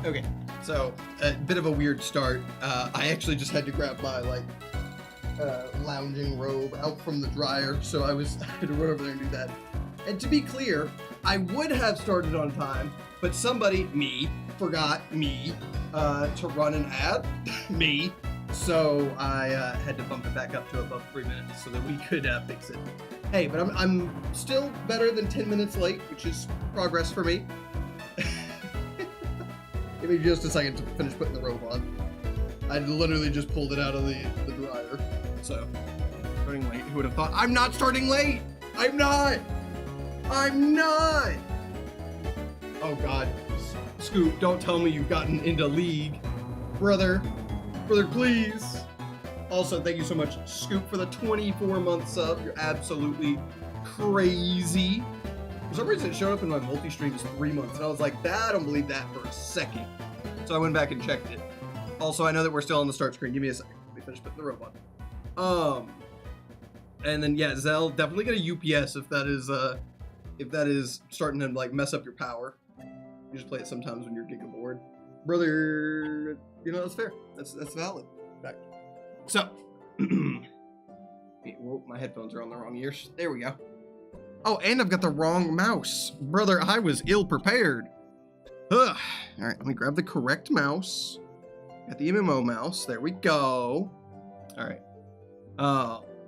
Okay, so a bit of a weird start. I actually just had to grab my lounging robe out from the dryer, so I had to run over there and do that. And to be clear, I would have started on time, but somebody, me, forgot to run an ad, me. So I had to bump it back up to above 3 minutes so that we could fix it. Hey, but I'm still better than 10 minutes late, which is progress for me. Give me just a second to finish putting the robe on. I literally just pulled it out of the dryer. So, starting late. Who would have thought? I'm not starting late! I'm not! Oh God. Scoop, don't tell me you've gotten into League. Brother, please. Also, thank you so much, Scoop, for the 24-month sub. You're absolutely crazy. For some reason, it showed up in my multi-streams 3 months, and I was like, I don't believe that for a second. So I went back and checked it. Also, I know that we're still on the start screen. Give me a second. Let me finish putting the robe on. And then yeah, Zell, definitely get a UPS if that is starting to like mess up your power. You just play it sometimes when you're giga bored. Brother, you know, that's fair. That's valid. Fact. So, whoa, my headphones are on the wrong ears. There we go. Oh, and I've got the wrong mouse. Brother, I was ill prepared. Ugh. All right, let me grab the correct mouse. Got the MMO mouse. There we go. All right.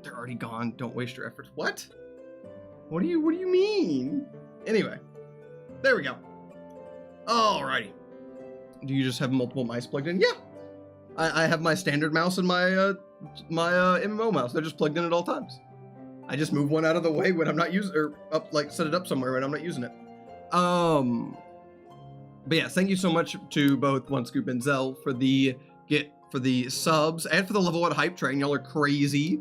They're already gone. Don't waste your efforts. What? What do you mean? Anyway, there we go. Alrighty. Do you just have multiple mice plugged in? Yeah. I have my standard mouse and my MMO mouse. They're just plugged in at all times. I just move one out of the way when I'm not using, or set it up somewhere when I'm not using it. But yeah, thank you so much to both One Scoop and Zell for the subs and for the level 1 hype train. Y'all are crazy.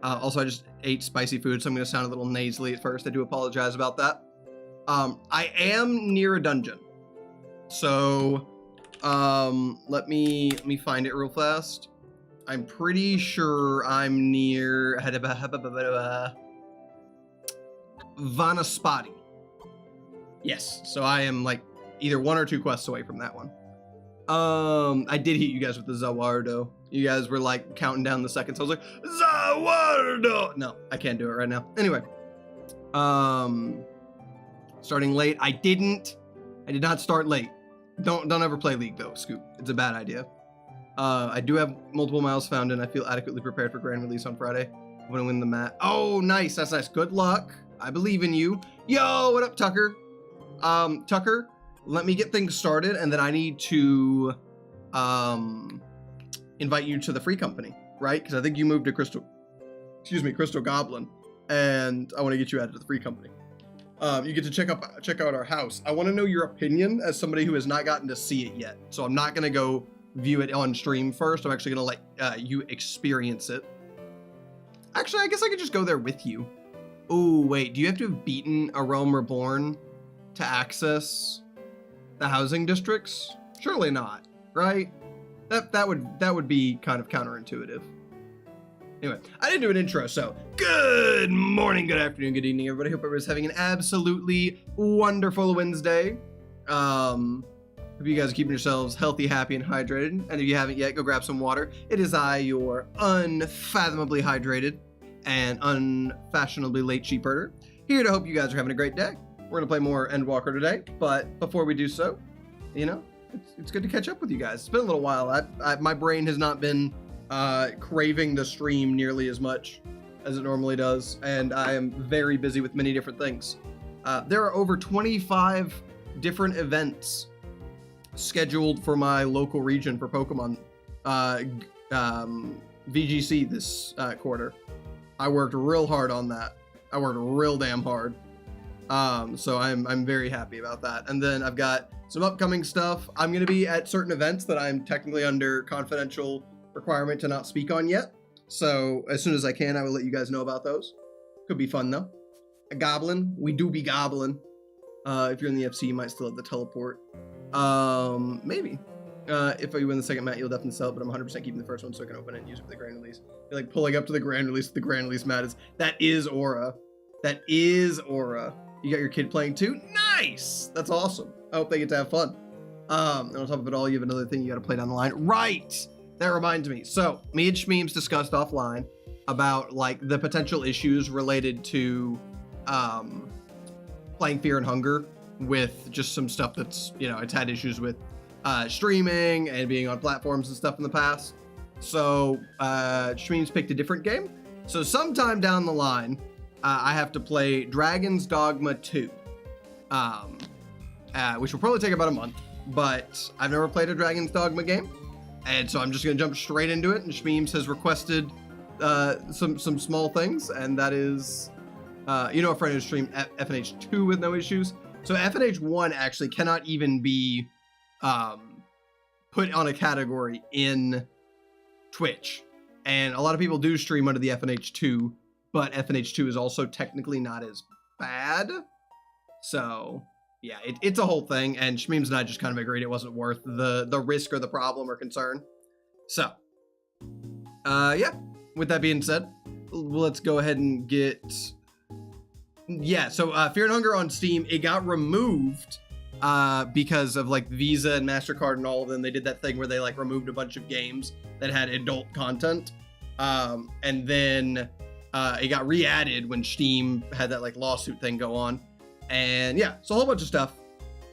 Also, I just ate spicy food, so I'm gonna sound a little nasally at first. I do apologize about that. I am near a dungeon, so let me find it real fast. I'm pretty sure I'm near Vanaspati. Yes, so I am like either 1 or 2 quests away from that one. I did hit you guys with the Zawardo. You guys were like counting down the seconds. I was like, Zawardo! No, I can't do it right now. Anyway, starting late. I did not start late. Don't ever play League though, Scoop. It's a bad idea. I do have multiple miles found and I feel adequately prepared for grand release on Friday. I'm gonna win the mat. Oh, nice. That's nice. Good luck. I believe in you. Yo, what up, Tucker? Tucker, let me get things started and then I need to invite you to the free company, right? Because I think you moved to Crystal Goblin, and I want to get you added to the free company. You get to check out our house. I want to know your opinion as somebody who has not gotten to see it yet. So I'm not gonna go view it on stream first. I'm actually gonna let you experience it. Actually, I guess I could just go there with you. Oh wait, do you have to have beaten A Realm Reborn to access the housing districts? Surely not, right? That would be kind of counterintuitive. Anyway, I didn't do an intro, so good morning, good afternoon, good evening, everybody. Hope everybody's having an absolutely wonderful Wednesday. Hope you guys are keeping yourselves healthy, happy, and hydrated. And if you haven't yet, go grab some water. It is I, your unfathomably hydrated and unfashionably late sheepherder, here to hope you guys are having a great day. We're gonna play more Endwalker today, but before we do so, you know, it's good to catch up with you guys. It's been a little while. My brain has not been craving the stream nearly as much as it normally does, and I am very busy with many different things. There are over 25 different events scheduled for my local region for Pokemon VGC this quarter. I worked real hard on that. I worked real damn hard. So I'm very happy about that. And then I've got some upcoming stuff. I'm going to be at certain events that I'm technically under confidential requirement to not speak on yet. So as soon as I can, I will let you guys know about those. Could be fun though. A goblin. We do be goblin. If you're in the FC, you might still have the teleport. Maybe. If you win the second mat, you'll definitely sell it, but I'm 100% keeping the first one so I can open it and use it for the grand release. You're like pulling up to the grand release. The grand release mat that is Aura. That is Aura. You got your kid playing too? Nice! That's awesome. I hope they get to have fun. And on top of it all, you have another thing you got to play down the line. Right. That reminds me. So me and Shmeems discussed offline about like the potential issues related to playing Fear and Hunger with just some stuff that's, you know, it's had issues with streaming and being on platforms and stuff in the past. So Shmeems picked a different game. So sometime down the line, I have to play Dragon's Dogma 2, which will probably take about a month, but I've never played a Dragon's Dogma game. And so I'm just going to jump straight into it. And Shmeems has requested some small things. And that is, you know, a friend who streamed FNH2 with no issues. So FNH1 actually cannot even be put on a category in Twitch. And a lot of people do stream under the FNH2, but FNH2 is also technically not as bad. So yeah, it's a whole thing, and Shmeems and I just kind of agreed it wasn't worth the risk or the problem or concern. So, yeah, with that being said, let's go ahead and get... Yeah, so Fear and Hunger on Steam, it got removed because of like Visa and MasterCard and all of them. They did that thing where they like removed a bunch of games that had adult content. And then it got re-added when Steam had that like lawsuit thing go on. And yeah, so a whole bunch of stuff,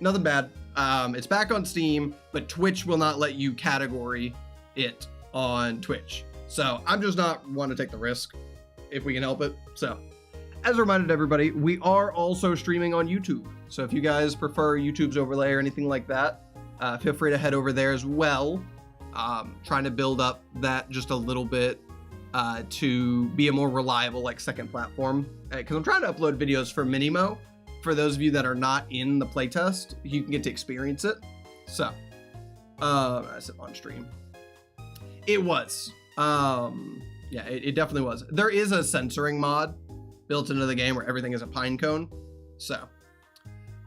nothing bad. It's back on Steam, but Twitch will not let you category it on Twitch. So I'm just not want to take the risk if we can help it. So as a reminder to everybody, we are also streaming on YouTube. So if you guys prefer YouTube's overlay or anything like that, feel free to head over there as well. Trying to build up that just a little bit to be a more reliable like second platform. Because I'm trying to upload videos for Minimo. For those of you that are not in the playtest, you can get to experience it. So, I said on stream. It was. Yeah, it definitely was. There is a censoring mod built into the game where everything is a pine cone. So,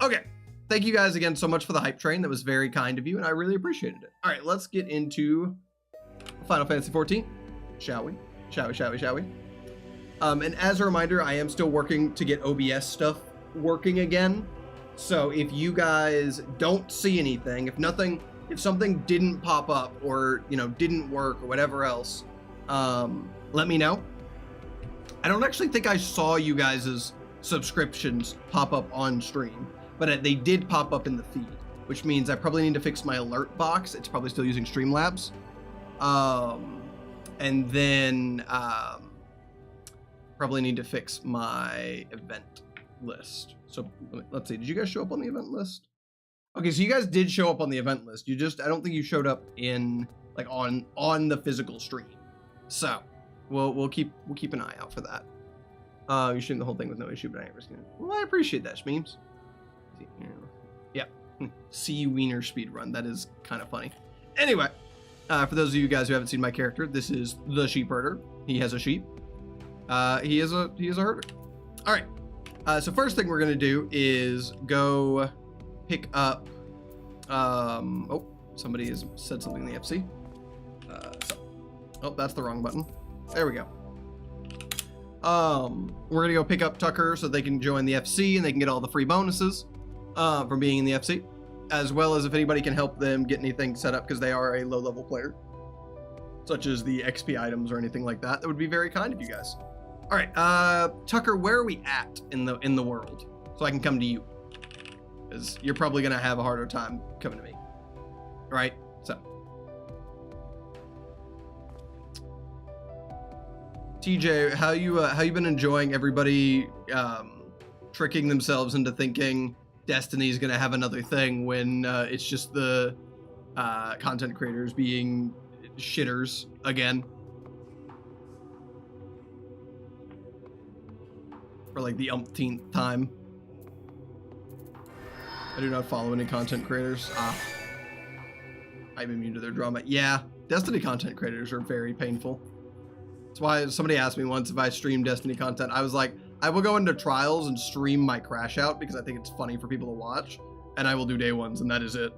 okay. Thank you guys again so much for the hype train. That was very kind of you, and I really appreciated it. All right, let's get into Final Fantasy XIV. Shall we? Shall we? And as a reminder, I am still working to get OBS stuff working again. So if you guys don't see anything, if something didn't pop up or, you know, didn't work or whatever else, let me know. I don't actually think I saw you guys' subscriptions pop up on stream, but they did pop up in the feed, which means I probably need to fix my alert box. It's probably still using Streamlabs. And then probably need to fix my event list. So let's see, did you guys show up on the event list? Okay, so you guys did show up on the event list. I don't think you showed up in like on the physical stream. So we'll keep an eye out for that. You streamed the whole thing with no issue, but I ain't risking it. Well, I appreciate that, Shmeems. Yeah. See Wiener speedrun. That is kind of funny. Anyway, for those of you guys who haven't seen my character, this is the sheep herder. He has a sheep. He is a herder. All right. So first thing we're gonna do is go pick up. Oh, somebody has said something in the FC. Oh, that's the wrong button. There we go. We're gonna go pick up Tucker so they can join the FC and they can get all the free bonuses from being in the FC, as well as if anybody can help them get anything set up because they are a low-level player, such as the XP items or anything like that. That would be very kind of you guys. All right, Tucker, where are we at in the world so I can come to you? Because you're probably gonna have a harder time coming to me, right? So, TJ, how you been enjoying everybody tricking themselves into thinking Destiny's gonna have another thing when it's just the content creators being shitters again? For like the umpteenth time. I do not follow any content creators. I'm immune to their drama. Yeah, Destiny content creators are very painful. That's why somebody asked me once if I stream Destiny content. I was like, I will go into trials and stream my crash out because I think it's funny for people to watch, and I will do day ones, and that is it.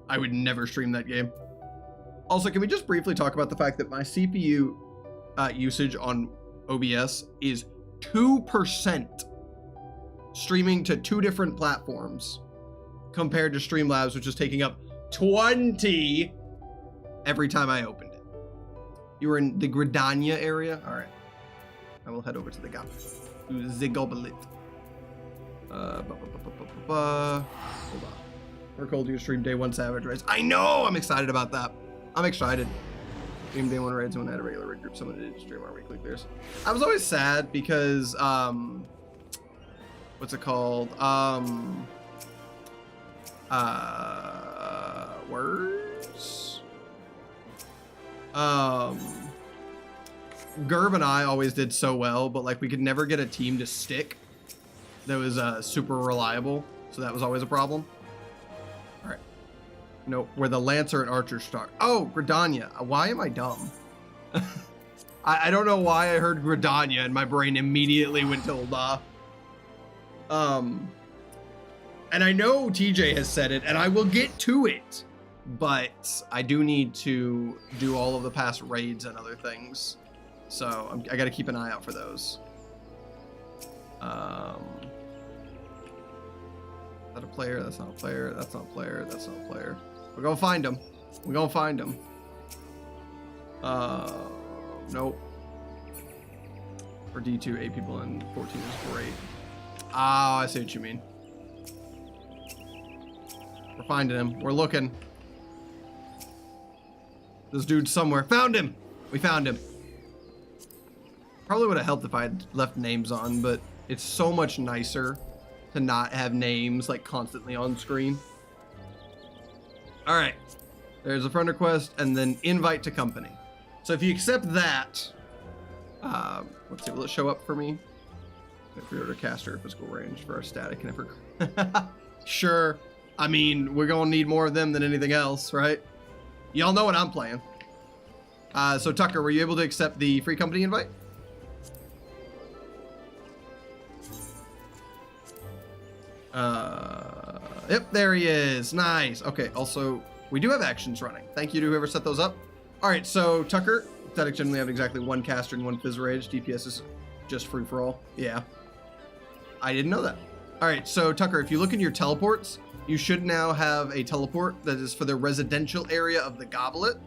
I would never stream that game. Also, can we just briefly talk about the fact that my CPU usage on OBS is 2% streaming to 2 different platforms compared to Streamlabs, which is taking up 20 every time I opened it. You were in the Gridania area? All right. I will head over to the goblet. Hold on. We're cold you stream day 1 Savage raids. I know! I'm excited about that. I'm excited. Stream day 1 raids when I had a regular raid group. Someone did stream our weekly clears. I was always sad because, what's it called? Words? Gerb and I always did so well, but like we could never get a team to stick that was super reliable, so that was always a problem. All right, no, where the Lancer and Archer start. Oh, Gridania. Why am I dumb? I don't know why I heard Gridania and my brain immediately went to Ul'dah. And I know TJ has said it, and I will get to it, but I do need to do all of the past raids and other things. So I got to keep an eye out for those. Is that a player? That's not a player. That's not a player. That's not a player. We're going to find him. We're going to find him. Nope. For D2, 8 people and 14 is great. Ah, I see what you mean. We're finding him. We're looking. This dude's somewhere. Found him! We found him. Probably would have helped if I had left names on, but it's so much nicer to not have names like constantly on screen. All right. There's a friend request and then invite to company. So if you accept that, let's see, will it show up for me? If we were to caster physical range for our static and ever. Sure. I mean, we're gonna need more of them than anything else, right? Y'all know what I'm playing. So Tucker, were you able to accept the free company invite? Yep, there he is. Nice. Okay, also, we do have actions running. Thank you to whoever set those up. All right, so Tucker, Static generally have exactly 1 caster and 1 Fizz Rage. DPS is just free for all. Yeah. I didn't know that. All right, so Tucker, if you look in your teleports, you should now have a teleport that is for the residential area of the Goblet.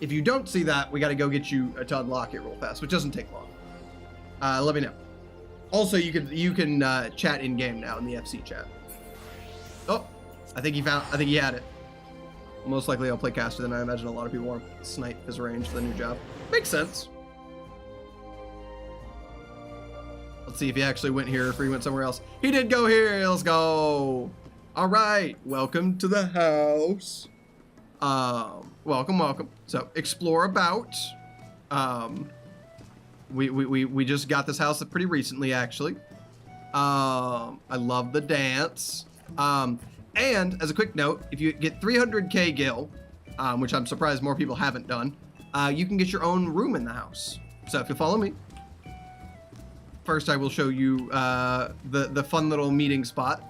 If you don't see that, we got to go get you to unlock it real fast, which doesn't take long. Let me know. Also, you can chat in game now in the FC chat. Oh, I think he had it. Most likely I'll play caster, then I imagine a lot of people want to snipe his range for the new job. Makes sense. Let's see if he actually went here or if he went somewhere else. He did go here. Let's go. All right. Welcome to the house. Welcome. So explore about. We just got this house pretty recently, actually. I love the dance. And as a quick note, if you get 300k gil, which I'm surprised more people haven't done, you can get your own room in the house. So if you follow me, first I will show you the fun little meeting spot.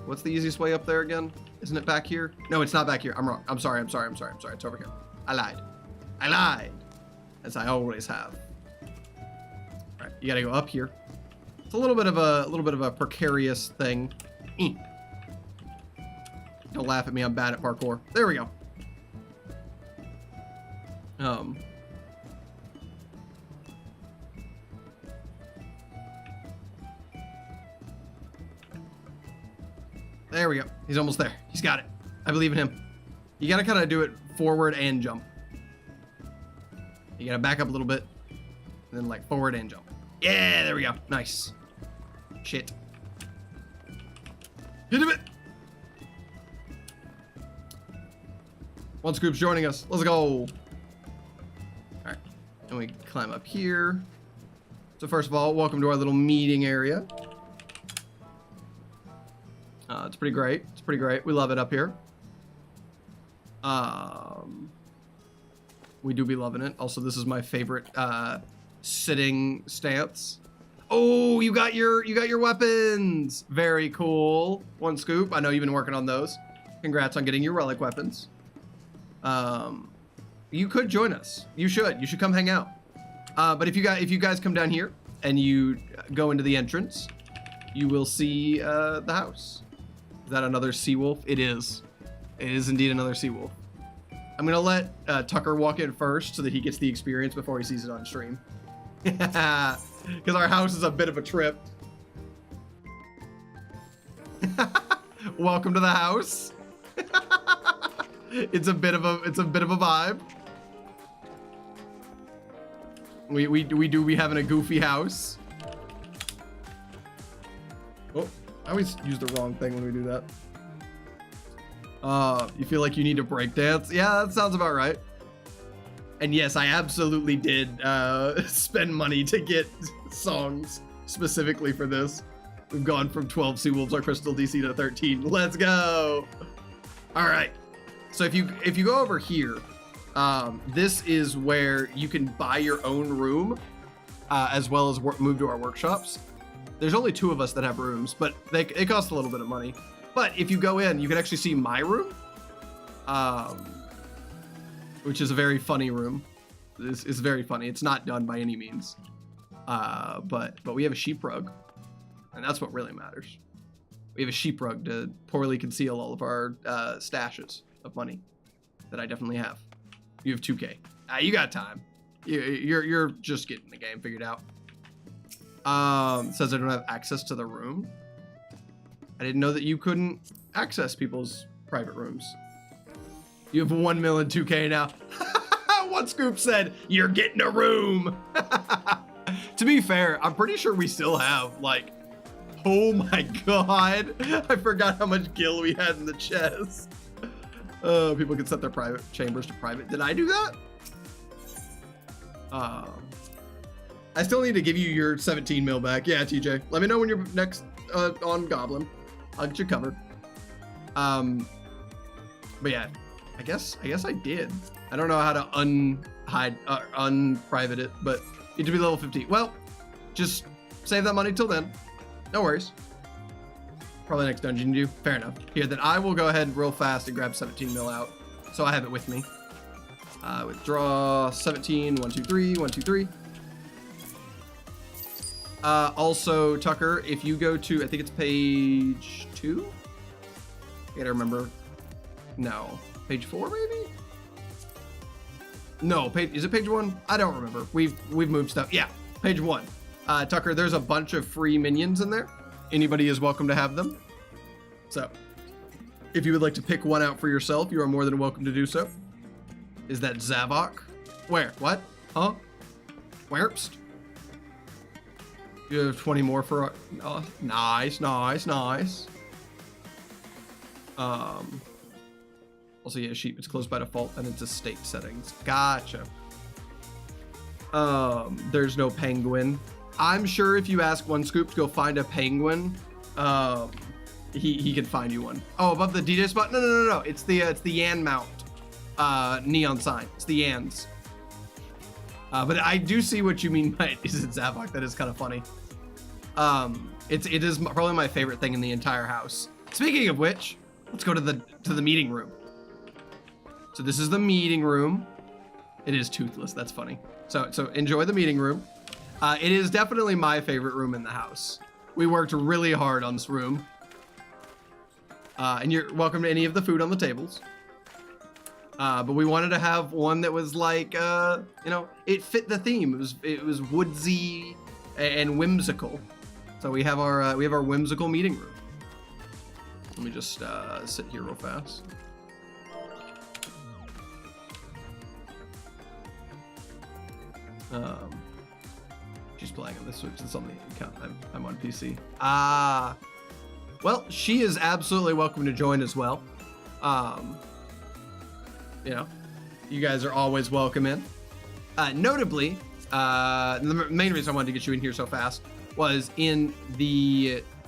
What's the easiest way up there again? Isn't it back here? No, it's not back here. I'm wrong. I'm sorry. It's over here. I lied. As I always have. All right, you gotta go up here. It's a little bit of a precarious thing. Don't laugh at me, I'm bad at parkour. There we go. There we go. He's almost there. He's got it. I believe in him. You gotta kind of do it forward and jump. You gotta back up a little bit, and then like forward and jump. Yeah, there we go. Nice. Shit. Hit it. Once group's joining us. Let's go. All right, and we climb up here. So first of all, welcome to our little meeting area. It's pretty great. It's pretty great. We love it up here. We do be loving it. Also, this is my favorite sitting stance. Oh, you got your weapons. Very cool. One scoop. I know you've been working on those. Congrats on getting your relic weapons. You could join us. You should come hang out. But if you guys come down here and you go into the entrance, you will see the house. Is that another sea wolf? It is. It is indeed another sea wolf. I'm gonna let Tucker walk in first so that he gets the experience before he sees it on stream. Because our house is a bit of a trip. Welcome to the house. It's a bit of a vibe. We having a goofy house. Oh, I always use the wrong thing when we do that. You feel like you need to break dance? Yeah, that sounds about right. And yes, I absolutely did spend money to get songs specifically for this. We've gone from 12 Sea Wolves or Crystal DC to 13. Let's go. All right. So if you go over here, this is where you can buy your own room, as well as move to our workshops. There's only 2 of us that have rooms, but it costs a little bit of money. But if you go in, you can actually see my room, which is a very funny room. This is very funny. It's not done by any means, but we have a sheep rug, and that's what really matters. We have a sheep rug to poorly conceal all of our stashes of money that I definitely have. You have 2K. You got time. You're just getting the game figured out. It says I don't have access to the room. I didn't know that you couldn't access people's private rooms. You have 1 million 2K now. One scoop said, you're getting a room. To be fair, I'm pretty sure we still have, like, oh my God. I forgot how much gil we had in the chest. People can set their private chambers to private. Did I do that? I still need to give you your 17 mil back. Yeah, TJ. Let me know when you're next on Goblin. I'll get you covered. But yeah, I guess I did. I don't know how to unprivate it, but you need to be level 50. Well, just save that money till then. No worries. Probably next dungeon you do. Fair enough. Here, then I will go ahead real fast and grab 17 mil out, so I have it with me. Withdraw 17. 1, 2, 3. 1, 2, 3. Also, Tucker, if you go to, I think it's page 2. I gotta remember. No, page 4 maybe. No, is it page 1? I don't remember. We've moved stuff. Yeah, page 1. Tucker, there's a bunch of free minions in there. Anybody is welcome to have them. So, if you would like to pick one out for yourself, you are more than welcome to do so. Is that Zavok? Where? What? Huh? Where'st? You have 20 more for... Oh, nice. Also, yeah, sheep. It's closed by default, and it's estate settings. Gotcha. There's no penguin. I'm sure if you ask One Scoop to go find a penguin, he can find you one. Oh, above the DJ spot? No. It's the Yan Mount neon sign. It's the Yans. But I do see what you mean by is it Zavok. That is kind of funny. It is probably my favorite thing in the entire house. Speaking of which, let's go to the meeting room. So this is the meeting room. It is toothless. That's funny. So enjoy the meeting room. It is definitely my favorite room in the house. We worked really hard on this room. And you're welcome to any of the food on the tables. But we wanted to have one that was like, it fit the theme. It was woodsy and whimsical. So we have our whimsical meeting room. Let me just sit here real fast. She's playing on the Switch. It's on the account. I'm on PC. Well, she is absolutely welcome to join as well. You guys are always welcome in. Notably, the main reason I wanted to get you in here so fast was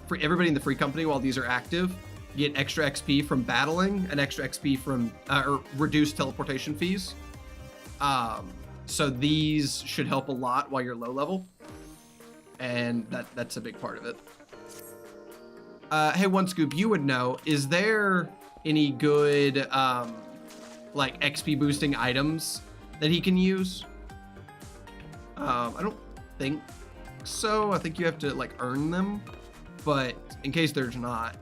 for everybody in the free company while these are active, you get extra XP from battling and extra XP from or reduced teleportation fees. So these should help a lot while you're low level, and that's a big part of it. Hey, One Scoop, you would know, is there any good like XP boosting items that he can use? I don't think so. I think you have to like earn them, but in case there's not,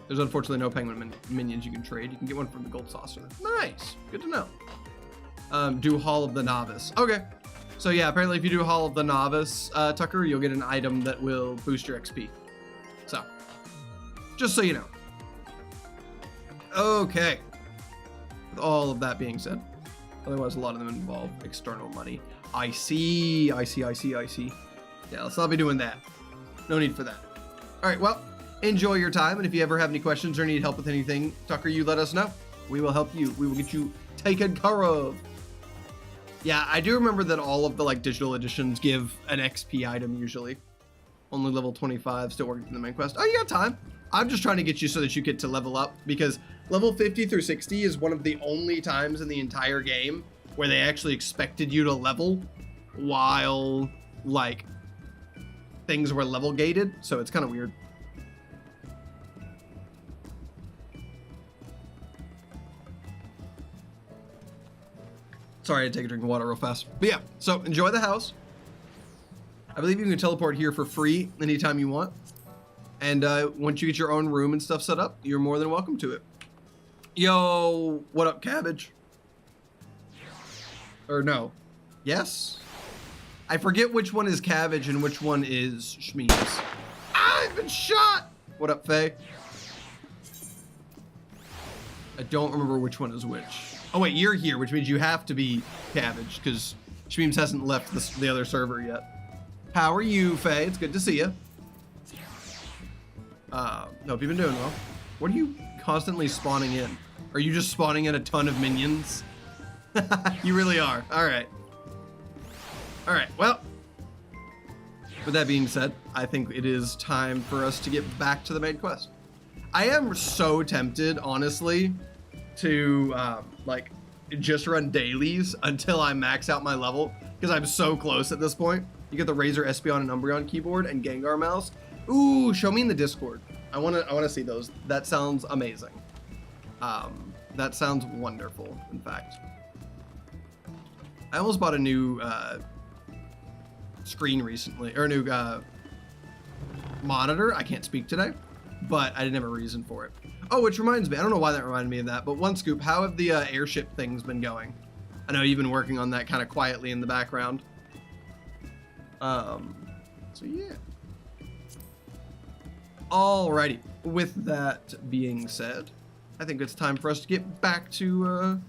There's unfortunately no penguin minions you can trade. You can get one from the gold saucer. Nice. Good to know. Do Hall of the Novice. Okay. So yeah, apparently if you do Hall of the Novice, Tucker, you'll get an item that will boost your XP. So, just so you know. Okay. With all of that being said, otherwise a lot of them involve external money. I see. Yeah, let's not be doing that. No need for that. All right, well, enjoy your time. And if you ever have any questions or need help with anything, Tucker, you let us know. We will help you. We will get you taken care of. Yeah, I do remember that all of the like digital editions give an XP item usually. Only level 25, still working through the main quest. Oh, you got time. I'm just trying to get you so that you get to level up, because level 50 through 60 is one of the only times in the entire game where they actually expected you to level while like things were level gated. So it's kind of weird. Sorry, I had to take a drink of water real fast. But yeah, so enjoy the house. I believe you can teleport here for free anytime you want. And once you get your own room and stuff set up, you're more than welcome to it. Yo, what up, Cabbage? Or no. Yes? I forget which one is Cabbage and which one is Shmeeves. I've been shot! What up, Faye? I don't remember which one is which. Oh wait, you're here, which means you have to be Cabbage, because Shmeeves hasn't left the other server yet. How are you, Faye? It's good to see you. Hope you've been doing well. What are you constantly spawning in? Are you just spawning in a ton of minions? You really are. All right. All right, well, with that being said, I think it is time for us to get back to the main quest. I am so tempted, honestly, to like just run dailies until I max out my level, because I'm so close at this point. You get the Razer Espeon and Umbreon keyboard and Gengar mouse. Ooh, show me in the Discord. I wanna see those. That sounds amazing. That sounds wonderful, in fact. I almost bought a new screen recently, or a new monitor. I can't speak today, but I didn't have a reason for it. Oh, which reminds me, I don't know why that reminded me of that, but one scoop, how have the airship things been going? I know you've been working on that kind of quietly in the background. So yeah. Alrighty, with that being said, I think it's time for us to get back to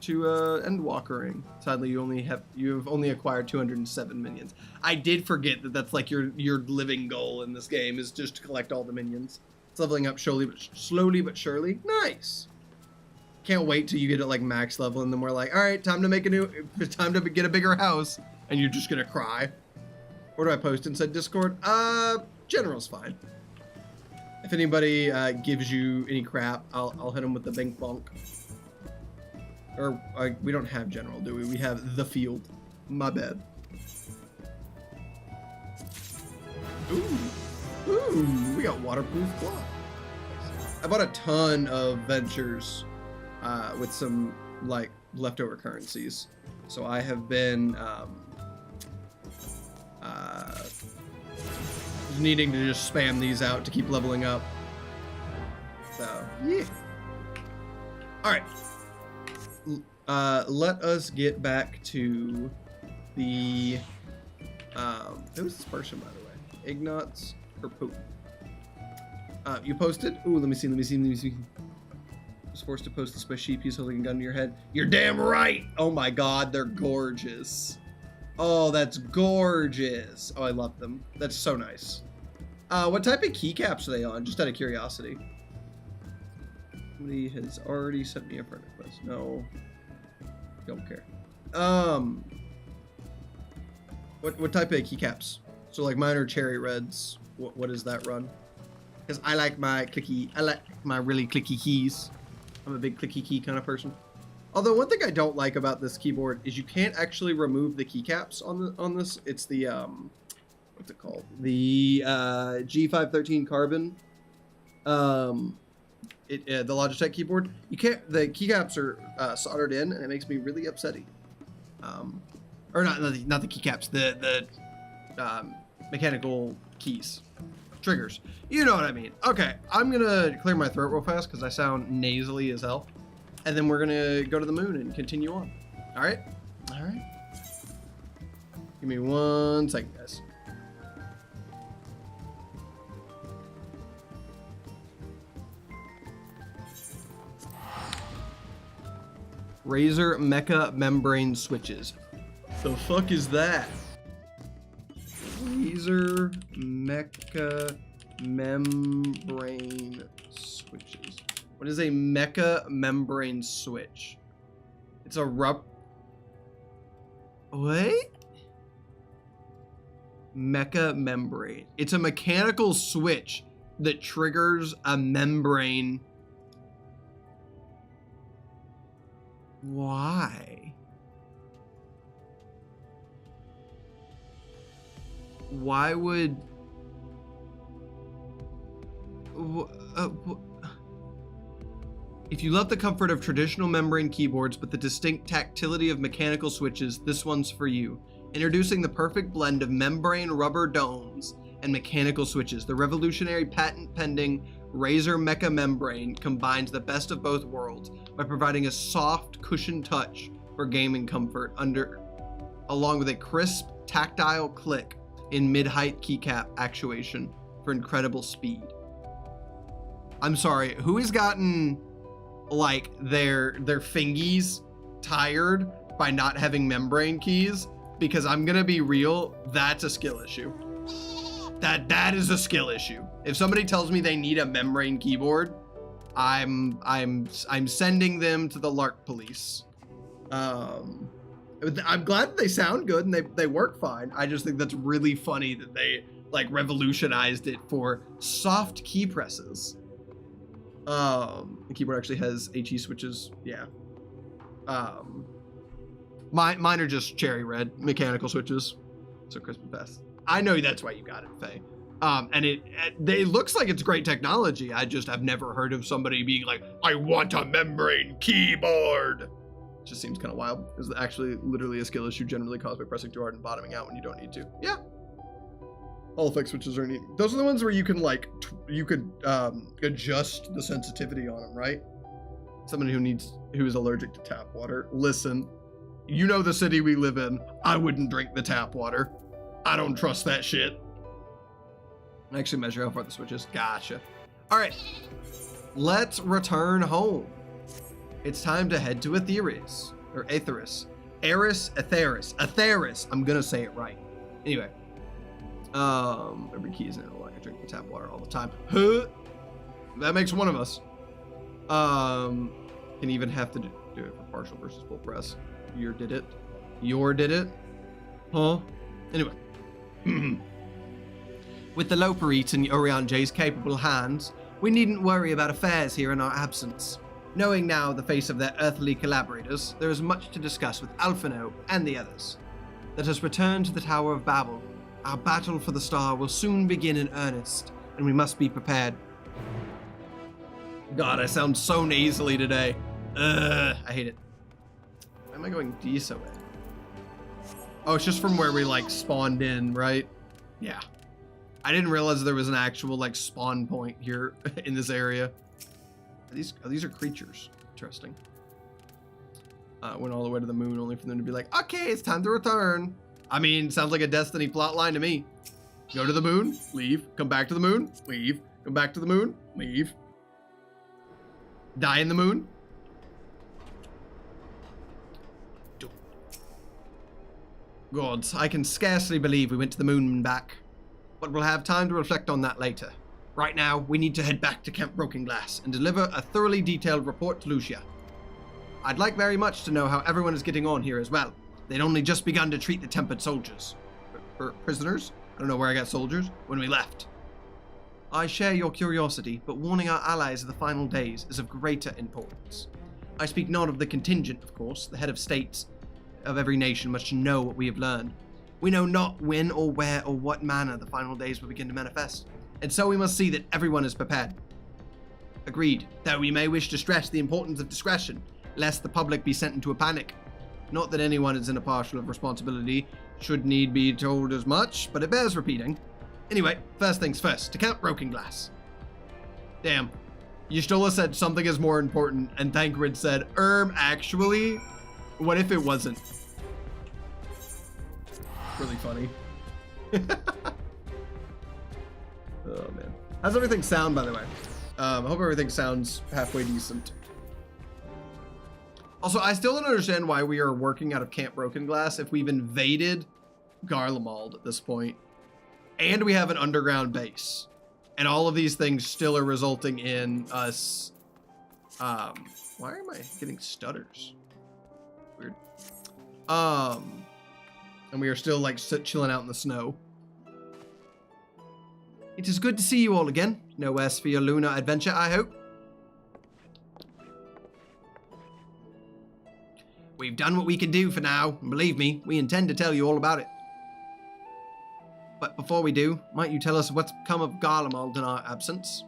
Endwalkering. Sadly, you've only acquired 207 minions. I did forget that that's like your living goal in this game, is just to collect all the minions. It's leveling up slowly but surely. Nice. Can't wait till you get at like max level, and then we're like, all right, time to get a bigger house, and you're just gonna cry. Where do I post inside Discord? General's fine. If anybody gives you any crap, I'll hit them with the bink bonk. Or we don't have general, do we? We have the field. My bad. Ooh, we got waterproof blocks. I bought a ton of ventures with some like leftover currencies. So I have been needing to just spam these out to keep leveling up. So yeah. All right. Let us get back to the who's this person, by the way? Ignots or Poop? You posted? Ooh, let me see. I was forced to post this by sheep. He's holding a gun to your head. You're damn right. Oh my god, they're gorgeous. Oh, that's gorgeous. Oh, I love them. That's so nice. What type of keycaps are they on? Just out of curiosity. Somebody has already sent me a friend request. No. Don't care. What type of keycaps? So like mine are cherry reds. What does that run? Because I like my really clicky keys. I'm a big clicky key kind of person. Although one thing I don't like about this keyboard is you can't actually remove the keycaps on this. It's the what's it called? The G513 Carbon. The Logitech keyboard. You can't. The keycaps are soldered in, and it makes me really upsetty. Or not the keycaps. The mechanical keys. triggers. You know what I mean. Okay, I'm gonna clear my throat real fast because I sound nasally as hell. And then we're gonna go to the moon and continue on. All right? All right. Give me 1 second, guys. Razer Mecha Membrane Switches. The fuck is that? Razer Mecha Membrane Switches. What is a Mecha Membrane Switch? It's a What? Mecha Membrane. It's a mechanical switch that triggers a membrane. Why? Why would... If you love the comfort of traditional membrane keyboards but the distinct tactility of mechanical switches, this one's for you. Introducing the perfect blend of membrane rubber domes and mechanical switches. The revolutionary patent-pending Razer Mecha Membrane combines the best of both worlds by providing a soft, cushioned touch for gaming comfort along with a crisp, tactile click in mid-height keycap actuation for incredible speed. I'm sorry, who has gotten like their fingies tired by not having membrane keys? Because I'm gonna be real, that's a skill issue. That is a skill issue. If somebody tells me they need a membrane keyboard, I'm sending them to the LARC police. I'm glad that they sound good and they work fine. I just think that's really funny that they like revolutionized it for soft key presses. The keyboard actually has HE switches. Yeah. Mine are just cherry red mechanical switches. So crisp and fast. I know that's why you got it, Faye. And it looks like it's great technology. I've never heard of somebody being like, I want a membrane keyboard. It just seems kind of wild. It's actually literally a skill issue generally caused by pressing too hard and bottoming out when you don't need to. Yeah. Hall effect switches are neat. Those are the ones where you can like, you could adjust the sensitivity on them, right? Someone who is allergic to tap water. Listen, you know the city we live in. I wouldn't drink the tap water. I don't trust that shit. Actually measure how far the switch is. Gotcha. All right, let's return home. It's time to head to Aetheris, or Aetheris. Aetheris. I'm gonna say it right. Anyway, every key is now like I drink the tap water all the time. Huh? That makes one of us. Can even have to do it for partial versus full press. Your did it. Huh? Anyway. With the Loperit and Orion J's capable hands, we needn't worry about affairs here in our absence. Knowing now the face of their earthly collaborators, there is much to discuss with Alphino and the others. Let us return to the Tower of Babel. Our battle for the star will soon begin in earnest, and we must be prepared. God, I sound so nasally today. I hate it. Why am I going this way? Oh, it's just from where we like spawned in, right? Yeah. I didn't realize there was an actual like spawn point here in this area. These are creatures. Interesting. Went all the way to the moon only for them to be like, okay, it's time to return. I mean, sounds like a Destiny plotline to me. Go to the moon, leave, come back to the moon, leave, come back to the moon, leave. Die in the moon. Gods, I can scarcely believe we went to the moon and back. But we'll have time to reflect on that later. Right now, we need to head back to Camp Broken Glass and deliver a thoroughly detailed report to Lucia. I'd like very much to know how everyone is getting on here as well. They'd only just begun to treat the tempered soldiers. Or prisoners? I don't know where I got soldiers. When we left. I share your curiosity, but warning our allies of the final days is of greater importance. I speak not of the contingent, of course. The head of states of every nation must know what we have learned. We know not when or where or what manner the final days will begin to manifest, and so we must see that everyone is prepared. Agreed, though we may wish to stress the importance of discretion, lest the public be sent into a panic. Not that anyone is in a partial of responsibility, should need be told as much, but it bears repeating. Anyway, first things first, to count broken glass. Damn. Y'shtola said something is more important, and Thancred said, actually, what if it wasn't? Really funny. Oh, man. How's everything sound, by the way? I hope everything sounds halfway decent. Also, I still don't understand why we are working out of Camp Broken Glass if we've invaded Garlemald at this point. And we have an underground base. And all of these things still are resulting in us... why am I getting stutters? Weird. And we are still, like, chilling out in the snow. It is good to see you all again. No worse for your lunar adventure, I hope. We've done what we can do for now, and believe me, we intend to tell you all about it. But before we do, might you tell us what's come of Garlemald in our absence?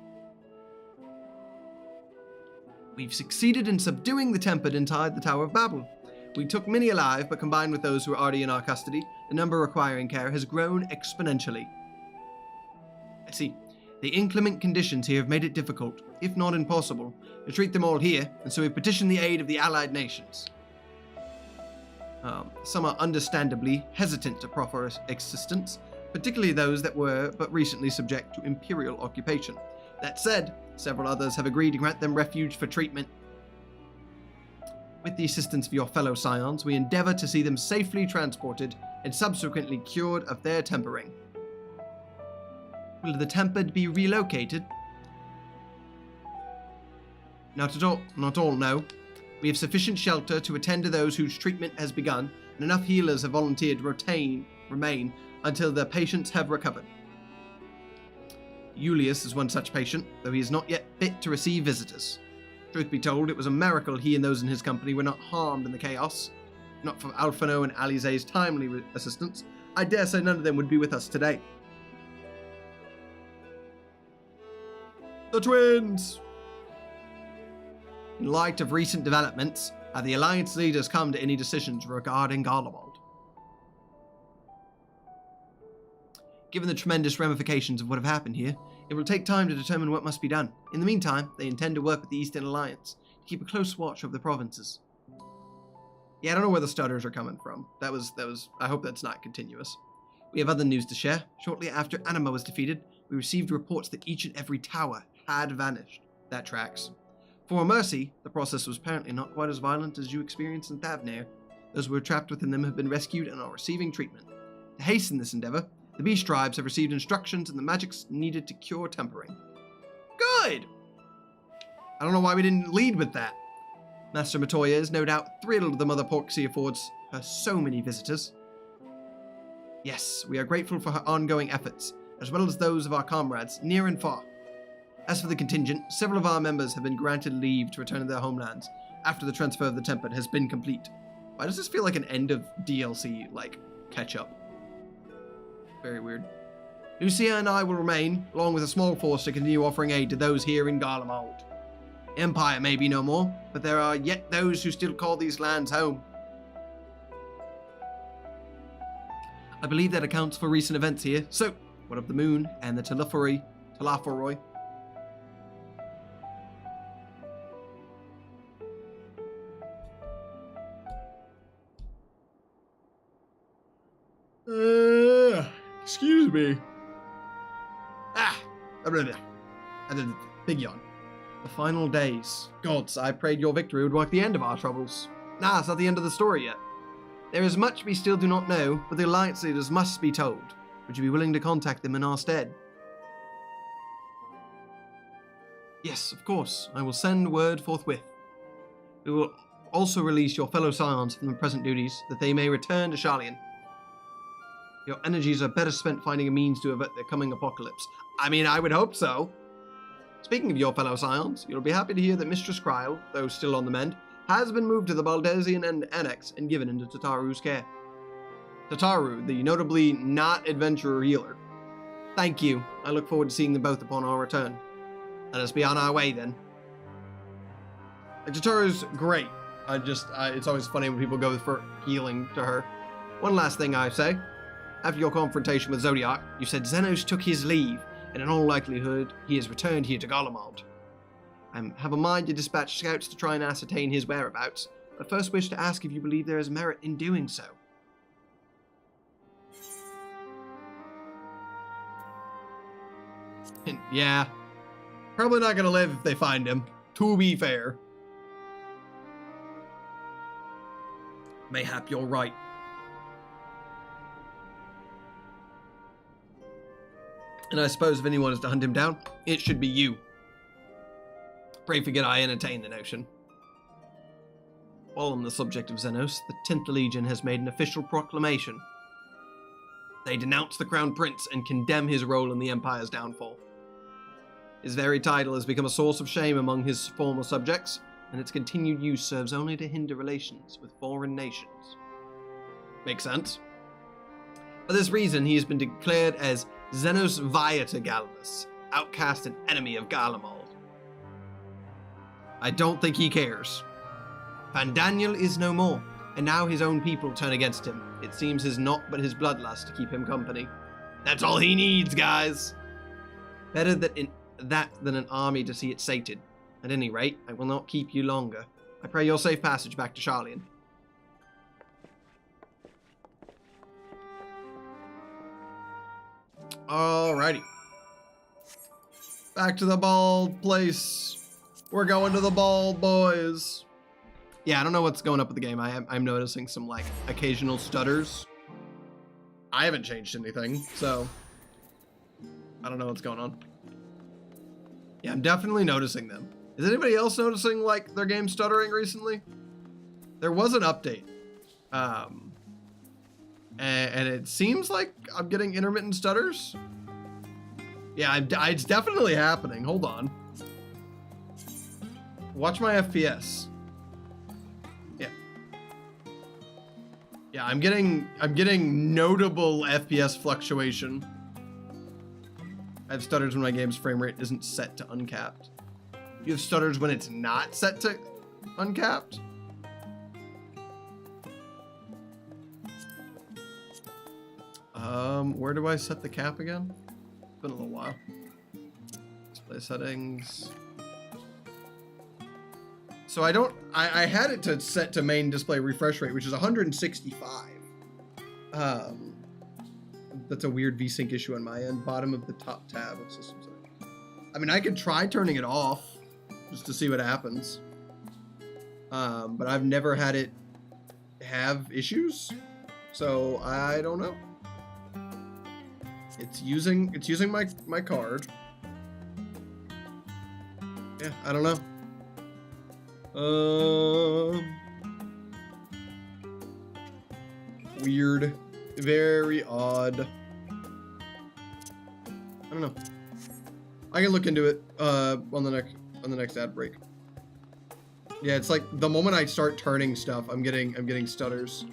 We've succeeded in subduing the Tempered inside the Tower of Babel. We took many alive, but combined with those who are already in our custody, the number requiring care has grown exponentially. I see. The inclement conditions here have made it difficult, if not impossible, to treat them all here, and so we've petitioned the aid of the allied nations. Some are understandably hesitant to proffer assistance, particularly those that were but recently subject to imperial occupation. That said, several others have agreed to grant them refuge for treatment. With the assistance of your fellow scions, we endeavor to see them safely transported and subsequently cured of their tempering. Will the Tempered be relocated? Not at all, no. We have sufficient shelter to attend to those whose treatment has begun, and enough healers have volunteered to remain until their patients have recovered. Julius is one such patient, though he is not yet fit to receive visitors. Truth be told, it was a miracle he and those in his company were not harmed in the chaos. Not for Alphino and Alize's timely assistance, I dare say none of them would be with us today. The twins! In light of recent developments, have the Alliance leaders come to any decisions regarding Garlemald? Given the tremendous ramifications of what have happened here, it will take time to determine what must be done. In the meantime, they intend to work with the Eastern Alliance to keep a close watch over the provinces. Yeah, I don't know where the stutters are coming from. That was. I hope that's not continuous. We have other news to share. Shortly after Anima was defeated, we received reports that each and every tower had vanished. That tracks. For Mercy, the process was apparently not quite as violent as you experienced in Thavnair. Those who were trapped within them have been rescued and are receiving treatment. To hasten this endeavor, the Beast Tribes have received instructions and the magics needed to cure tempering. Good! I don't know why we didn't lead with that. Master Matoya is no doubt thrilled the Mother Porksea affords her so many visitors. Yes, we are grateful for her ongoing efforts, as well as those of our comrades, near and far. As for the contingent, several of our members have been granted leave to return to their homelands after the transfer of the Tempered has been complete. Why does this feel like an end of DLC, like, catch-up? Very weird. Lucia and I will remain, along with a small force, to continue offering aid to those here in Garlemald. Empire may be no more, but there are yet those who still call these lands home. I believe that accounts for recent events here. So, what of the moon and the Telephoroi? Excuse me. Big yawn. The final days. Gods, I prayed your victory would mark the end of our troubles. Nah, it's not the end of the story yet. There is much we still do not know, but the Alliance leaders must be told. Would you be willing to contact them in our stead? Yes, of course. I will send word forthwith. We will also release your fellow scions from their present duties, that they may return to Sharlayan. Your energies are better spent finding a means to avert the coming apocalypse. I mean, I would hope so. Speaking of your fellow scions, you'll be happy to hear that Mistress Kryle, though still on the mend, has been moved to the Baldesian Annex and given into Tataru's care. Tataru, the notably not adventurer healer. Thank you. I look forward to seeing them both upon our return. Let us be on our way then. Tataru's great. It's always funny when people go for healing to her. One last thing I say. After your confrontation with Zodiac, you said Xenos took his leave, and in all likelihood, he has returned here to Garlemald. I have a mind to dispatch scouts to try and ascertain his whereabouts, but first wish to ask if you believe there is merit in doing so. Yeah. Probably not gonna live if they find him, to be fair. Mayhap you're right. And I suppose if anyone is to hunt him down, it should be you. Pray forget I entertain the notion. While on the subject of Xenos, the 10th Legion has made an official proclamation. They denounce the Crown Prince and condemn his role in the Empire's downfall. His very title has become a source of shame among his former subjects, and its continued use serves only to hinder relations with foreign nations. Makes sense. For this reason, he has been declared as Xenos Viator Galvus, outcast and enemy of Garlemald. I don't think he cares. Vandaniel is no more, and now his own people turn against him. It seems his naught but his bloodlust to keep him company. That's all he needs, guys. Better than an army to see it sated. At any rate, I will not keep you longer. I pray your safe passage back to Sharlayan. Alrighty. Back to the bald place. We're going to the bald boys. Yeah, I don't know what's going up with the game. I'm noticing some, like, occasional stutters. I haven't changed anything, so I don't know what's going on. Yeah, I'm definitely noticing them. Is anybody else noticing, like, their game stuttering recently? There was an update. And it seems like I'm getting intermittent stutters. Yeah, it's definitely happening. Hold on. Watch my FPS. Yeah. Yeah, I'm getting notable FPS fluctuation. I have stutters when my game's frame rate isn't set to uncapped. You have stutters when it's not set to uncapped? Where do I set the cap again? It's been a little while. Display settings. So I had it to set to main display refresh rate, which is 165. That's a weird VSync issue on my end. Bottom of the top tab of system settings. I mean, I could try turning it off just to see what happens. But I've never had it have issues, so I don't know. It's using my card. Yeah, I don't know. Weird. Very odd. I don't know. I can look into it on the next ad break. Yeah, it's like the moment I start turning stuff, I'm getting stutters.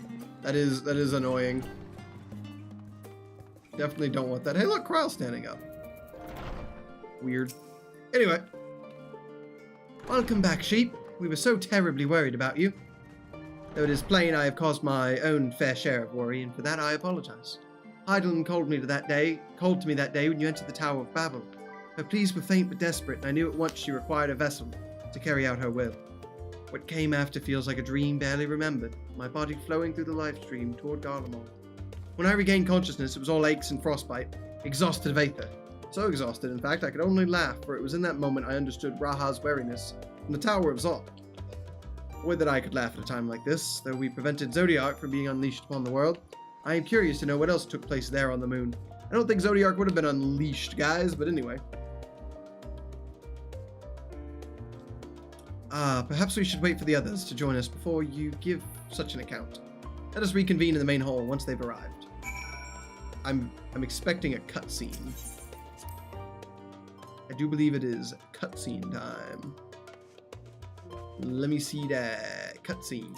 That is annoying. Definitely don't want that. Hey, look, Kryle's standing up. Weird. Anyway. Welcome back, sheep. We were so terribly worried about you. Though it is plain I have caused my own fair share of worry, and for that I apologize. Heidelin called to me that day when you entered the Tower of Babel. Her pleas were faint but desperate, and I knew at once she required a vessel to carry out her will. What came after feels like a dream barely remembered, my body flowing through the life stream toward Garlemald. When I regained consciousness, it was all aches and frostbite, exhausted of aether. So exhausted, in fact, I could only laugh, for it was in that moment I understood Raha's wariness from the Tower of Zot. Would that I could laugh at a time like this, though we prevented Zodiac from being unleashed upon the world. I am curious to know what else took place there on the moon. I don't think Zodiac would have been unleashed, guys, but anyway. Perhaps we should wait for the others to join us before you give such an account. Let us reconvene in the main hall once they've arrived. I'm expecting a cutscene. I do believe it is cutscene time. Let me see that cutscene.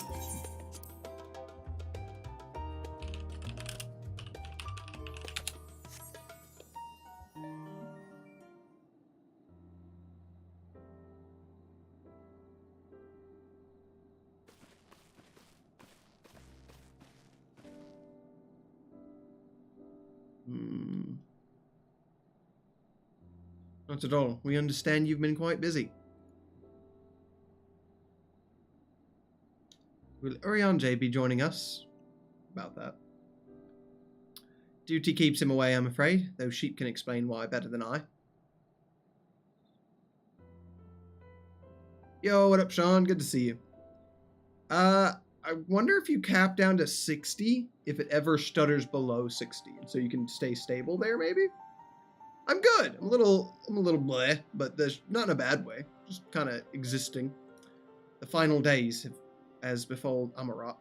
Hmm. Not at all. We understand you've been quite busy. Will Urianger be joining us? About that. Duty keeps him away, I'm afraid, though sheep can explain why better than I. Yo, what up, Sean? Good to see you. I wonder if you cap down to 60, if it ever stutters below 60, and so you can stay stable there, maybe? I'm good. I'm a little bleh, but there's not in a bad way. Just kind of existing. The final days as befall Amarat.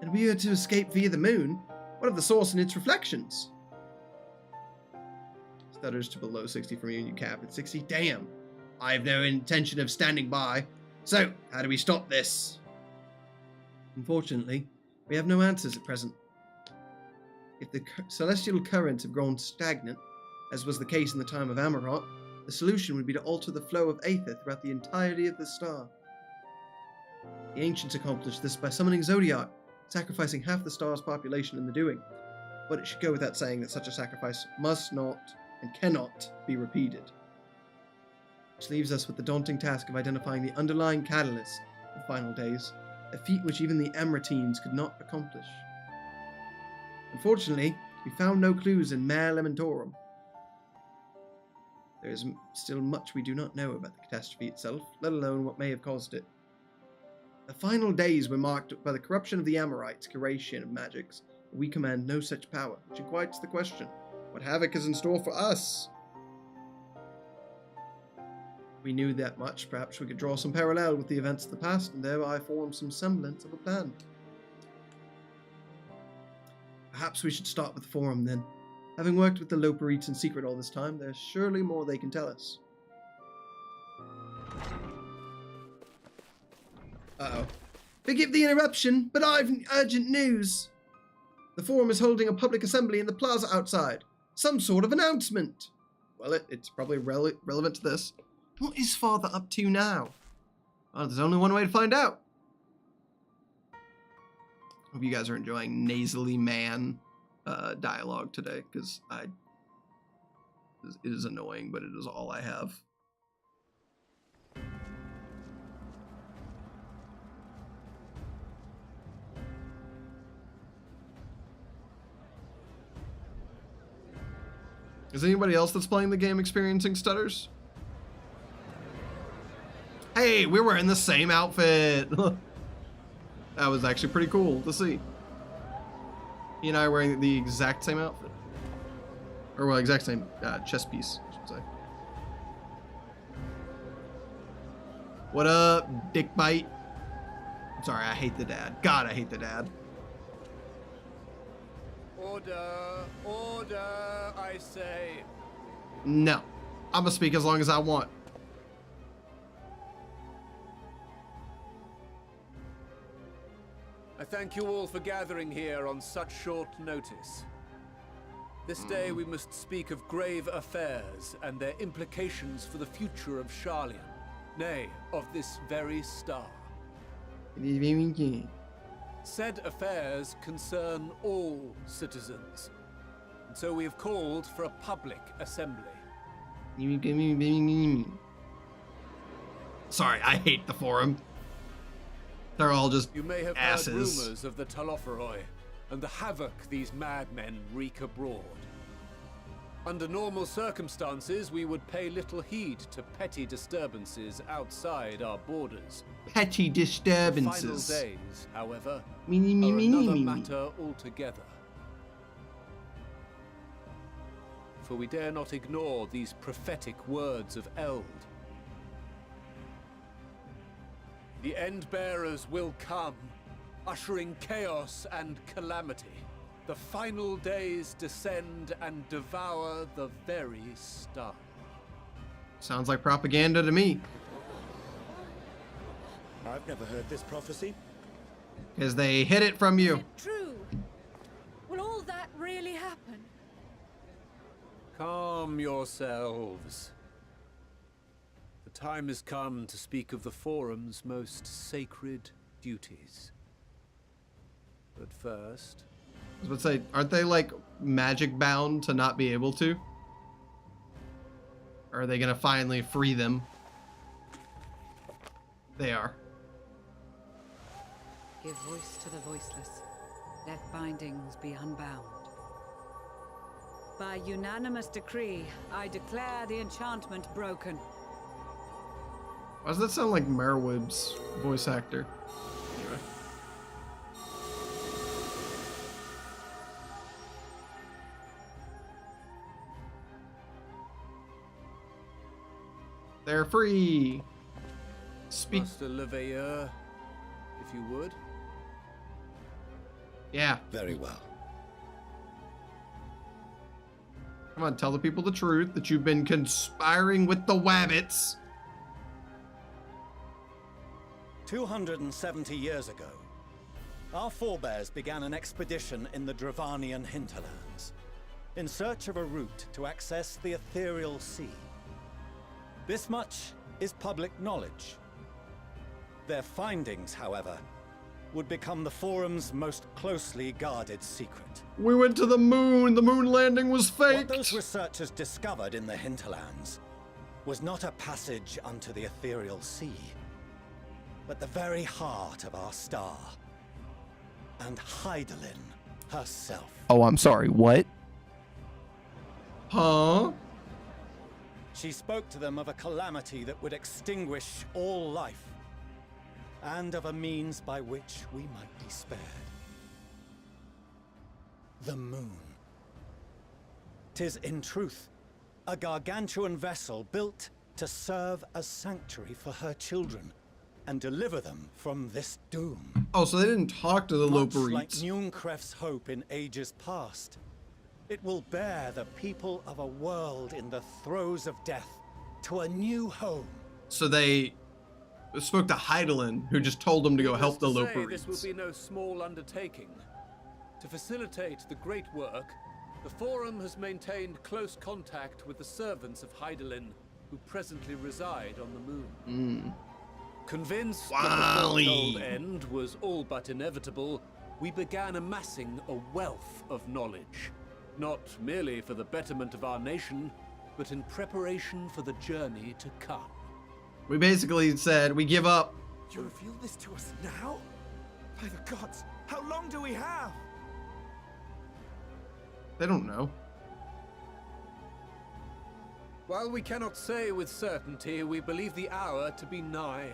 And we are to escape via the moon. What of the source and its reflections? Stutters to below 60 from you and you cap at 60. Damn. I have no intention of standing by. So, how do we stop this? Unfortunately, we have no answers at present. If the celestial currents have grown stagnant, as was the case in the time of Amarat, the solution would be to alter the flow of aether throughout the entirety of the star. The ancients accomplished this by summoning Zodiac, sacrificing half the star's population in the doing. But it should go without saying that such a sacrifice must not and cannot be repeated. Which leaves us with the daunting task of identifying the underlying catalyst of the final days, a feat which even the Amratines could not accomplish. Unfortunately, we found no clues in Mare Elementorum. There is still much we do not know about the catastrophe itself, let alone what may have caused it. The final days were marked by the corruption of the Amorites' curation of magics, but we command no such power, which invites the question, what havoc is in store for us? We knew that much, perhaps we could draw some parallel with the events of the past, and thereby form some semblance of a plan. Perhaps we should start with the Forum, then. Having worked with the Loperites in secret all this time, there's surely more they can tell us. Uh-oh. Forgive the interruption, but I've urgent news. The Forum is holding a public assembly in the plaza outside. Some sort of announcement. Well, it's probably relevant to this. What is Father up to now? Well, there's only one way to find out. Hope you guys are enjoying nasally man dialogue today, because it is annoying, but it is all I have. Is anybody else that's playing the game experiencing stutters? Hey, we're wearing the same outfit. That was actually pretty cool to see. He and I are wearing the exact same outfit. Or, well, exact same chest piece, I should say. What up, dick bite? I'm sorry, I hate the dad. God, I hate the dad. Order, order, I say. No. I'm gonna speak as long as I want. I thank you all for gathering here on such short notice. This day we must speak of grave affairs and their implications for the future of Charlian, nay, of this very star. Said affairs concern all citizens, and so we have called for a public assembly. Sorry, I hate the Forum. They're all just You may have asses. heard rumors of the Talopheroi and the havoc these madmen wreak abroad. Under normal circumstances, we would pay little heed to petty disturbances outside our borders. Petty disturbances. The final days, however, are Me. another matter altogether. For we dare not ignore these prophetic words of Eld. The Endbearers will come, ushering chaos and calamity. The final days descend and devour the very star. Sounds like propaganda to me. I've never heard this prophecy. Because they hid it from you. Is it true? Will all that really happen? Calm yourselves. The time has come to speak of the Forum's most sacred duties. But first, was about to say, aren't they like magic bound to not be able to? Or are they gonna finally free them? They are. Give voice to the voiceless. Let bindings be unbound. By unanimous decree, I declare the enchantment broken. Why does that sound like Merwib's voice actor? Anyway. They're free. Speak. Master Leveilleur, if you would. Yeah. Very well. Come on, tell the people the truth that you've been conspiring with the Wabbits. 270 years ago, our forebears began an expedition in the Dravanian hinterlands, in search of a route to access the ethereal sea. This much is public knowledge. Their findings, however, would become the Forum's most closely guarded secret. We went to the moon. The moon landing was fake. What those researchers discovered in the hinterlands was not a passage unto the ethereal sea, but the very heart of our star, and Hydaelyn herself. Oh, I'm sorry. What? Huh? She spoke to them of a calamity that would extinguish all life, and of a means by which we might be spared. The moon. 'Tis in truth a gargantuan vessel built to serve as sanctuary for her children and deliver them from this doom. Oh, so they didn't talk to the Much like Loperites. Nunkref's hope in ages past, it will bear the people of a world in the throes of death to a new home. So they spoke to Hydaelyn, who just told them to go help the Needless to say, this Loperites. will be no small undertaking. To facilitate the great work, the Forum has maintained close contact with the servants of Hydaelyn, who presently reside on the moon. Convinced that the Wally. foretold end was all but inevitable, we began amassing a wealth of knowledge, not merely for the betterment of our nation, but in preparation for the journey to come. We basically said, we give up. You reveal this to us now? By the gods, how long do we have? They don't know. While we cannot say with certainty, we believe the hour to be nigh.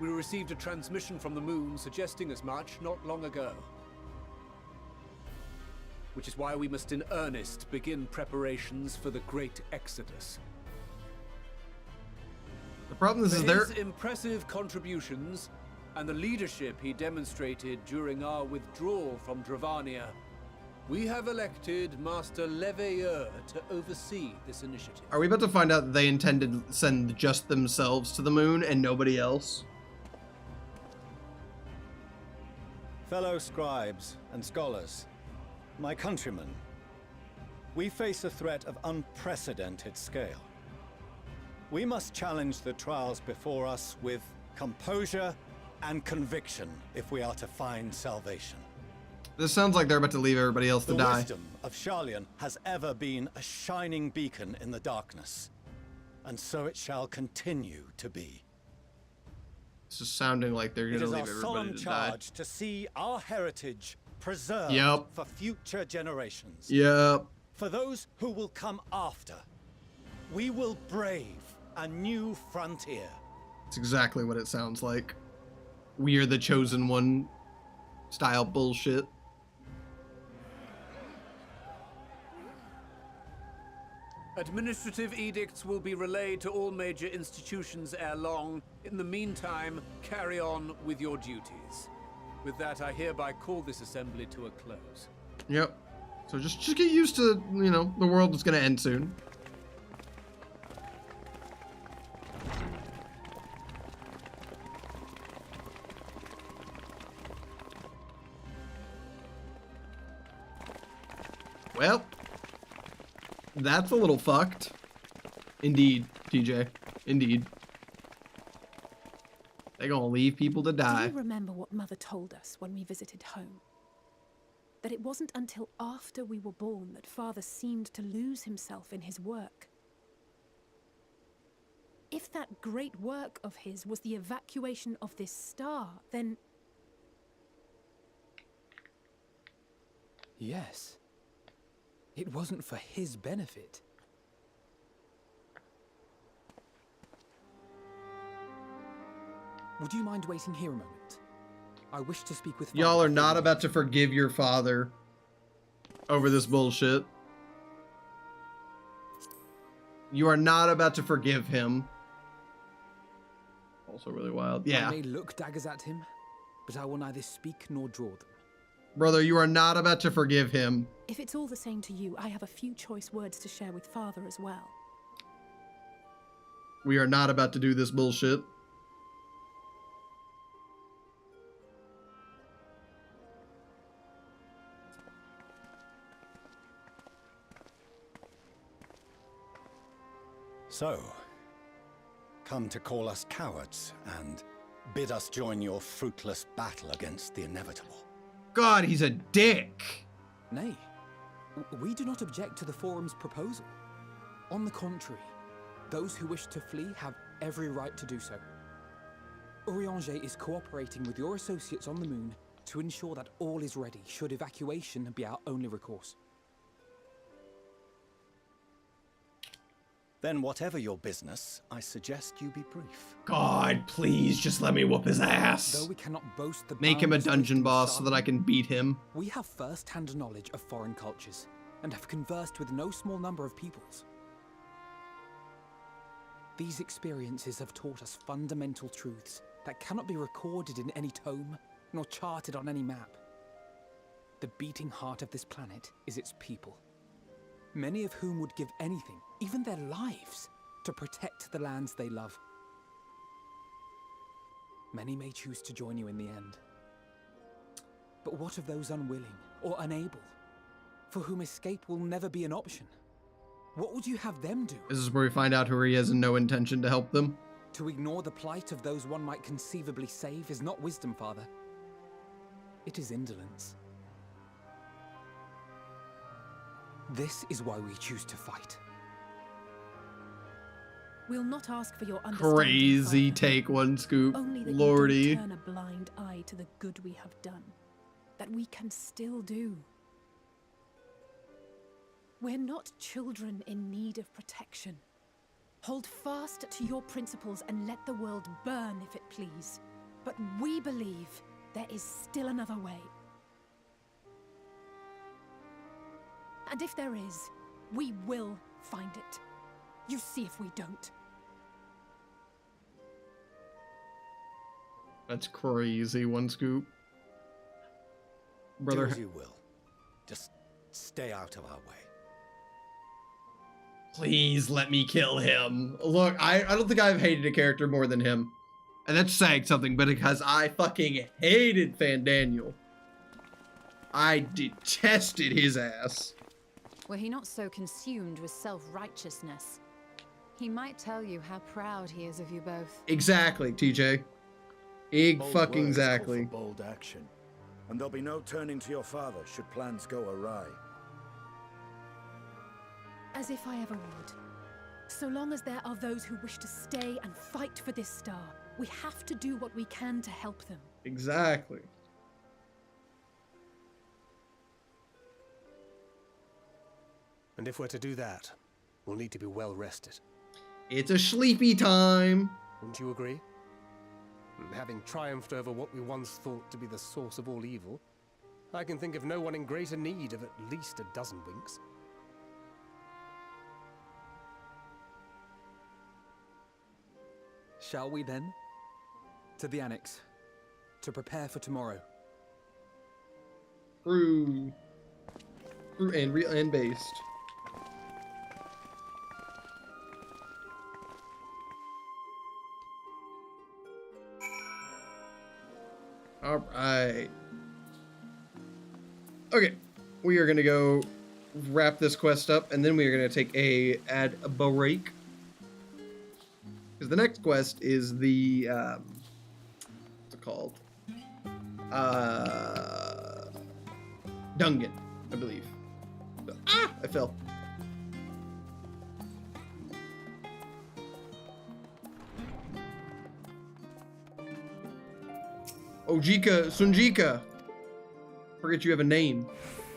We received a transmission from the moon suggesting as much not long ago. Which is why we must in earnest begin preparations for the great exodus. The problem is, For there. his impressive contributions and the leadership he demonstrated during our withdrawal from Dravania, we have elected Master Leveilleur to oversee this initiative. Are we about to find out that they intended to send just themselves to the moon and nobody else? Fellow scribes and scholars, my countrymen, we face a threat of unprecedented scale. We must challenge the trials before us with composure and conviction if we are to find salvation. This sounds like they're about to leave everybody else to The die. wisdom of Sharlayan has ever been a shining beacon in the darkness, and so it shall continue to be. This is sounding like they're It gonna is leave our everybody solemn to die. charge to see our heritage preserved Yep. for future generations. Yep. For those who will come after, we will brave a new frontier. It's exactly what it sounds like. We are the chosen one style bullshit. Administrative edicts will be relayed to all major institutions ere long. In the meantime, carry on with your duties. With that, I hereby call this assembly to a close. Yep. So just get used to, you know, the world is gonna end soon. Well, that's a little fucked. Indeed, TJ. Indeed. They're gonna leave people to Do die. you remember what Mother told us when we visited home? that it wasn't until after we were born that Father seemed to lose himself in his work. If that great work of his was the evacuation of this star, then... Yes. It wasn't for his benefit. Would you mind waiting here a moment? I wish to speak with... Y'all are not about to forgive your father over this bullshit. You are not about to forgive him. Also really wild. Yeah. I may look daggers at him, but I will neither speak nor draw them. Brother, you are not about to forgive him. If it's all the same to you, I have a few choice words to share with Father as well. We are not about to do this bullshit. So, come to call us cowards and bid us join your fruitless battle against the inevitable. God, he's a dick. Nay, we do not object to the Forum's proposal. On the contrary, those who wish to flee have every right to do so. Urianger is cooperating with your associates on the moon to ensure that all is ready should evacuation be our only recourse. Then whatever your business, I suggest you be brief. God, please, just let me whoop his ass. Though we cannot boast the Make him a boundless dungeon wisdom boss of so that I can beat him. We have first-hand knowledge of foreign cultures, and have conversed with no small number of peoples. These experiences have taught us fundamental truths that cannot be recorded in any tome, nor charted on any map. The beating heart of this planet is its people, many of whom would give anything, even their lives, to protect the lands they love. Many may choose to join you in the end. But what of those unwilling or unable, for whom escape will never be an option? What would you have them do? This is where we find out who he has and no intention to help them. To ignore the plight of those one might conceivably save is not wisdom, Father. It is indolence. This is why we choose to fight. We'll not ask for your understanding, Crazy Father. take one scoop. Only that Lordy. you don't turn a blind eye to the good we have done. That we can still do. We're not children in need of protection. Hold fast to your principles and let the world burn if it please. But we believe there is still another way. And if there is, we will find it. You see if we don't. That's crazy, one scoop. Do Brother, as you will. Just stay out of our way. please let me kill him. Look, I don't think I've hated a character more than him. And that's saying something, but because I fucking hated Fandaniel. I detested his ass. Were he not so consumed with self-righteousness, he might tell you how proud he is of you both. Exactly, TJ. Bold Fucking words call exactly. for bold action. And there'll be no turning to your father should plans go awry. As if I ever would. So long as there are those who wish to stay and fight for this star, we have to do what we can to help them. Exactly. And if we're to do that, we'll need to be well rested. It's a sleepy time. Wouldn't you agree? And having triumphed over what we once thought to be the source of all evil, I can think of no one in greater need of at least a dozen winks. Shall we then? To the Annex, to prepare for tomorrow. True and real and based. All right. Okay, we are gonna go wrap this quest up, and then we are gonna take a break. Because the next quest is the what's it called? Dungan, I believe. Ah, I fell. Ojika, Sunjika. Forget you have a name.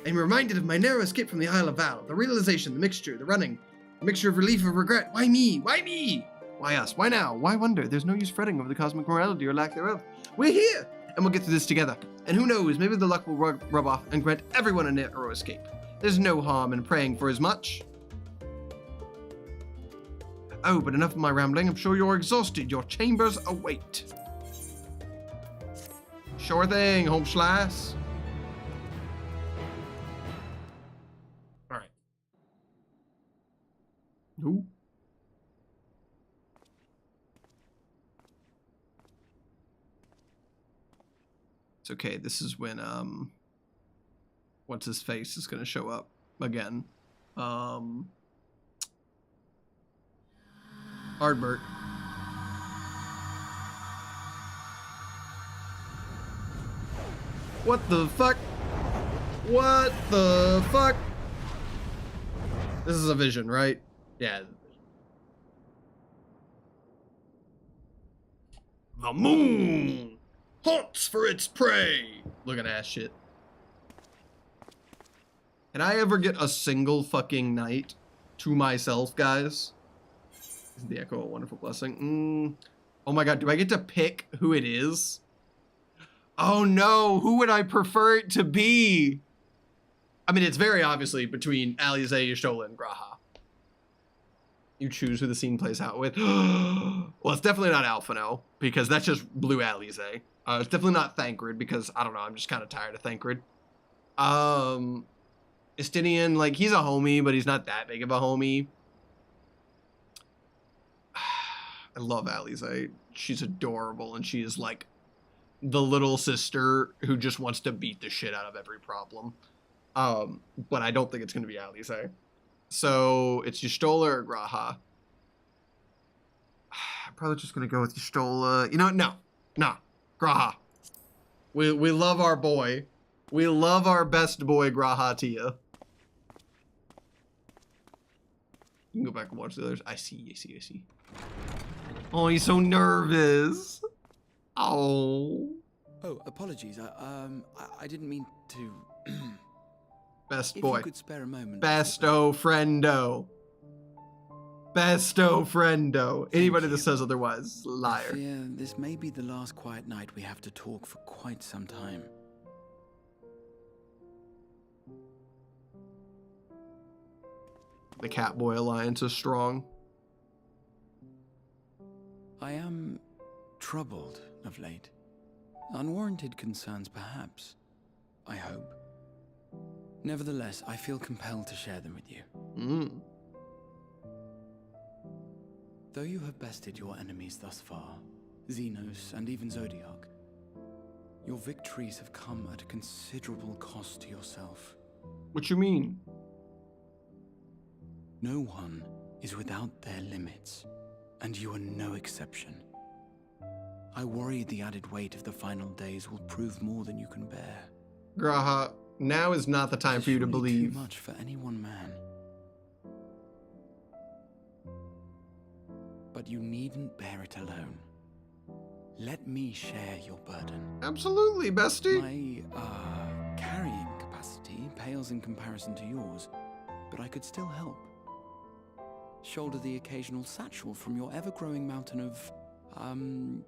I'm reminded of my narrow escape from the Isle of Val. The realization, the mixture, the running. The mixture of relief and regret. Why me? Why me? Why us? Why now? Why wonder? There's no use fretting over the cosmic morality or lack thereof. We're here! And we'll get through this together. And who knows, maybe the luck will rub off and grant everyone a narrow escape. There's no harm in praying for as much. Oh, but enough of my rambling. I'm sure you're exhausted. Your chambers await. Sure thing, home slice. Alright. Who? It's okay, this is when, what's his face is gonna show up again. Ardbert. What the fuck? What the fuck? This is a vision, right? Yeah. The moon haunts for its prey. Looking at shit. Can I ever get a single fucking night to myself, guys? Is the echo a wonderful blessing? Oh my god, do I get to pick who it is? Oh no, who would I prefer it to be? I mean, it's very obviously between Alize, Y'shtola, and G'raha. You choose who the scene plays out with. Well, it's definitely not Alphino, because that's just blue Alize. It's definitely not Thancred, because, I don't know, I'm just kind of tired of Thancred. Estinian, like, he's a homie, but he's not that big of a homie. I love Alize. She's adorable, and she is, like, the little sister who just wants to beat the shit out of every problem. But I don't think it's going to be Alize. So it's Y'shtola or G'raha. I'm probably just going to go with Y'shtola. You know what? No. G'raha. We love our boy. We love our best boy, G'raha Tia. You can go back and watch the others. I see. Oh, he's so nervous. Oh. Oh, apologies. I didn't mean to. Best boy. If you could spare a moment. Besto friendo. Besto friendo. Anybody that says otherwise is a liar. I fear this may be the last quiet night we have to talk for quite some time. The Catboy Alliance is strong. I am troubled of late. Unwarranted concerns, perhaps. I hope. Nevertheless, I feel compelled to share them with you. Though you have bested your enemies thus far, Xenos and even Zodiac, your victories have come at a considerable cost to yourself. What you mean? No one is without their limits, and you are no exception. I worry the added weight of the final days will prove more than you can bear. G'raha, now is not the time for you to believe. Too much for any one man. But you needn't bear it alone. Let me share your burden. Absolutely, bestie. My, carrying capacity pales in comparison to yours, but I could still help. Shoulder the occasional satchel from your ever-growing mountain of,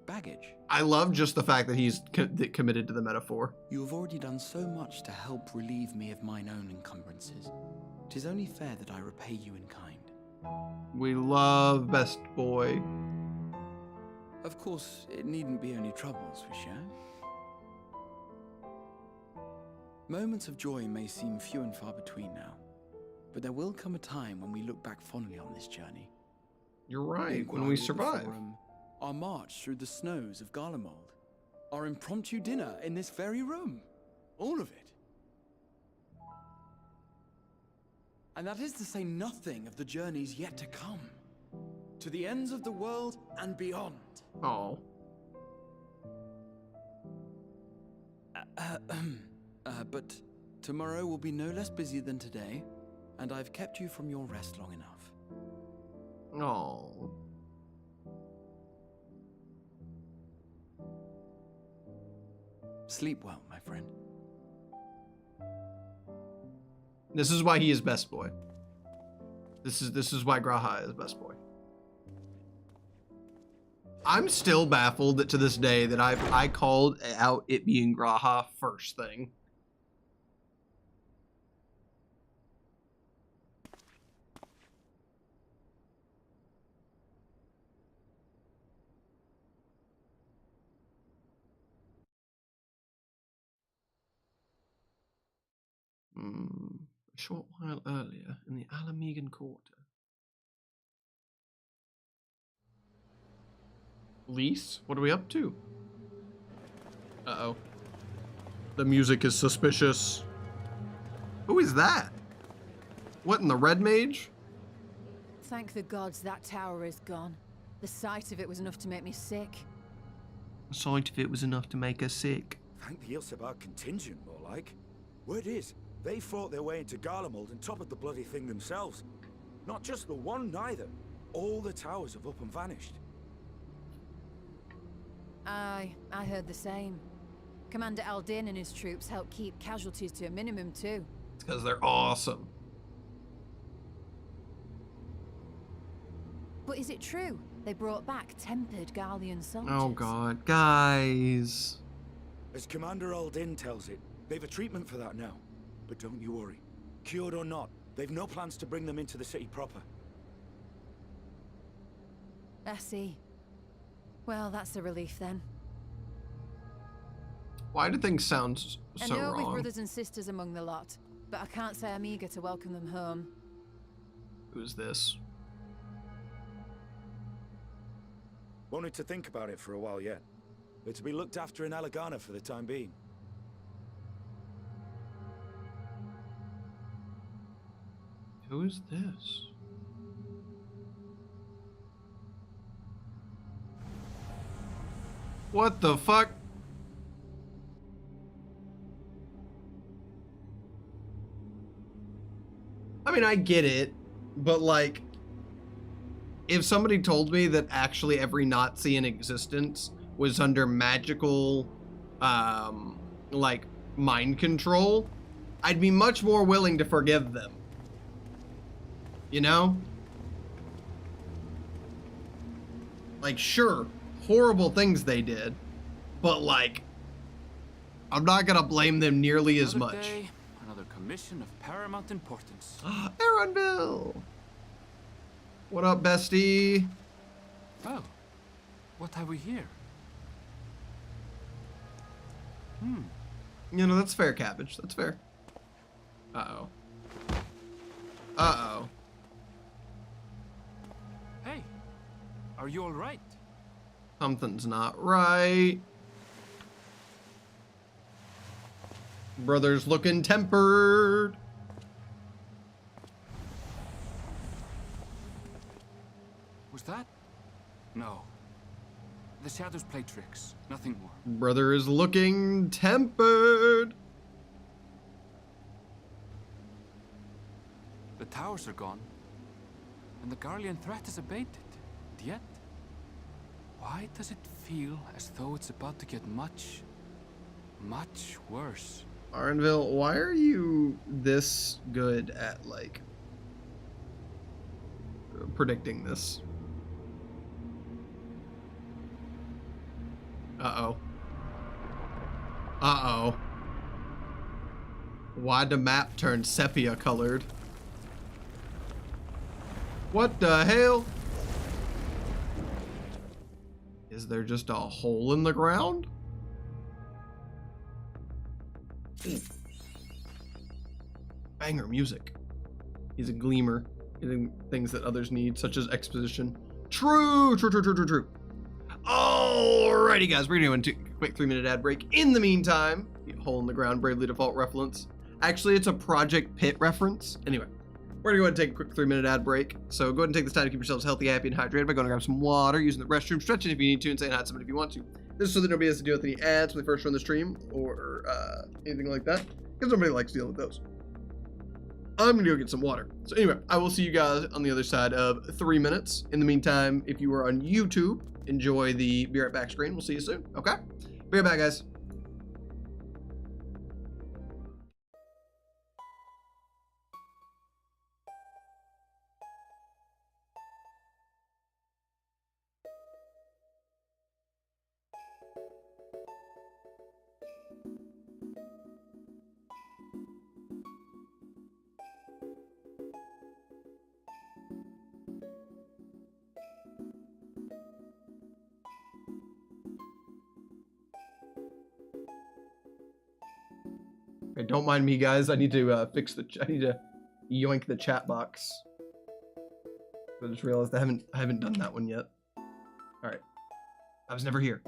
baggage. I love just the fact that he's committed to the metaphor. You have already done so much to help relieve me of mine own encumbrances. 'Tis only fair that I repay you in kind. We love best boy. Of course, it needn't be only troubles we share. Moments of joy may seem few and far between now, but there will come a time when we look back fondly on this journey. You're right, when we survive. Our march through the snows of Garlemald, our impromptu dinner in this very room, all of it. And that is to say nothing of the journeys yet to come, to the ends of the world and beyond. Oh. But Tomorrow will be no less busy than today, and I've kept you from your rest long enough. Oh. Sleep well, my friend. This is why he is best boy. This is why Graha is best boy. I'm still baffled that to this day that I called out it being Graha first thing. A short while earlier in the Alamegan Quarter. Lise, what are we up to? Uh-oh. The music is suspicious. Who is that? What in the Red Mage? Thank the gods that tower is gone. The sight of it was enough to make me sick. The sight of it was enough to make us sick. Thank the Ilsebar contingent, more like. Word is, they fought their way into Garlemald and toppled the bloody thing themselves. Not just the one, neither. All the towers have up and vanished. Aye, I heard the same. Commander Aldin and his troops helped keep casualties to a minimum too. It's because they're awesome. But is it true? They brought back tempered Garlean soldiers. Oh god, guys. As Commander Aldin tells it, they've a treatment for that now. But don't you worry. Cured or not, they've no plans to bring them into the city proper. I see. Well, that's a relief then. Why do things sound so I know we've wrong? brothers and sisters among the lot, but I can't say I'm eager to welcome them home. Who's this? Wanted to think about it for a while yet. They're to be looked after in Alagana for the time being. Who's this? What the fuck? I mean, I get it, but like, if somebody told me that actually every Nazi in existence was under magical, like, mind control, I'd be much more willing to forgive them. You know? Like, sure, horrible things they did, but like, I'm not gonna blame them nearly as much. Day, another commission of paramount importance. Arundel! What up, bestie? Oh, what have we here? You know, that's fair, Cabbage. That's fair. Uh-oh. Uh-oh. Hey, are you all right? Something's not right. Brother's looking tempered. Was that? No. The shadows play tricks, nothing more. Brother is looking tempered. The towers are gone, and the Garlean threat is abated. And yet, why does it feel as though it's about to get much, much worse? Arundel, why are you this good at, like, predicting this? Uh-oh. Uh-oh. Why'd the map turn sepia colored? What the hell? Is there just a hole in the ground? Banger music. He's a gleamer, getting things that others need, such as exposition. True. Alrighty, guys, we're gonna do a quick 3-minute ad break. In the meantime, hole in the ground, Bravely Default reference. Actually, it's a Project Pit reference. Anyway, we're gonna go ahead and take a quick 3-minute ad break. So go ahead and take this time to keep yourselves healthy, happy, and hydrated by going to grab some water, using the restroom, stretching if you need to, and saying hi to somebody if you want to. This is so that nobody has to deal with any ads when they first run the stream or anything like that. because nobody likes dealing with those. I'm gonna go get some water. So anyway, I will see you guys on the other side of 3 minutes. In the meantime, if you are on YouTube, enjoy the Be Right Back screen. We'll see you soon, okay? Be right back, guys. Okay, don't mind me, guys. I need to fix the. I need to yoink the chat box. I just realized I haven't done that one yet. All right, I was never here.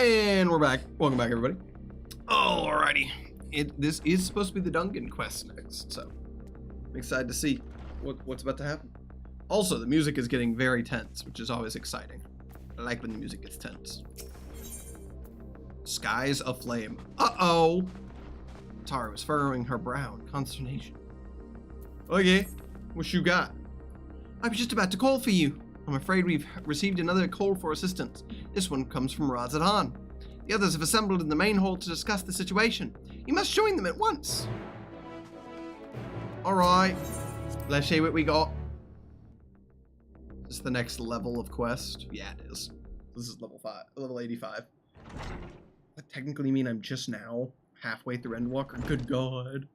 And we're back. Welcome back, everybody. Alrighty. This is supposed to be the Dungeon quest next, so I'm excited to see what's about to happen. Also, the music is getting very tense, which is always exciting. I like when the music gets tense. Skies aflame. Uh-oh! Tara was furrowing her brow in consternation. Okay, what you got? I was just about to call for you. I'm afraid we've received another call for assistance. This one comes from Razadhan. The others have assembled in the main hall to discuss the situation. You must join them at once. Alright, let's see what we got. Is this the next level of quest? Yeah, it is. This is level 85. That technically mean I'm just now halfway through Endwalker. Good God.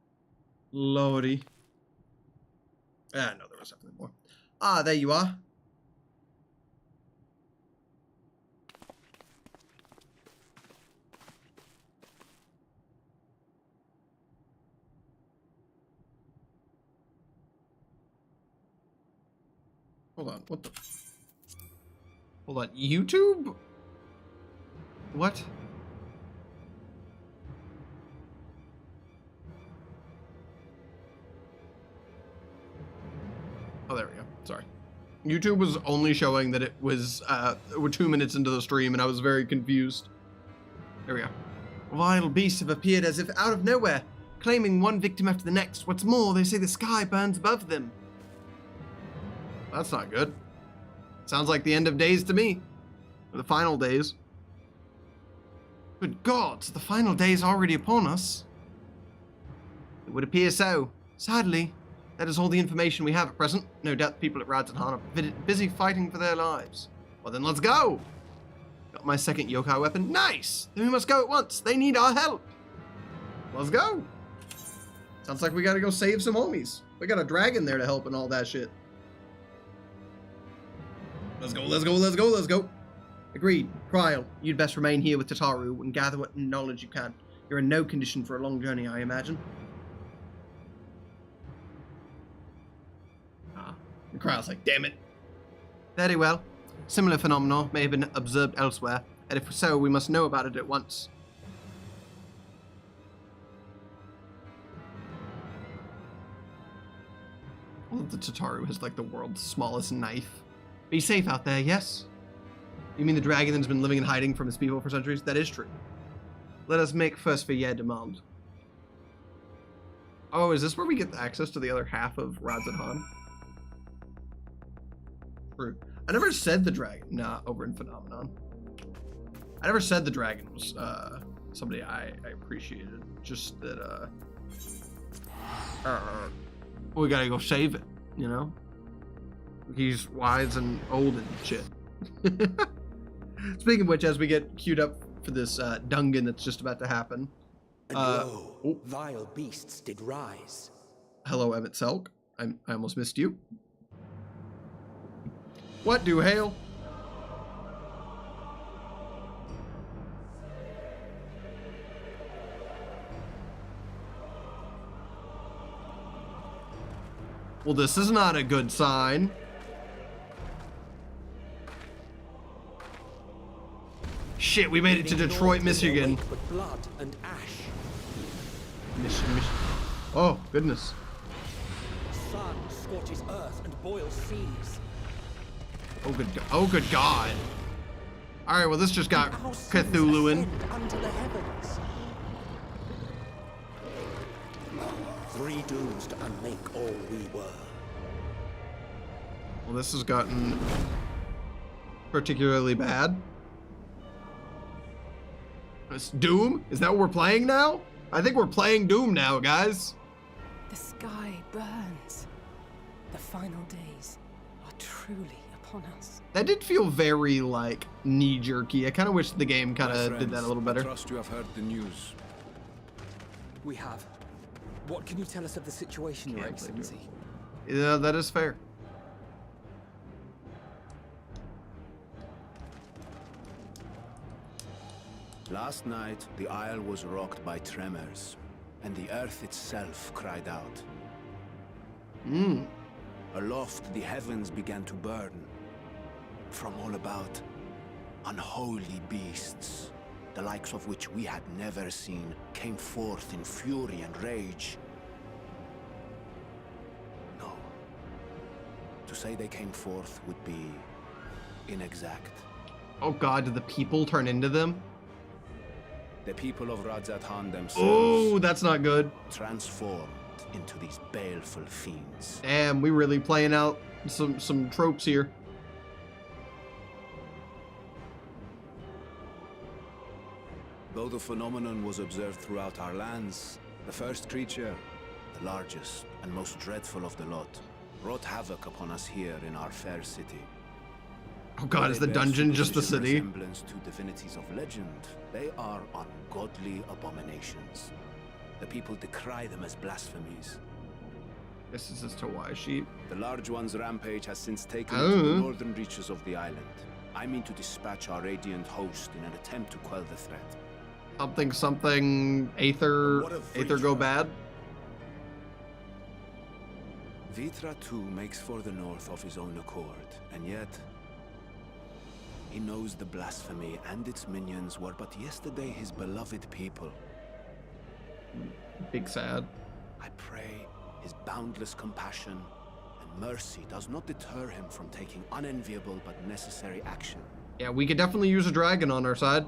Lordy. Ah, no, there was definitely more. Ah, there you are. Hold on, what the? Hold on, YouTube? What? Oh, there we go. Sorry. YouTube was only showing that it was, we're 2 minutes into the stream and I was very confused. There we go. Vile beasts have appeared as if out of nowhere, claiming one victim after the next. What's more, they say the sky burns above them. That's not good. Sounds like the end of days to me. Or the final days. Good God, the final day is already upon us. It would appear so. Sadly, that is all the information we have at present. No doubt the people at Razadhan are busy fighting for their lives. Well then let's go! Got my second yokai weapon. Nice! Then we must go at once. They need our help. Let's go! Sounds like we gotta go save some homies. We got a dragon there to help and all that shit. Let's go, let's go, let's go, let's go. Agreed. Kryl, you'd best remain here with Tataru and gather what knowledge you can. You're in no condition for a long journey, I imagine. And Kryl's like, damn it. Very well. Similar phenomena may have been observed elsewhere, and if so, we must know about it at once. Well, the Tataru has like the world's smallest knife. Be safe out there, yes? You mean the dragon that's been living in hiding from his people for centuries? That is true. Let us make first for your demand. Oh, is this where we get access to the other half of Razadhan? True. I never said the dragon. Nah, over in Phenomenon. I never said the dragon was somebody I appreciated. Just that we gotta go save it, you know? He's wise and old and shit. Speaking of which, as we get queued up for this dungeon that's just about to happen. And lo, vile beasts did rise. Hello, Emmett Selk. I almost missed you. What do hail? Well, this is not a good sign. Shit, we made it to Detroit, Michigan. With blood and ash. Michigan. Oh, goodness. The sun scorches earth and boils seas. Oh, good God. All right, well, this just got Cthulhuan. Unto the heavens. Three dooms to unmake all we were. Well, this has gotten particularly bad. It's Doom? Is that what we're playing now? I think we're playing Doom now, guys. The sky burns. The final days are truly upon us. That did feel very, like, knee-jerky. I kind of wish the game kind of did that a little better. I trust you have heard the news. We have. What can you tell us of the situation, Your Excellency? Yeah, that is fair. Last night, the isle was rocked by tremors, and the earth itself cried out. Aloft, the heavens began to burn. From all about, unholy beasts, the likes of which we had never seen, came forth in fury and rage. No. To say they came forth would be inexact. Oh god, did the people turn into them? The people of Radzat-Han themselves. Oh, that's not good. Transformed into these baleful fiends. Damn, we really playing out some tropes here. Though the phenomenon was observed throughout our lands, the first creature, the largest and most dreadful of the lot, wrought havoc upon us here in our fair city. Oh god, is the dungeon just the city? Resemblance to divinities of legend, they are ungodly abominations. The people decry them as blasphemies. This is as to why, sheep. The large one's rampage has since taken into the northern reaches of the island. I mean to dispatch our radiant host in an attempt to quell the threat. Something, Aether go bad? Vitra too makes for the north of his own accord, and yet he knows the blasphemy and its minions were but yesterday his beloved people. Big sad. I pray his boundless compassion and mercy does not deter him from taking unenviable but necessary action. Yeah, we could definitely use a dragon on our side.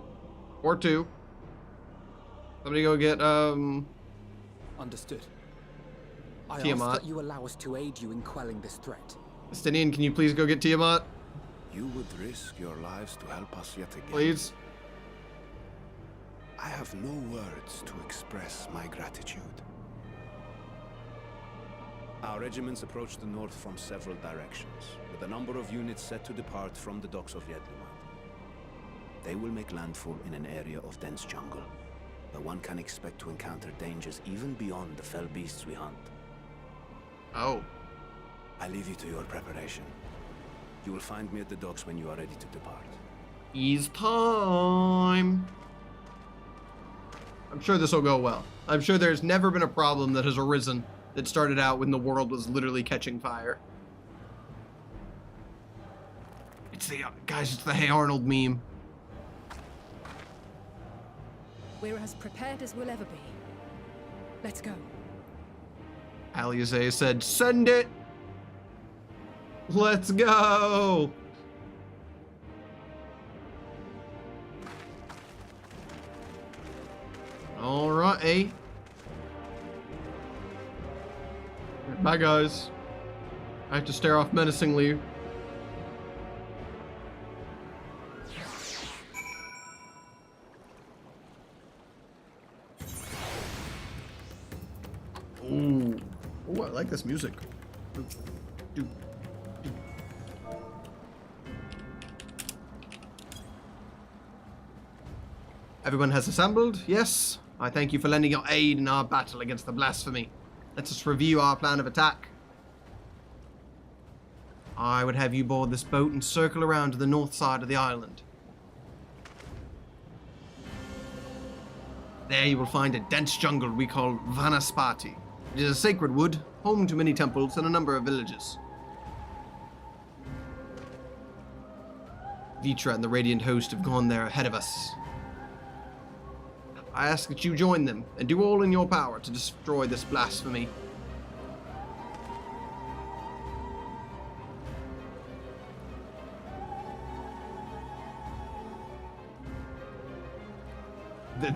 Or two. Somebody go get, Understood. I Tiamat. ask that you allow us to aid you in quelling this threat. Estinian, can you please go get Tiamat? You would risk your lives to help us yet again. Please. I have no words to express my gratitude. Our regiments approach the north from several directions, with a number of units set to depart from the docks of Yedlimat. They will make landfall in an area of dense jungle, where one can expect to encounter dangers even beyond the fell beasts we hunt. Oh. I leave you to your preparation. You will find me at the docks when you are ready to depart. Ease time. I'm sure this will go well. I'm sure there's never been a problem that has arisen that started out when the world was literally catching fire. It's the, guys, it's the Hey Arnold meme. We're as prepared as we'll ever be. Let's go. Aliazé said, send it! Let's go! Alright, eh? Bye, guys. I have to stare off menacingly. Ooh. Ooh, I like this music. Everyone has assembled? Yes. I thank you for lending your aid in our battle against the blasphemy. Let us review our plan of attack. I would have you board this boat and circle around to the north side of the island. There you will find a dense jungle we call Vanaspati. It is a sacred wood, home to many temples and a number of villages. Vitra and the Radiant Host have gone there ahead of us. I ask that you join them and do all in your power to destroy this blasphemy.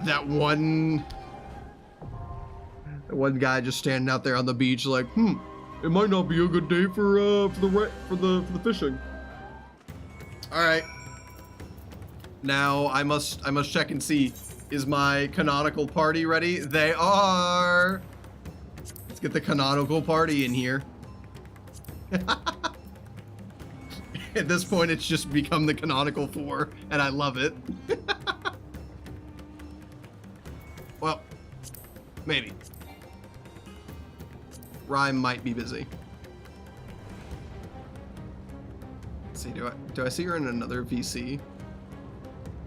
That one guy just standing out there on the beach like, it might not be a good day for the fishing. All right. Now I must check and see, is my canonical party ready? They are. Let's get the canonical party in here. At this point, it's just become the canonical 4, and I love it. Well, maybe. Rhyme might be busy. Let's see, do I see her in another VC?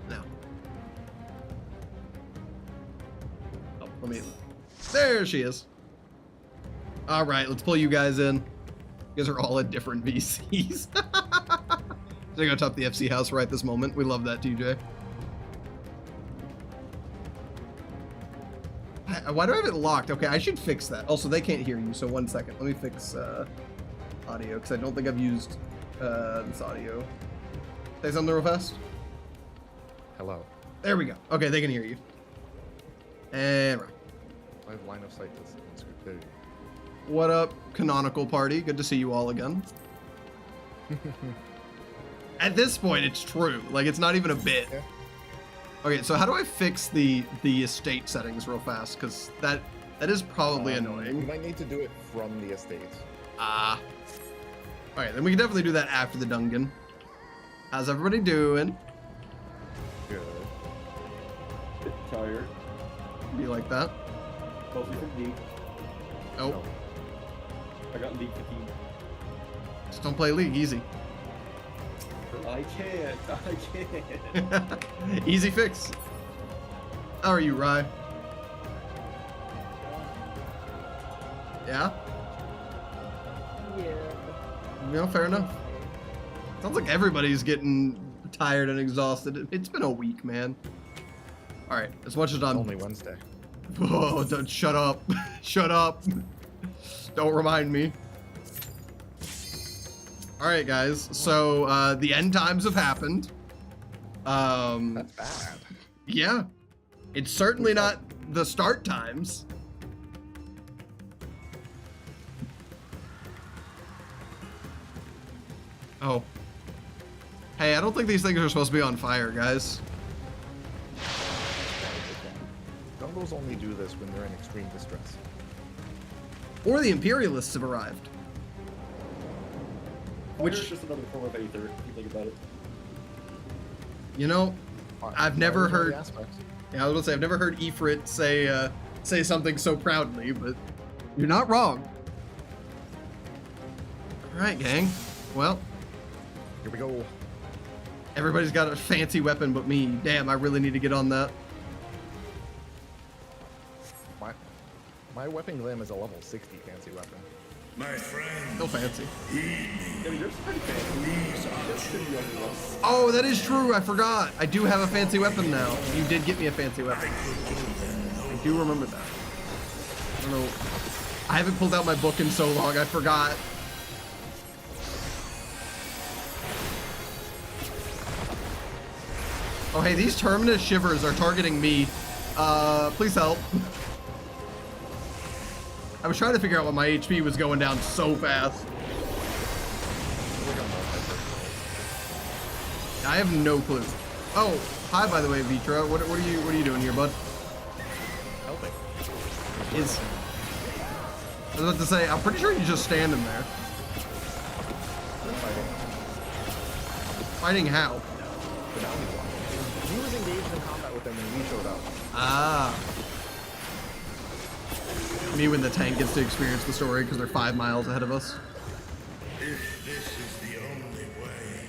No. Oh, let me. There she is. All right, let's pull you guys in. You guys are all at different VCs. So I go top the FC house right this moment. We love that, TJ. Why do I have it locked? Okay, I should fix that. Also, they can't hear you, so 1 second. Let me fix audio, because I don't think I've used this audio. Say something real fast. Hello. There we go. Okay, they can hear you. And right. I have line of sight to stupidity. What up, canonical party? Good to see you all again. At this point, it's true. Like, it's not even a bit. Yeah. Okay, so how do I fix the estate settings real fast? Because that is probably annoying. You might need to do it from the estate. Ah. Okay, then we can definitely do that after the dungeon. How's everybody doing? Good. Bit tired. Be like that. Mostly from League. Oh. I got League fatigue. Just don't play League, easy. I can't. Easy fix. How are you, Rye? Yeah? Yeah, fair enough. Sounds like everybody's getting tired and exhausted. It's been a week, man. All right, as much as I'm... Only Wednesday. Whoa, don't, shut up. Shut up. Don't remind me. All right, guys. So the end times have happened. That's bad. Yeah. It's certainly not the start times. Oh. Hey, I don't think these things are supposed to be on fire, guys. Jungles only do this when they're in extreme distress. Or the Imperialists have arrived. Which is just another form of Aether, if you think about it. You know, I've never heard... Aspects. Yeah, I was gonna say, I've never heard Ifrit say something so proudly, but you're not wrong. All right, gang. Well, here we go. Everybody's got a fancy weapon but me. Damn, I really need to get on that. My weapon glam is a level 60 fancy weapon. My friend. Still fancy. I mean, yours is pretty fancy. Oh, that is true. I forgot. I do have a fancy weapon now. You did get me a fancy weapon. I do remember that. I don't know. I haven't pulled out my book in so long. I forgot. Oh, hey, these Terminus shivers are targeting me. Please help. I was trying to figure out why my HP was going down so fast. I have no clue. Oh, hi, by the way, Vitra. What are you doing here, bud? Helping. I was about to say, I'm pretty sure you're just standing there. Fighting how? He was engaged in combat with them when we showed up. Ah. Me when the tank gets to experience the story because they're 5 miles ahead of us. If this is the only way.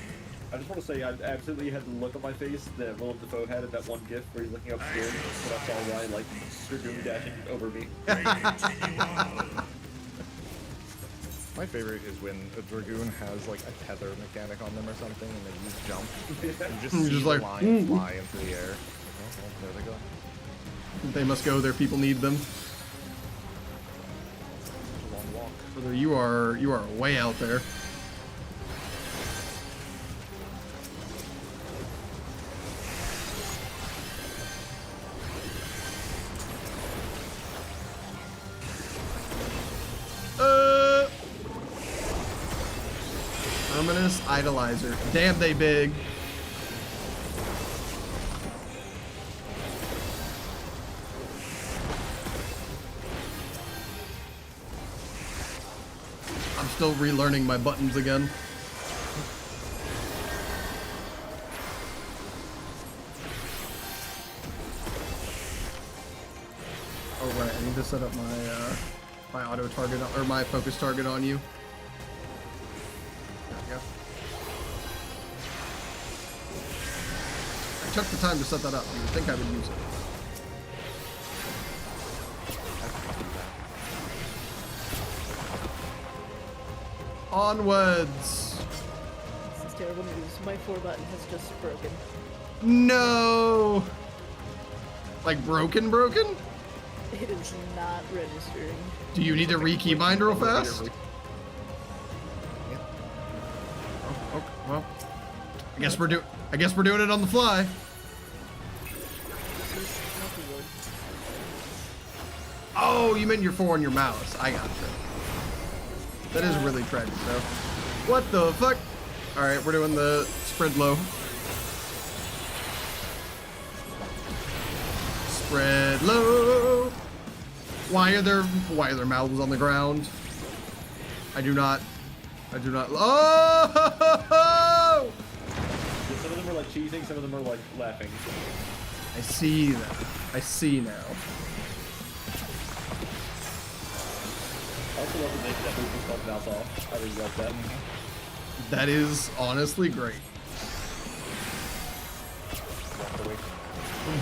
I just want to say, I absolutely had the look on my face that Willem Dafoe had in that one gif where he's looking upstairs when I saw Ryan like dragoon dashing over me. My favorite is when a Dragoon has like a tether mechanic on them or something and then you jump. You just see just the like, line fly into the air. Oh, there they go. They must go, their people need them. It's a long walk. Brother, you are way out there. Terminus Idolizer. Damn, they big. I'm still relearning my buttons again. Oh right, I need to set up my my auto target or my focus target on you. I took the time to set that up. You would think I would use it. Onwards! This is terrible news. My 4 button has just broken. No! Like broken? It is not registering. Do you need to rekeybind real fast? Oh, well. I guess we're doing it on the fly. Oh, you meant your 4 on your mouse. I got you. That is really tragic, though. What the fuck? All right, we're doing the spread low. Spread low. Why are their mouths on the ground? I do not. Oh! Some of them are like cheesing, some of them are like laughing. I see that. I see now. I also love the make that movement called mouth off. I really like that. That is honestly great.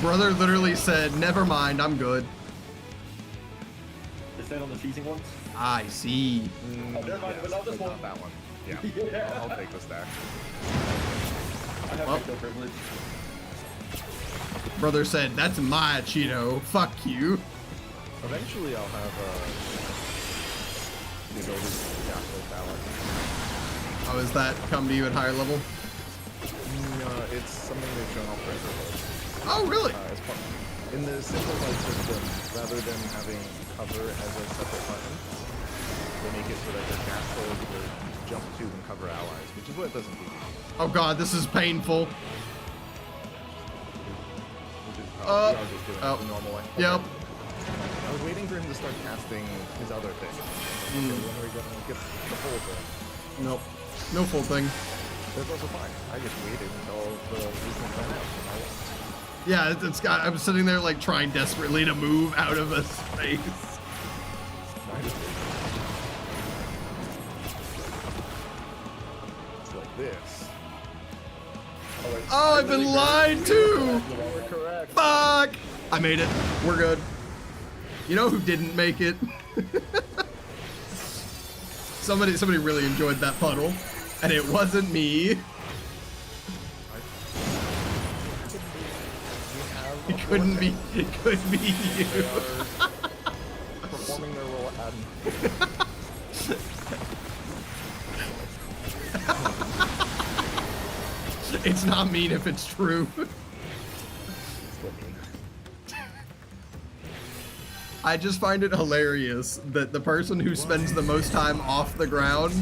Brother literally said, "Never mind, I'm good." They stand on the cheesing ones? I see. Oh, never mind, but not this one. Not that one. Yeah. Yeah. I'll take the stack. I have no privilege. Brother said, "That's my Cheeto. Fuck you." Eventually, I'll have the ability to cast those ballots. Oh, is that come to you at higher level? It's something they've shown off regularly. Oh, really? In the simplified system, rather than having cover as a separate button, they make it so that your castle will jump to and cover allies, which is what it does in PvP. Oh god, this is painful. We are just doing it the normal way. Yep. I was waiting for him to start casting his other thing. When are we going to get the full thing? Nope. No full thing. That's also fine. I just waited until the recent ran out. Yeah, it's got. I'm sitting there like trying desperately to move out of a space. It's like this. Oh, I've been lied to. You were correct. Fuck! I made it. We're good. You know who didn't make it? Somebody really enjoyed that puddle, and it wasn't me. It couldn't be. It could be you. Performing their role at It's not mean if it's true. I just find it hilarious that the person who spends the most time off the ground,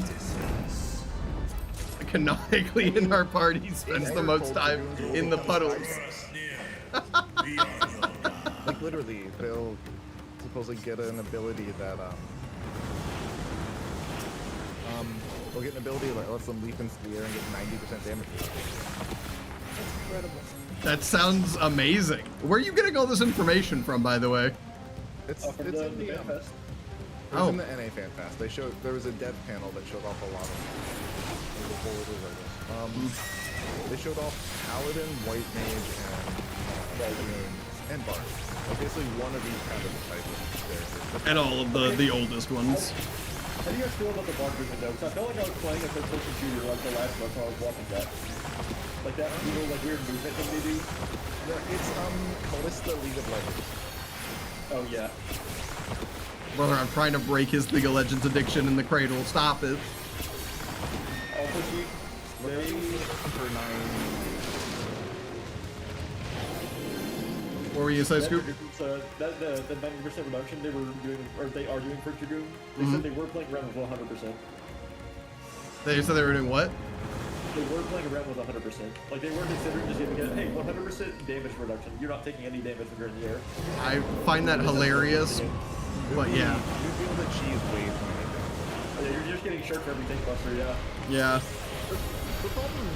canonically in our party, spends the most time in the puddles. Like literally, they'll supposedly get an ability that they'll get an ability that lets them leap into the air and get 90% damage. That's incredible. That sounds amazing. Where are you getting all this information from, by the way? It's in the FanFest. Oh. In the NA FanFest. They showed there was a dev panel that showed off a lot of they showed off Paladin, White Mage, and Dragoon, and Bard. Like basically one of each kind of type of characters. And all of the oldest ones. How do you guys feel about the Bard movement though? Because I felt like I was playing a third-person shooter like the last month while I was watching that. Like that little like weird movement thing they do. It's Callista League of Legends. Oh yeah. Brother, I'm trying to break his League of Legends addiction in the cradle. Stop it. Oh, pussy. For 9. What were you saying, Scoop? The 90% reduction they were doing, or they are doing for Dragoon, they said they were playing around with 100%. They said they were doing what? They were playing around with 100%. Like they were considering just giving it, hey, 100% damage reduction. You're not taking any damage when you're in the air. I find that hilarious, but yeah. You feel the cheese wave from anything. Oh, yeah, you're just getting shirt for everything, Buster, yeah. Yeah. The problem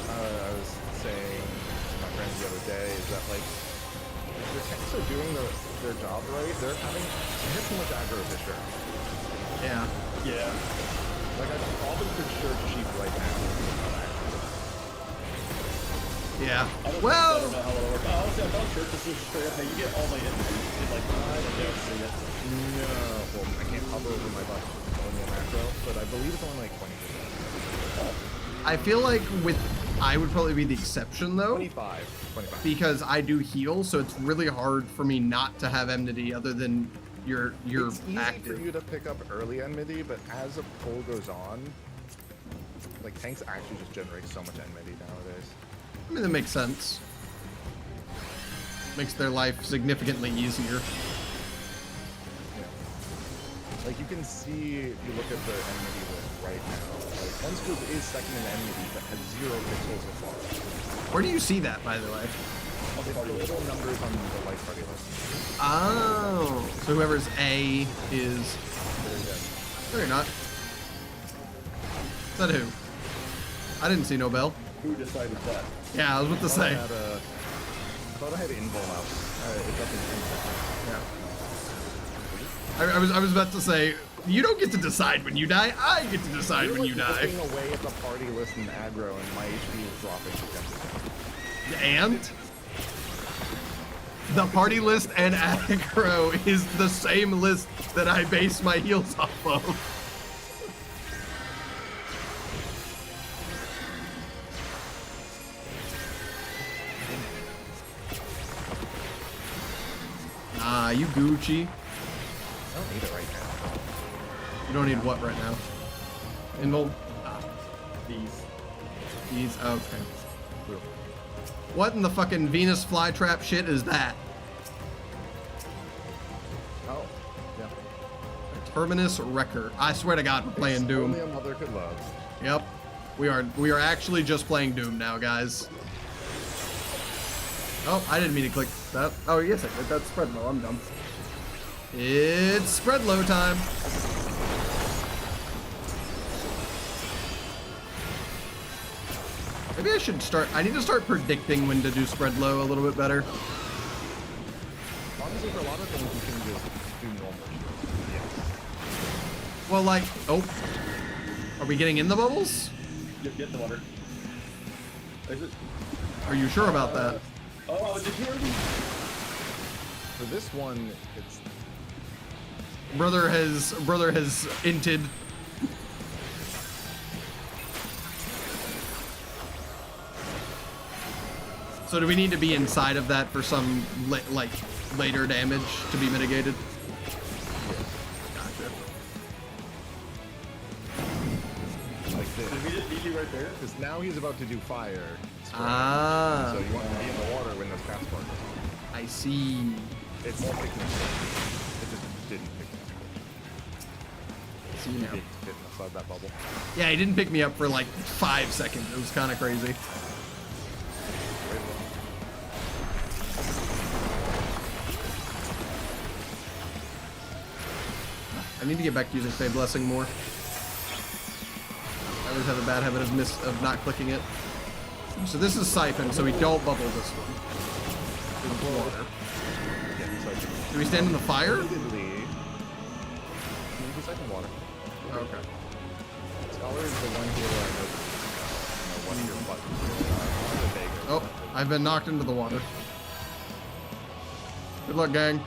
I was saying to my friends the other day is that like the tanks are doing their job right. They're having too much aggro to shirt. Yeah. Yeah. Like I probably could shirt sheep right now. Yeah. Well. I don't know how it'll work. Honestly, I thought shirt is straight up. Hey, you get all my enemies in like 5 seconds. No, well, I can't hover over my button. It's only a macro, but I believe it's only like 20%. I feel like with I would probably be the exception though. 25. Because I do heal, so it's really hard for me not to have enmity other than you're It's easy active. for you to pick up early enmity, but as a pull goes on, like tanks actually just generate so much enmity nowadays. I mean, that makes sense. Makes their life significantly easier. Like you can see, if you look at the enmity list right now, like one group is second in enmity but has 0 pixels so far. Where do you see that, by the way? It's the little numbers on the light party list. Oh, so whoever's A is. No, you're not. Is that who? I didn't see no bell. Who decided that? Yeah, I was about to say. I thought I had invul out. It's up in 10 seconds. Yeah. I was about to say, you don't get to decide when you die. I get to decide when you die. You're looking away at the party list and aggro, and my HP is dropping to 10%. And the party list and aggro is the same list that I base my heals off of. Ah, you Gucci. I don't need it right now. You don't need what right now? Invul? These, okay. What in the fucking Venus flytrap shit is that? Oh, yeah. Terminus Wrecker. I swear to God, we're playing Doom. Only a mother could love. Yep. We are actually just playing Doom now, guys. Oh, I didn't mean to click that. Oh, yes, I did. That's spread low. I'm dumb. It's spread low time. Maybe I should start. I need to start predicting when to do spread low a little bit better. Honestly, for a lot of things, you can just do normal. Yes. Well, like, oh. Are we getting in the bubbles? Get in the water. Is it? Are you sure about that? Oh, did you hear me? For this one, it's Brother has inted. So do we need to be inside of that for some like later damage to be mitigated? Gotcha. like this. Did we just meet you right there? Because now he's about to do fire. Ah. So you want to be in the water when those cast sparks. I see. It's more picking up. It just didn't pick me up. See now. Didn't outside that bubble. Yeah, he didn't pick me up for like 5 seconds. It was kind of crazy. I need to get back to using Fey Blessing more. I always have a bad habit of not clicking it. So this is Siphon, so we don't bubble this one. There's water. Do we stand in the fire? Second water. Okay. Scholar is the one here where I know, one of your buttons. Oh, I've been knocked into the water. Good luck, gang.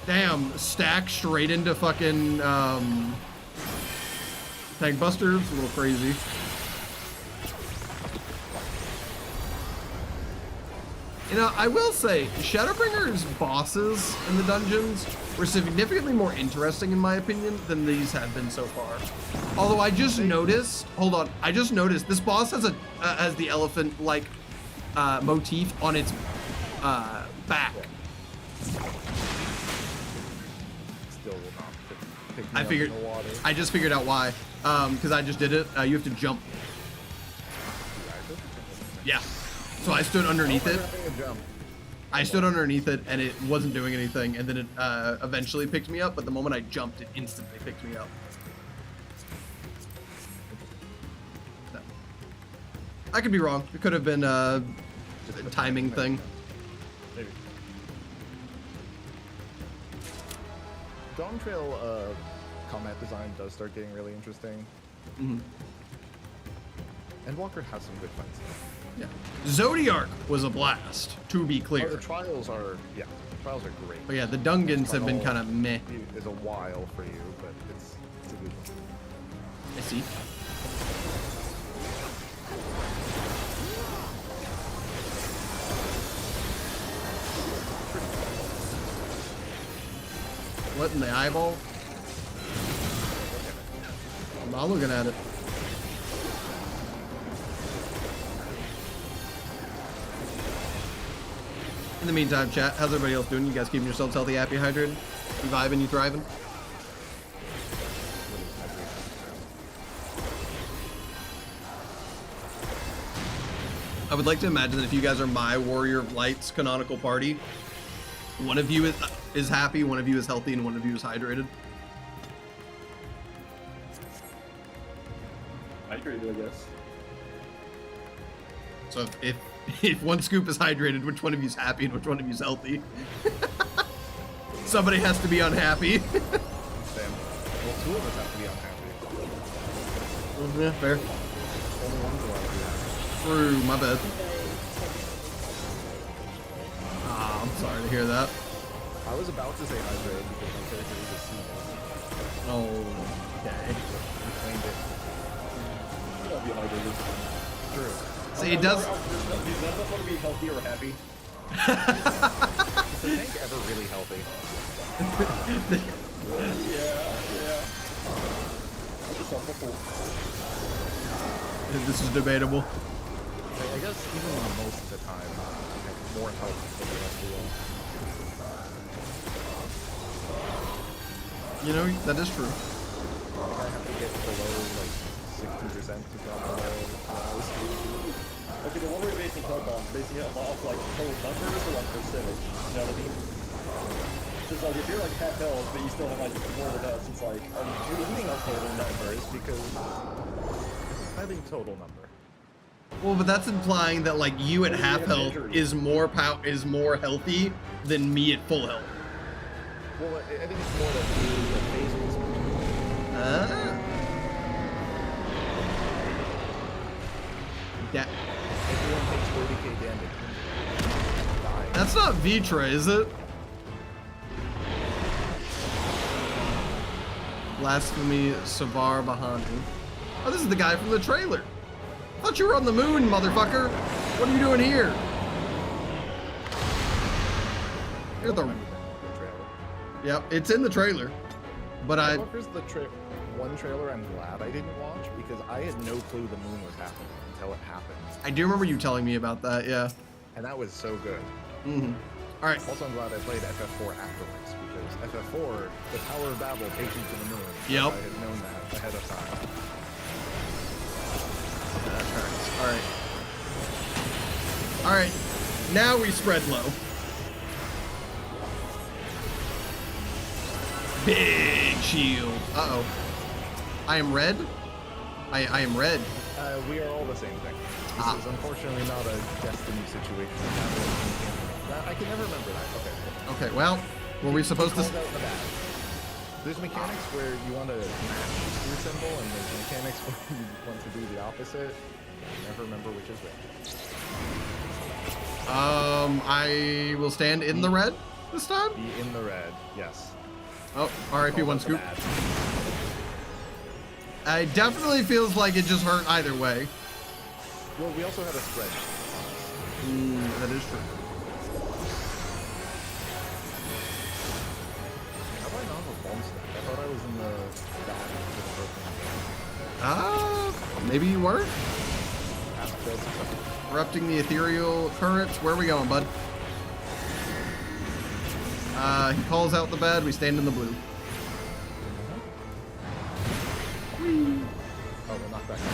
Damn, stack straight into fucking tank busters. A little crazy. You know, I will say, Shadowbringer's bosses in the dungeons were significantly more interesting, in my opinion, than these have been so far. Although I just noticed, hold on, I just noticed this boss has has the elephant-like motif on its back. Still will not pick me I up figured, in the water. I just figured out why. Because I just did it. You have to jump. Yeah. So I stood underneath it. I stood underneath it and it wasn't doing anything, and then it eventually picked me up, but the moment I jumped, it instantly picked me up. No. I could be wrong. It could have been a timing thing. Maybe. Dawn Trail combat design does start getting really interesting. Mm-hmm. Endwalker has some good fights. Yeah. Zodiark was a blast, to be clear. Oh, the trials are, yeah. trials are great. But yeah, the Dungans have been kind of meh. Is a while for you, but it's a good one. I see. What in the eyeball? I'm not looking at it. In the meantime, chat, how's everybody else doing? You guys keeping yourselves healthy, happy, hydrated? You vibing, you thriving? I would like to imagine that if you guys are my Warrior of Light's canonical party, one of you is happy, one of you is healthy, and one of you is hydrated. Hydrated, I guess. So if one scoop is hydrated, which one of you is happy and which one of you is healthy? Somebody has to be unhappy. Sam. Well, two of us have to be unhappy. Yeah, fair. Only one's allowed to be happy. True, my bad. Ah, I'm sorry to hear that. I was about to say hydrated because my character is a seagull. Oh, okay. We claimed it. I'll be hydrated. True. See, it does. Does that want to be healthy or happy? Is the tank ever really healthy? Yeah. This is debatable. I guess even most of the time, more health than the rest of the You know, that is true. I have to get below like 60% to drop below. Okay, the one we're basing health on, basing it off like total numbers or like percentage. You know what I mean? Just like if you're like half health, but you still have like more than us, it's like You're leaving out total numbers because I think total number. Well, but that's implying that like you at half health is more healthy than me at full health. Well, I think it's more that the phase was. Yeah. Everyone takes 30k damage. That's not Vitra, is it? Blasphemy Savar Bahani. Oh, this is the guy from the trailer. I thought you were on the moon, motherfucker. What are you doing here? You're the... Yep, it's in the trailer. But Here's the one trailer I'm glad I didn't watch because I had no clue the moon was happening until it happened. I do remember you telling me about that, yeah. And that was so good. Mm-hmm. All right. Also, I'm glad I played FF4 afterwards because FF4, the Tower of Babel takes you to the moon. Yep. I had known that ahead of time. That hurts. All right. All right. Now we spread low. Big shield. Uh-oh. I am red? I am red. We are all the same thing. This is unfortunately not a Destiny situation. I can never remember that. Okay. Okay, well, were we supposed to... There's mechanics where you want to match your symbol, and there's mechanics where you want to do the opposite. I never remember which is which. I will stand in the red this time? Be in the red, yes. Oh, RIP one scoop. It definitely feels like it just hurt either way. Well, we also had a spread. That is true. How do I not have a bomb stack? I thought I was in the back. Maybe you were? Erupting the ethereal currents. Where are we going, bud? He calls out the bed. We stand in the blue. Whee. Oh, we'll knock back up.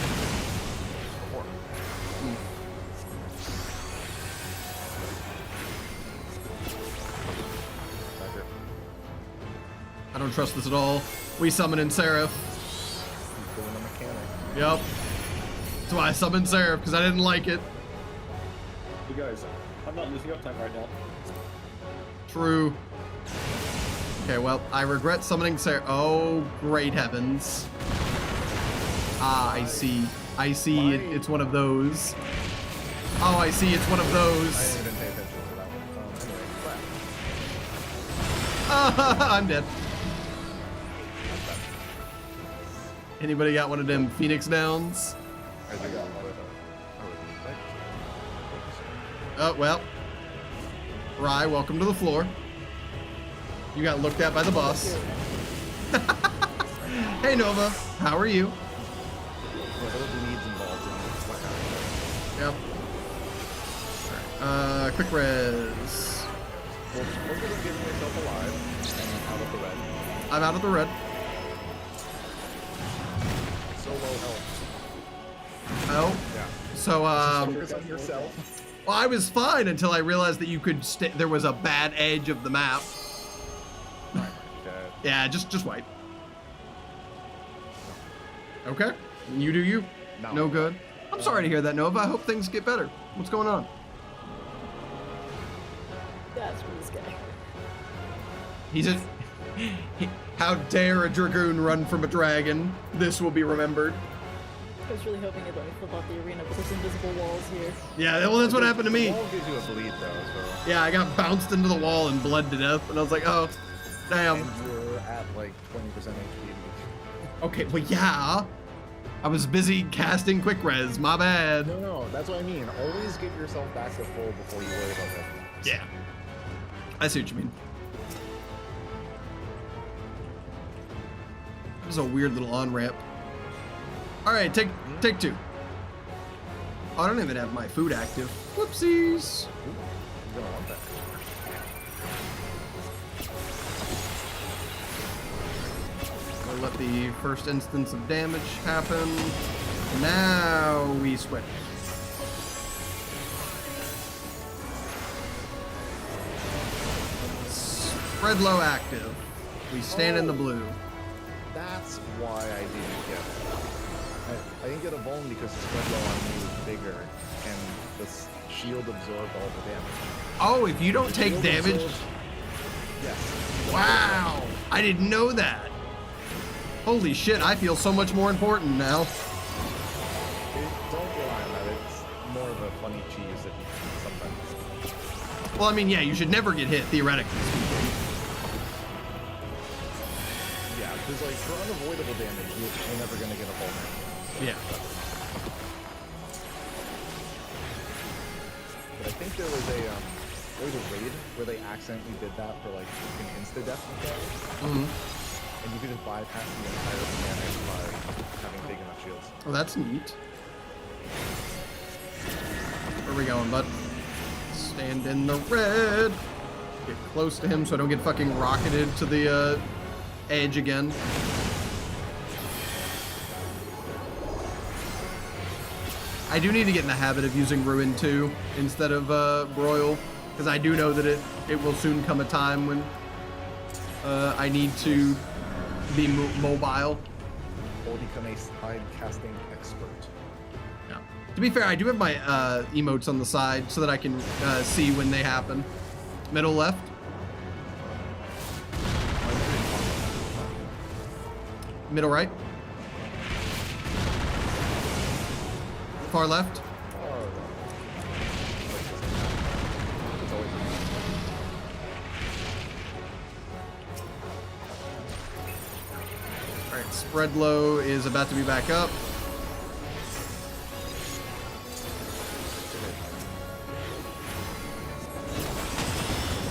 I don't trust this at all. We summon in Seraph. Doing the mechanic. Yep. That's why I summoned Seraph, because I didn't like it. You guys, I'm not losing up time right now. True. Okay, well, I regret summoning Seraph. Oh, great heavens. Ah, I see. I see. It's one of those. Oh, I see. It's one of those. I didn't even pay attention to that one. I'm dead. Anybody got one of them Phoenix Downs? I got one. Oh, well. Rye, welcome to the floor. You got looked at by the boss. Hey, Nova. How are you? Yep. Quick res. Well, focus on getting yourself alive and out of the red. I'm out of the red. So low health. Oh? Yeah. So, Focus on yourself. well, I was fine until I realized that you could there was a bad edge of the map. Yeah, just wipe. Okay. You do you. No good. I'm sorry to hear that, Nova. I hope things get better. What's going on? That's for this guy. He's a... How dare a dragoon run from a dragon? This will be remembered. I was really hoping it wouldn't flip off the arena, but there's invisible walls here. Yeah, well, that's what happened to me. The wall gives you a bleed, though, so... Yeah, I got bounced into the wall and bled to death, and I was like, oh, damn. And you're at, like, 20% HP. Okay, well, yeah. I was busy casting quick res. My bad. No, that's what I mean. Always get yourself back to full before you worry about that. Yeah. I see what you mean. That was a weird little on-ramp. All right, take two. Oh, I don't even have my food active. Whoopsies. You're gonna want that. I'll let the first instance of damage happen. Now we switch. Spread low active. We stand in the blue. That's why I didn't get it. I didn't get a vuln because the spread low on me was bigger, and the shield absorbed all the damage. Oh, if you don't take damage? Yes. Wow, I didn't know that. Holy shit, I feel so much more important now. Don't rely on that. It's more of a funny cheese that you can sometimes. Well, I mean, yeah, you should never get hit, theoretically speaking. Yeah, because like for unavoidable damage, you're never gonna get a vuln. Yeah. But I think there was a raid where they accidentally did that for like an insta-death mechanic. And you could just bypass the entire mechanic by having big enough shields. Oh, that's neat. Where are we going, bud? Stand in the red. Get close to him so I don't get fucking rocketed to the edge again. I do need to get in the habit of using Ruin 2 instead of Broil, because I do know that it will soon come a time when I need to be mobile. Or become a side casting expert. Yeah. To be fair, I do have my emotes on the side so that I can see when they happen. Middle left. Middle right. Far left. Alright, spread low is about to be back up.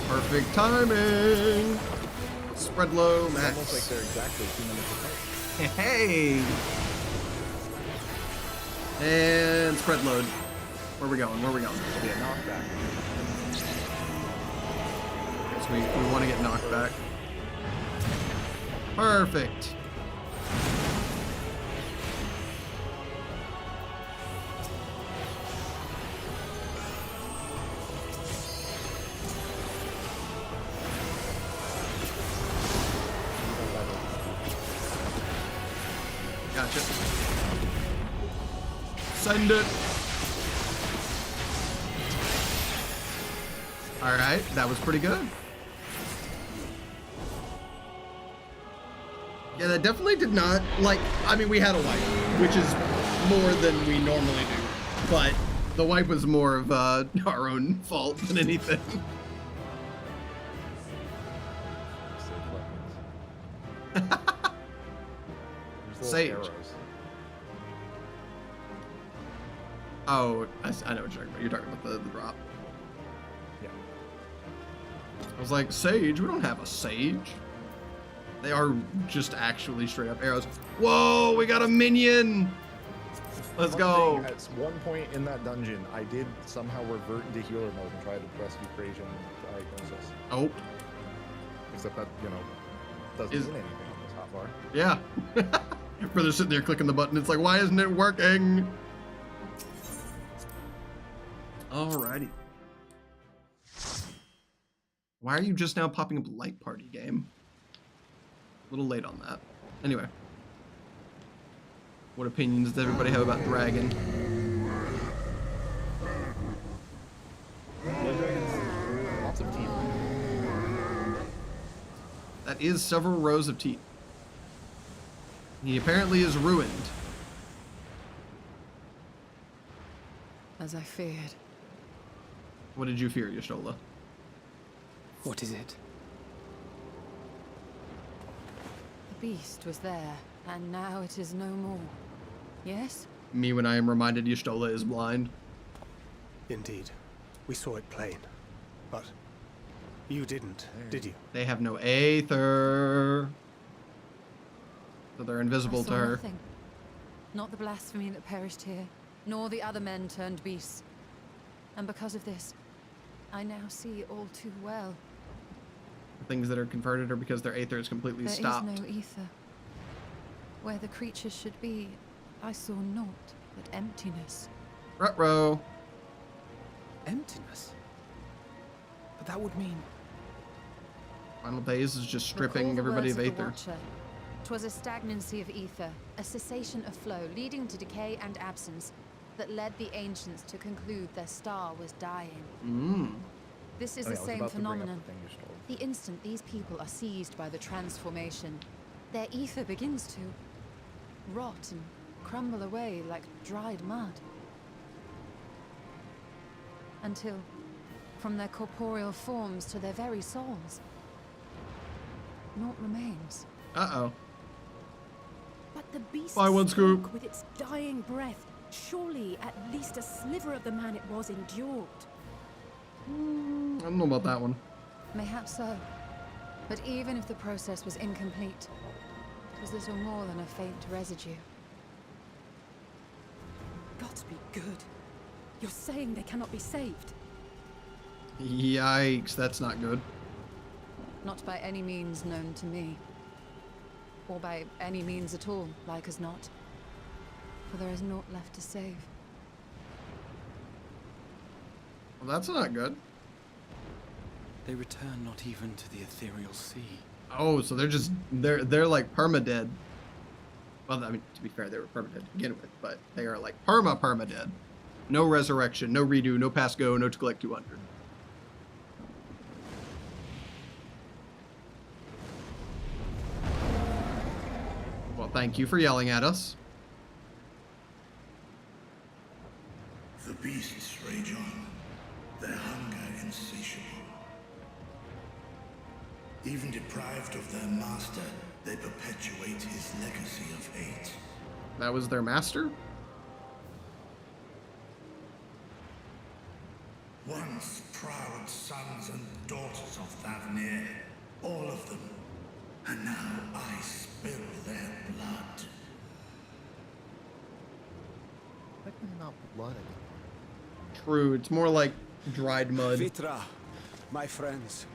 Perfect timing. Spread low, max. Almost like they're exactly 2 minutes apart. Hey. And spread load. Where are we going? Where are we going? Yeah, knockback. So we want to get knocked back. Perfect. Gotcha. Send it. All right, that was pretty good. Yeah, that definitely did not, like, I mean, we had a wipe, which is more than we normally do, but the wipe was more of our own fault than anything. actual Sage. arrows. Oh, I know what you're talking about. You're talking about the drop. Yeah. I was like, sage? We don't have a sage. They are just actually straight up arrows. Whoa, we got a minion! Let's go. At one point in that dungeon, I did somehow revert into healer mode and try to rescue Eurasian diagnosis. Oh. Except that, you know, doesn't mean anything on this hotbar. Yeah. Brother's sitting there clicking the button. It's like, why isn't it working? Alrighty. Why are you just now popping up light party game? A little late on that. Anyway. What opinions does everybody have about Dragon? Lots of teeth. That is several rows of teeth. He apparently is ruined. As I feared. What did you fear, Y'shtola? What is it? The beast was there, and now it is no more. Yes? Me when I am reminded Y'shtola is blind. Indeed. We saw it plain. But you didn't, did you? They have no aether. So they're invisible I saw to her. nothing. Not the blasphemy that perished here, nor the other men turned beasts. And because of this, I now see all too well. The things that are converted are because their aether is completely stopped. There is no ether. Where the creatures should be, I saw naught but emptiness. Ruh-roh. Emptiness? But that would mean... Final phase is just stripping everybody of aether. 'Twas a stagnancy of ether, a cessation of flow, leading to decay and absence, that led the ancients to conclude their star was dying. This is the same phenomenon. The instant these people are seized by the transformation, their ether begins to rot and crumble away like dried mud. Until, from their corporeal forms to their very souls, naught remains. Uh-oh. But the beast Buy one scoop. spoke with its dying breath. Surely at least a sliver of the man it was endured. I don't know about that one. Mayhaps so. But even if the process was incomplete, it was little more than a faint residue. Gods be good. You're saying they cannot be saved? Yikes, that's not good. Not by any means known to me. Or by any means at all, like as not. For there is naught left to save. Well, that's not good. They return not even to the ethereal sea. Oh, so they're like perma-dead. Well, I mean, to be fair, they were perma-dead to begin with, but they are like perma-dead. No resurrection, no redo, no pass go, no to collect 200. Well, thank you for yelling at us. The beasts rage on, their hunger insatiable. Even deprived of their master, they perpetuate his legacy of hate. That was their master? Once proud sons and daughters of Thavnir, all of them. And now I spill their blood. Technically not blood. True, it's more like dried mud. Vitra, my friends,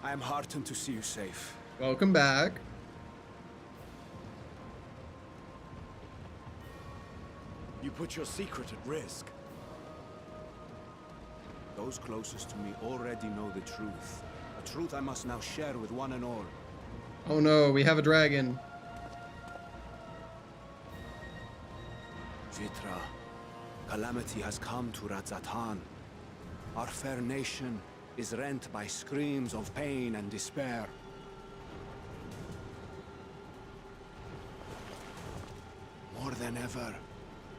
I am heartened to see you safe. Welcome back. You put your secret at risk. Those closest to me already know the truth. A truth I must now share with one and all. Oh no, we have a dragon. Vitra, calamity has come to Radzatan. Our fair nation is rent by screams of pain and despair. More than ever,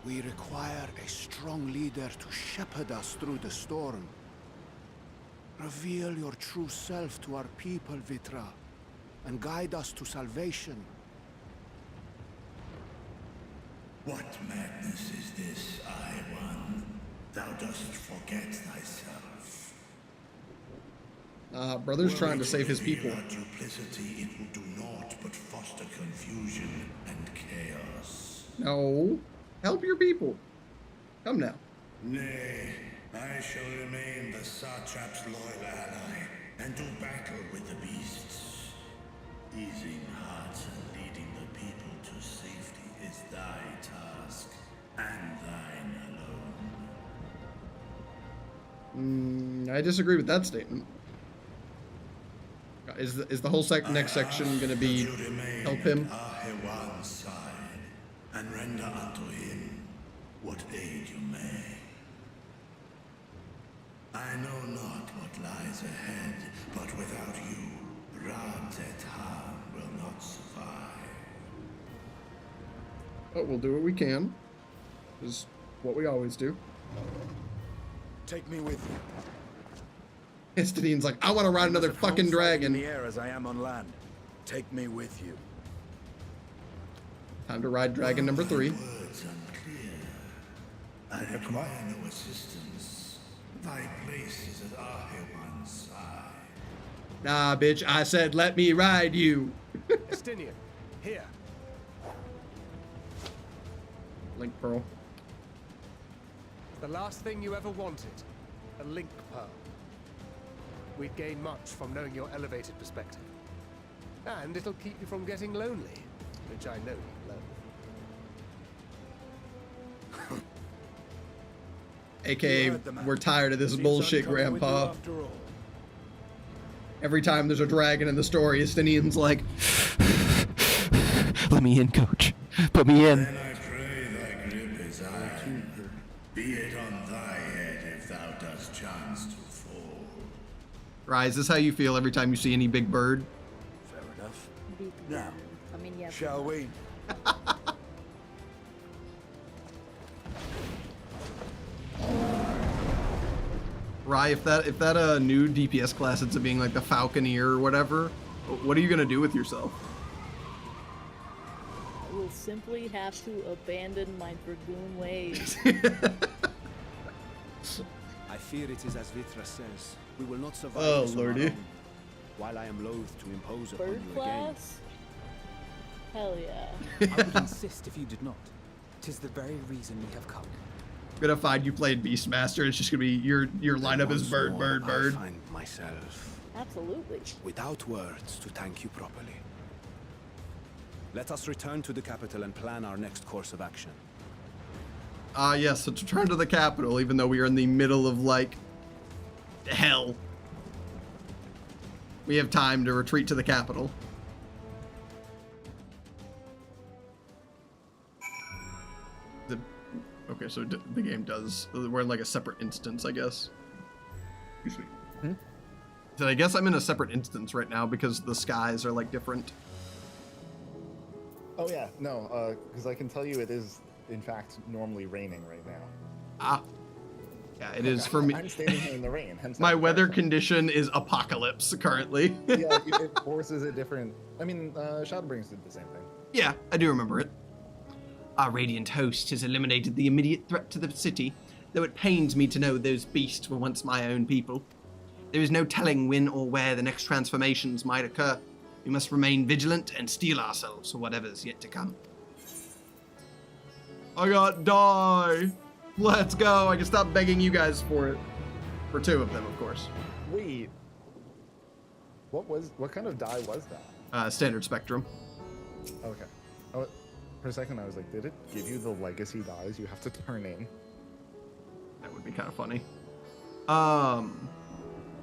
we require a strong leader to shepherd us through the storm. Reveal your true self to our people, Vitra, and guide us to salvation. What madness is this, I One? Thou dost forget thyself. Brother's trying to save his people. Our duplicity, it will do naught but foster confusion and chaos. No. Help your people. Come now. Nay, I shall remain the Satrap's loyal ally and do battle with the beasts. Easing hearts and leading the people to safety is thy task, and thine alone. I disagree with that statement. Is the whole next section going to be help him? Ahewan's side, and render unto him what aid you may. I know not what lies ahead, but without you, Ra-Zet-Han will not survive. But we'll do what we can. Is what we always do. Take me with you. Histadine's like, I want to ride another fucking dragon. In the air as I am on land. Take me with you. Time to ride dragon number 3. Words unclear. I require no assistance. Thy place is at Ahewan's side. Nah, bitch, I said let me ride you. Estinian, here. Link pearl. The last thing you ever wanted, a link pearl. We'd gain much from knowing your elevated perspective. And it'll keep you from getting lonely, which I know you love. AKA, we're tired of this bullshit, Grandpa. Every time there's a dragon in the story, Estinian's like, let me in, coach. Put me in. Then I pray thy grip is iron. Be it on thy head if thou dost chance to fall. Right, is this how you feel every time you see any big bird? Fair enough. Now, I mean, yeah. Shall we? Rye, if that new DPS class ends up being like the Falconeer or whatever, what are you gonna do with yourself? I will simply have to abandon my dragoon ways. I fear it is as Vitra says. We will not survive. Oh, this on our lordy. own. While I am loath to impose upon Bird you again. class? Hell yeah. I would insist if you did not. 'Tis the very reason we have come. I'm gonna find you playing Beastmaster. It's just gonna be your lineup is bird, bird, bird. I find myself Absolutely. without words to thank you properly. Let us return to the capital and plan our next course of action. Yes, let's return to the capital, even though we are in the middle of, like, hell. We have time to retreat to the capital. Okay, so the game does... We're in, like, a separate instance, I guess. Excuse me. So I guess I'm in a separate instance right now because the skies are, like, different. Oh yeah, no, because I can tell you it is, in fact, normally raining right now. Ah. Yeah, it is for me. I'm standing here in the rain. Hence My weather condition is apocalypse currently. Yeah, it forces a different... I mean, Shadowbringers did the same thing. Yeah, I do remember it. Our radiant host has eliminated the immediate threat to the city, though it pains me to know those beasts were once my own people. There is no telling when or where the next transformations might occur. We must remain vigilant and steel ourselves for whatever's yet to come. I got die. Let's go. I can stop begging you guys for it. For 2 of them, of course. Wait. What kind of die was that? Standard Spectrum. Okay. Oh, for a second I was like, did it give you the legacy dies you have to turn in? That would be kind of funny. I'm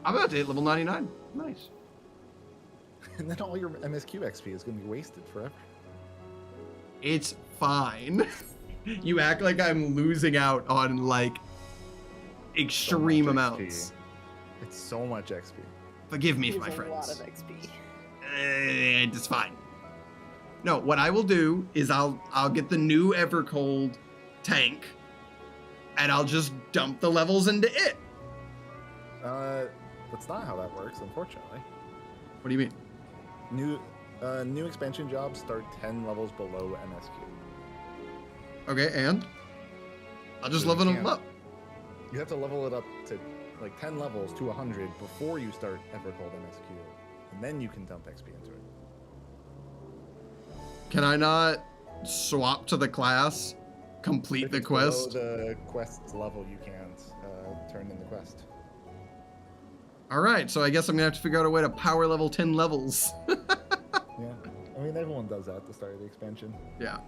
about to hit level 99. Nice. And then all your MSQ XP is going to be wasted forever. It's fine. You act like I'm losing out on, like, extreme amounts. It's so much XP. Forgive me, my A friends. lot of XP. It's fine. No, what I will do is I'll get the new Evercold tank, and I'll just dump the levels into it. That's not how that works, unfortunately. What do you mean? New expansion jobs start 10 levels below MSQ. Okay, and? I'll just level them up. You have to level it up to like 10 levels to 100 before you start Evercold MSQ. And then you can dump XP into it. Can I not swap to the class, complete the quest? Below the quest's level, you can't turn in the quest. All right, so I guess I'm gonna have to figure out a way to power level 10 levels. Yeah, I mean everyone does that at the start of the expansion. Yeah.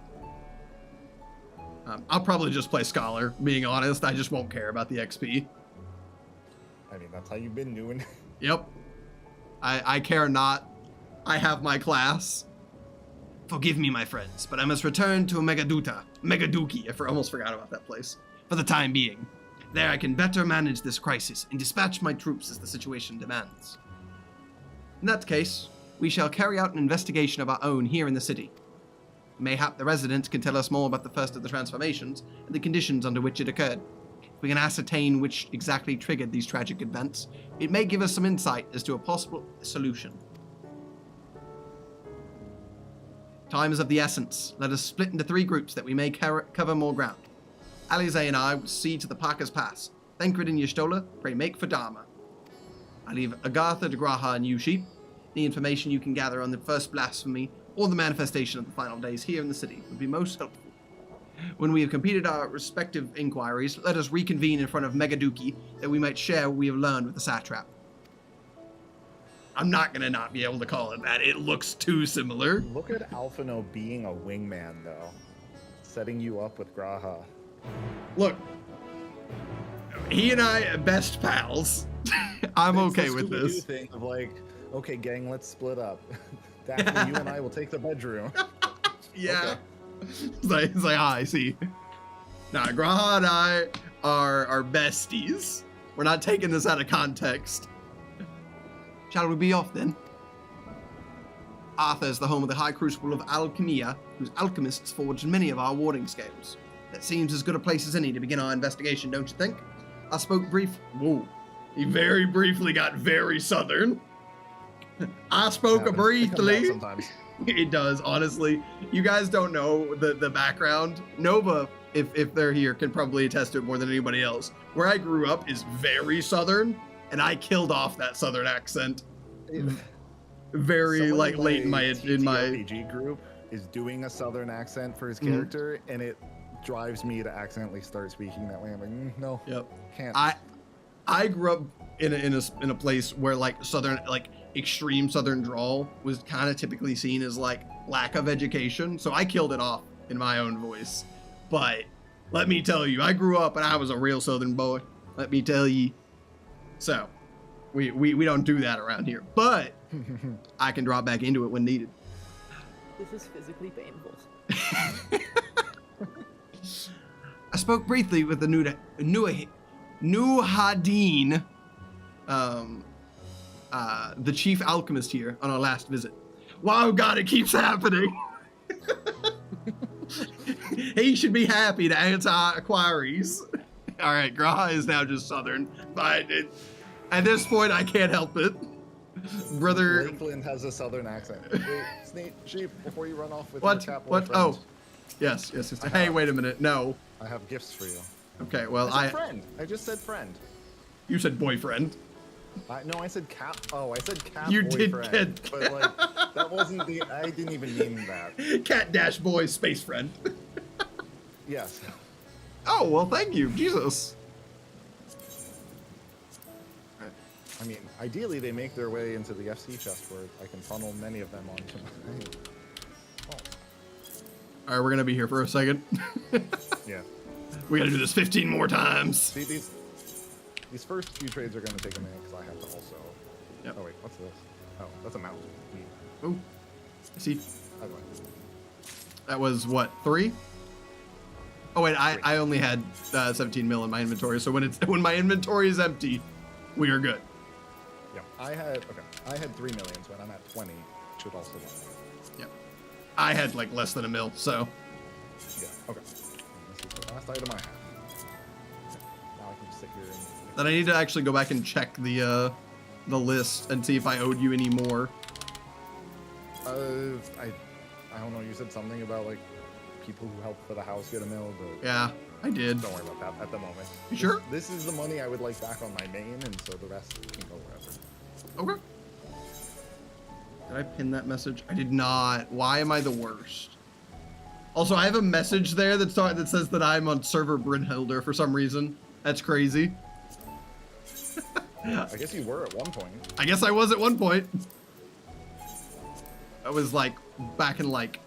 I'll probably just play Scholar, being honest. I just won't care about the XP. I mean, that's how you've been doing. Yep. I care not. I have my class. Forgive me, my friends, but I must return to Megaduki. I almost forgot about that place. For the time being. There I can better manage this crisis and dispatch my troops as the situation demands. In that case, we shall carry out an investigation of our own here in the city. Mayhap the residents can tell us more about the first of the transformations and the conditions under which it occurred. If we can ascertain which exactly triggered these tragic events, it may give us some insight as to a possible solution. Time is of the essence. Let us split into 3 groups that we may cover more ground. Alize and I will see to the Parker's Pass. Thancred and Y'shtola, pray make for Dharma. I leave Agartha to Graha and you, Sheep. The information you can gather on the first blasphemy or the manifestation of the final days here in the city would be most helpful. When we have completed our respective inquiries, let us reconvene in front of Megaduki that we might share what we have learned with the satrap. I'm not gonna not be able to call it that. It looks too similar. Look at Alphino being a wingman, though. Setting you up with Graha. Look, he and I are best pals. I'm okay with this. Thing of like, okay, gang, let's split up. Daphne, you and I will take the bedroom. Yeah. Okay. It's like, I see. Now, Graha and I are besties. We're not taking this out of context. Shall we be off then? Arthur is the home of the High Crucible of Alchemia, whose alchemists forged many of our warding scales. That seems as good a place as any to begin our investigation, don't you think? I spoke Whoa. He very briefly got very southern. I spoke briefly. Sometimes. It does, honestly. You guys don't know the background. Nova, if they're here, can probably attest to it more than anybody else. Where I grew up is very southern, and I killed off that southern accent. Very Someone like late in my RPG group is doing a southern accent for his character, and it drives me to accidentally start speaking that way. I'm like, no, can't. I grew up in a place where like southern, like extreme southern drawl was kind of typically seen as like lack of education, so I killed it off in my own voice. But let me tell you, I grew up and I was a real southern boy. Let me tell you. So we don't do that around here, but I can drop back into it when needed. This is physically painful. I spoke briefly with the Nuhadin, the chief alchemist here on our last visit. Wow, God, it keeps happening. He should be happy to answer our inquiries. All right, Graha is now just southern, but at this point, I can't help it. Brother... Lakeland has a southern accent. Wait, Sneak, Sheep, before you run off with what? your cat What? boyfriend. Oh, yes. Hey, wait a minute. No. I have gifts for you. Okay, well, I said friend. I just said friend. You said boyfriend. No, I said cat. Oh, I said cat You boyfriend. did But like, that wasn't the. I didn't even mean that. Cat dash boy space friend. Yes. Oh, well, thank you. Jesus. I mean, ideally they make their way into the FC chest where I can funnel many of them onto my... All right, we're gonna be here for a second. Yeah. We gotta do this 15 more times. See, these first few trades are gonna take a minute because I have to also... Yep. Oh wait, what's this? Oh, that's a mount. Oh, see? Other way. That was what, 3? Oh wait, I only had 17 mil in my inventory, so when my inventory is empty, we are good. Yeah, I had 3 million, so when I'm at 20, should also work. Yep. I had like less than a mil, so. Yeah. Okay. This is the last item I have. Now I can just sit here and. Then I need to actually go back and check the list and see if I owed you any more. I don't know. You said something about like people who helped for the house get a mill, but Yeah, I did. don't worry about that at the moment. You sure? This is the money I would like back on my main, and so the rest can go wherever. Okay. Did I pin that message? I did not. Why am I the worst? Also, I have a message there that says that I'm on server Brynhilder for some reason. That's crazy. I guess you were at one point. I guess I was at one point. I was like back in like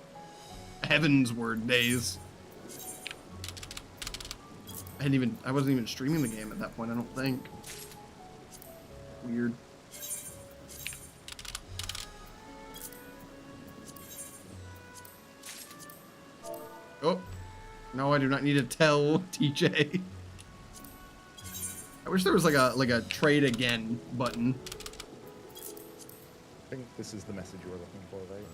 Heaven's Word days. I wasn't even streaming the game at that point, I don't think. Weird. Oh, no, I do not need to tell TJ. I wish there was like a trade again button. I think this is the message you were looking for, right?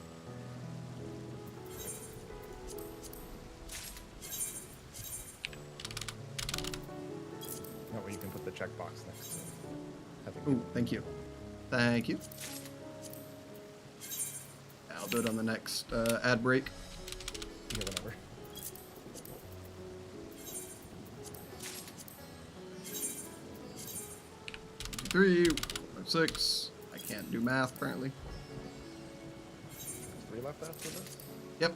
That way you can put the checkbox next to it. Ooh, thank you. Thank you. I'll do it on the next ad break. Yeah, whatever. Three, 6. I can't do math apparently. 3 left after this? Yep.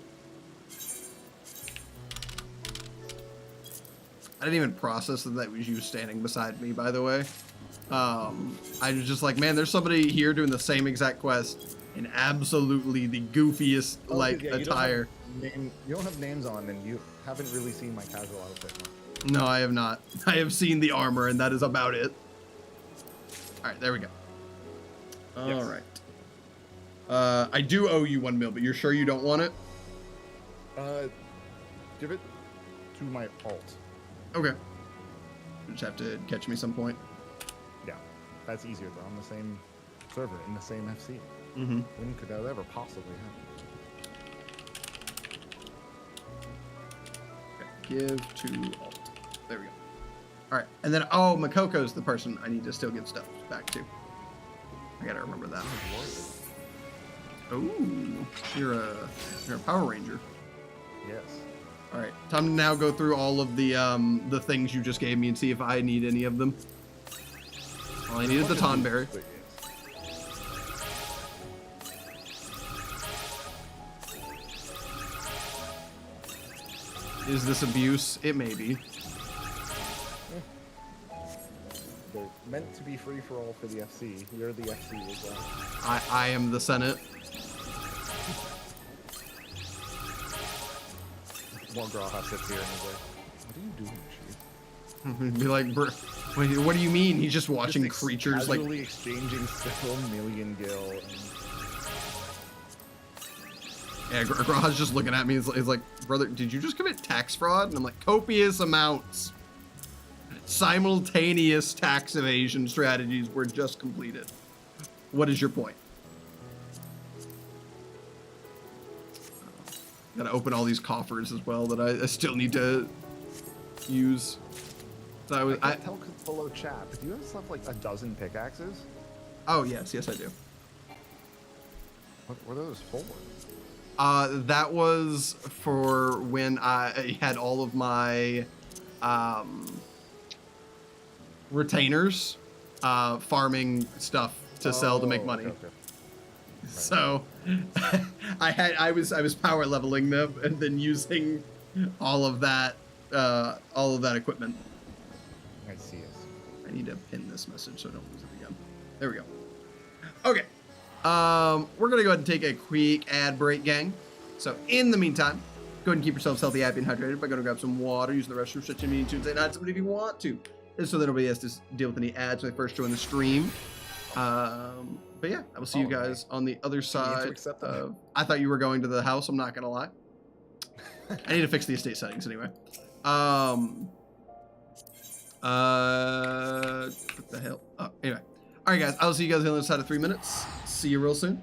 I didn't even process that was you standing beside me, by the way. I was just like, man, there's somebody here doing the same exact quest in absolutely the goofiest attire. You don't have names on, and you haven't really seen my casual outfit. No, I have not. I have seen the armor, and that is about it. All right, there we go. All right. I do owe you 1 mil, but you're sure you don't want it? Give it to my alt. Okay. You just have to catch me some point. Yeah, that's easier. They're on the same server, in the same FC. Mm-hmm. When could that ever possibly happen? Okay. Give to alt. There we go. All right, and then Makoko's the person I need to still get stuff back to. I gotta remember that. Oh, you're a Power Ranger. Yes. All right, time to now go through all of the things you just gave me and see if I need any of them. Well, I needed the Tonberry. Is this abuse? It may be. They're meant to be free for all for the FC. You're the FC as well. I am the Senate. Morgraha sits here and is like, what are you doing, Chief? Be like, what do you mean? He's just watching creatures like casually exchanging several million gil. Yeah, Graha's just looking at me. He's like, brother, did you just commit tax fraud? And I'm like, copious amounts. Simultaneous tax evasion strategies were just completed. What is your point? Gotta open all these coffers as well that I still need to use. So I can't tell below chat, but do you have stuff like a dozen pickaxes? Oh, yes, I do. What were those for? That was for when I had all of my retainers farming stuff to sell to make money. Okay. Right. So I was power leveling them and then using all of that equipment. I see it. I need to pin this message so I don't lose it again. There we go. Okay. We're gonna go ahead and take a quick ad break, gang. So in the meantime, go ahead and keep yourselves healthy, happy, and hydrated by going to grab some water, using the restroom, stretching, meeting, tunes, and something if you want to. Just so that nobody has to deal with any ads when they first join the stream. But yeah, I will see you guys on the other side. I thought you were going to the house, I'm not gonna lie. I need to fix the estate settings anyway. What the hell? Oh, anyway. All right, guys, I'll see you guys on the other side of 3 minutes. See you real soon.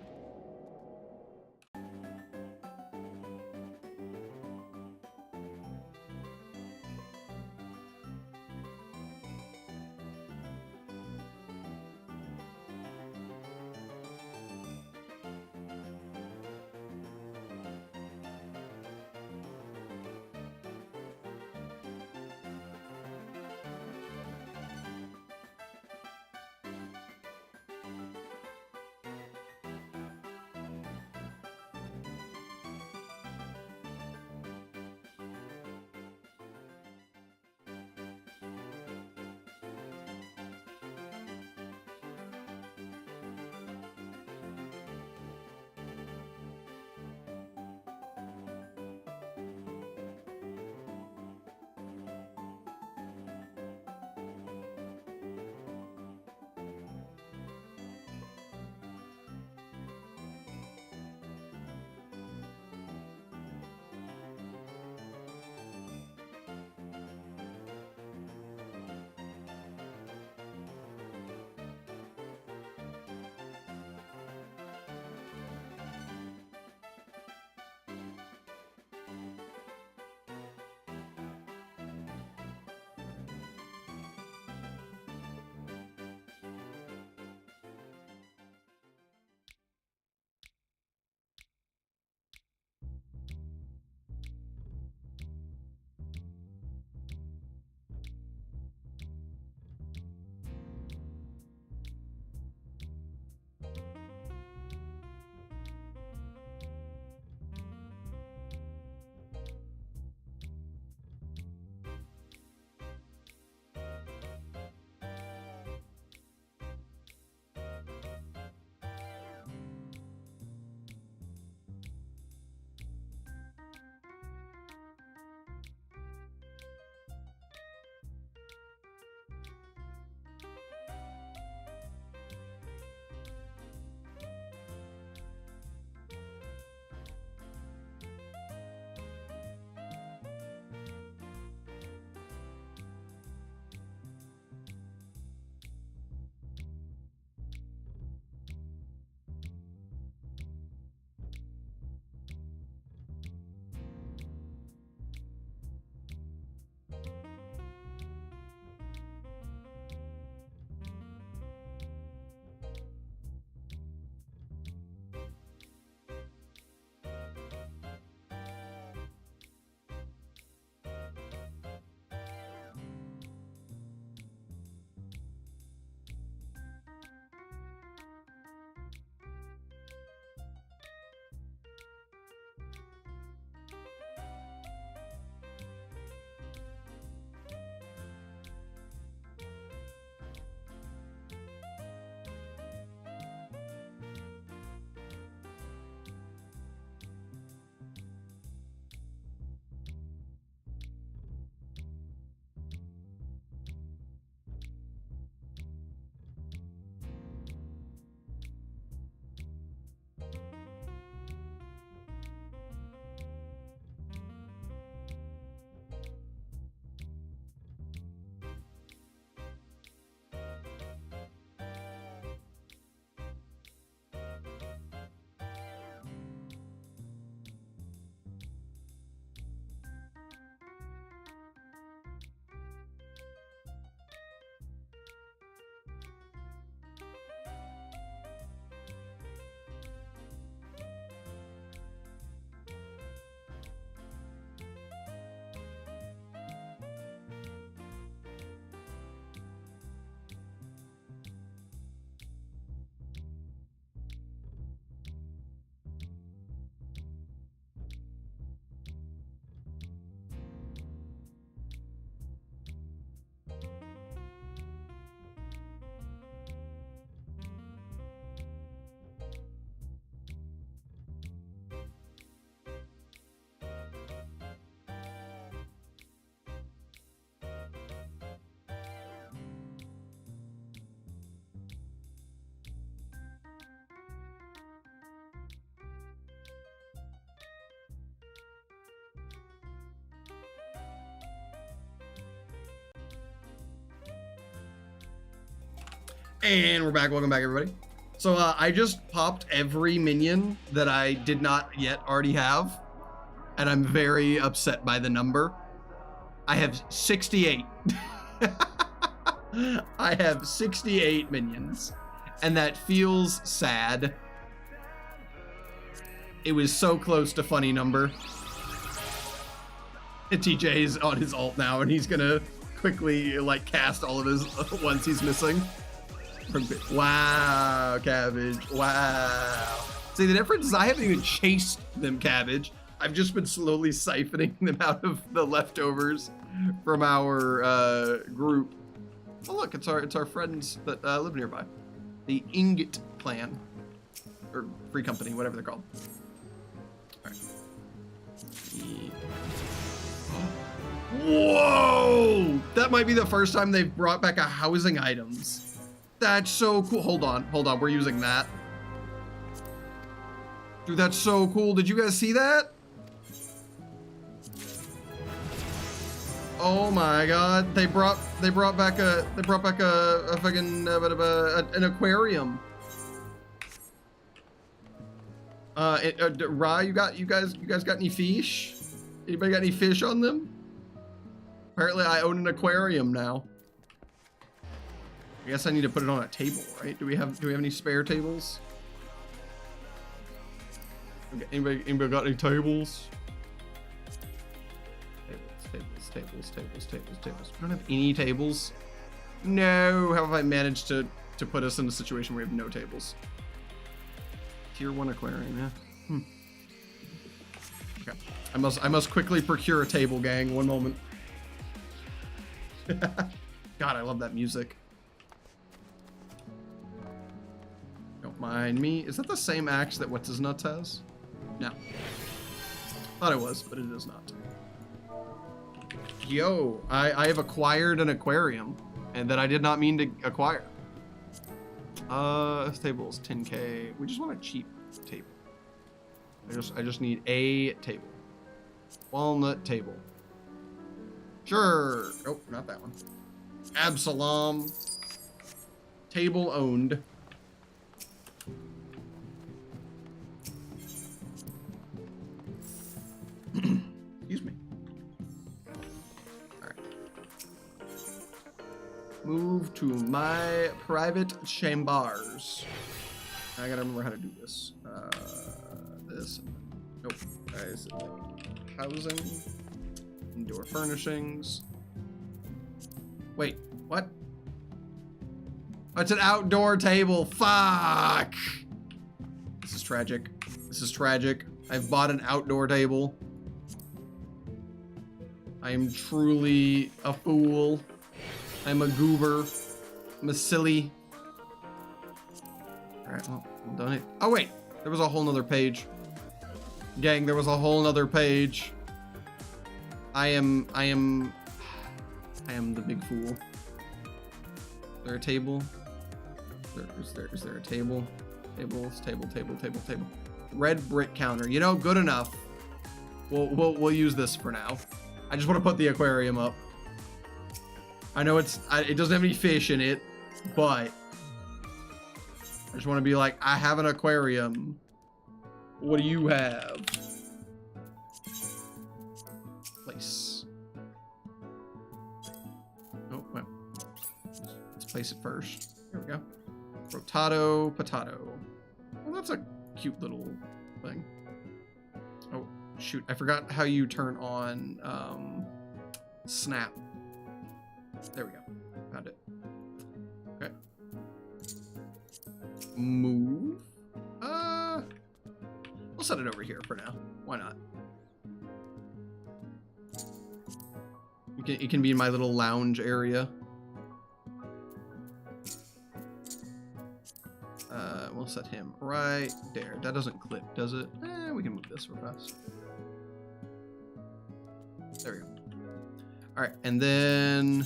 And we're back. Welcome back, everybody. So I just popped every minion that I did not yet already have, and I'm very upset by the number. I have 68. I have 68 minions, and that feels sad. It was so close to funny number. And TJ is on his ult now, and he's gonna quickly like cast all of his ones he's missing. Wow, Cabbage. Wow. See, the difference is I haven't even chased them, Cabbage. I've just been slowly siphoning them out of the leftovers from our group. Oh look, it's our friends that live nearby. The Ingot Clan. Or Free Company, whatever they're called. Alright. Whoa! That might be the first time they've brought back a housing items. That's so cool. Hold on. We're using that. Dude, that's so cool. Did you guys see that? Oh my god. They brought back a fucking an aquarium. Ra, you guys got any fish? Anybody got any fish on them? Apparently I own an aquarium now. I guess I need to put it on a table, right? Do we have any spare tables? Okay, anybody got any tables? Tables. We don't have any tables. No, how have I managed to put us in a situation where we have no tables? Tier 1 aquarium, yeah. Okay. I must quickly procure a table, gang. One moment. God, I love that music. Don't mind me. Is that the same axe that What's His Nuts has? No. Thought it was, but it is not. Yo, I have acquired an aquarium, and that I did not mean to acquire. This table is 10k. We just want a cheap table. I just need a table. Walnut table. Sure. Oh, not that one. Absalom. Table owned. Excuse me. All right. Move to my private chambers. I gotta remember how to do this. This. Nope. Is it like housing? Indoor furnishings. Wait, what? Oh, it's an outdoor table. Fuck. This is tragic. This is tragic. I've bought an outdoor table. I am truly a fool. I'm a goober. I'm a silly. Alright, well, I'm done it. Oh wait, there was a whole nother page. Gang, there was a whole nother page. I am the big fool. Is there a table? Is there a table? Table. Red brick counter. You know, good enough. We'll use this for now. I just want to put the aquarium up. I know it doesn't have any fish in it, but I just want to be like, I have an aquarium. What do you have? Place. Oh, well. Let's place it first. There we go. Rotato, potato. Well, that's a cute little thing. Oh, shoot. I forgot how you turn on snap. There we go. Found it. Okay. Move. We'll set it over here for now. Why not? It can be in my little lounge area. We'll set him right there. That doesn't clip, does it? We can move this real fast. There we go. All right, and then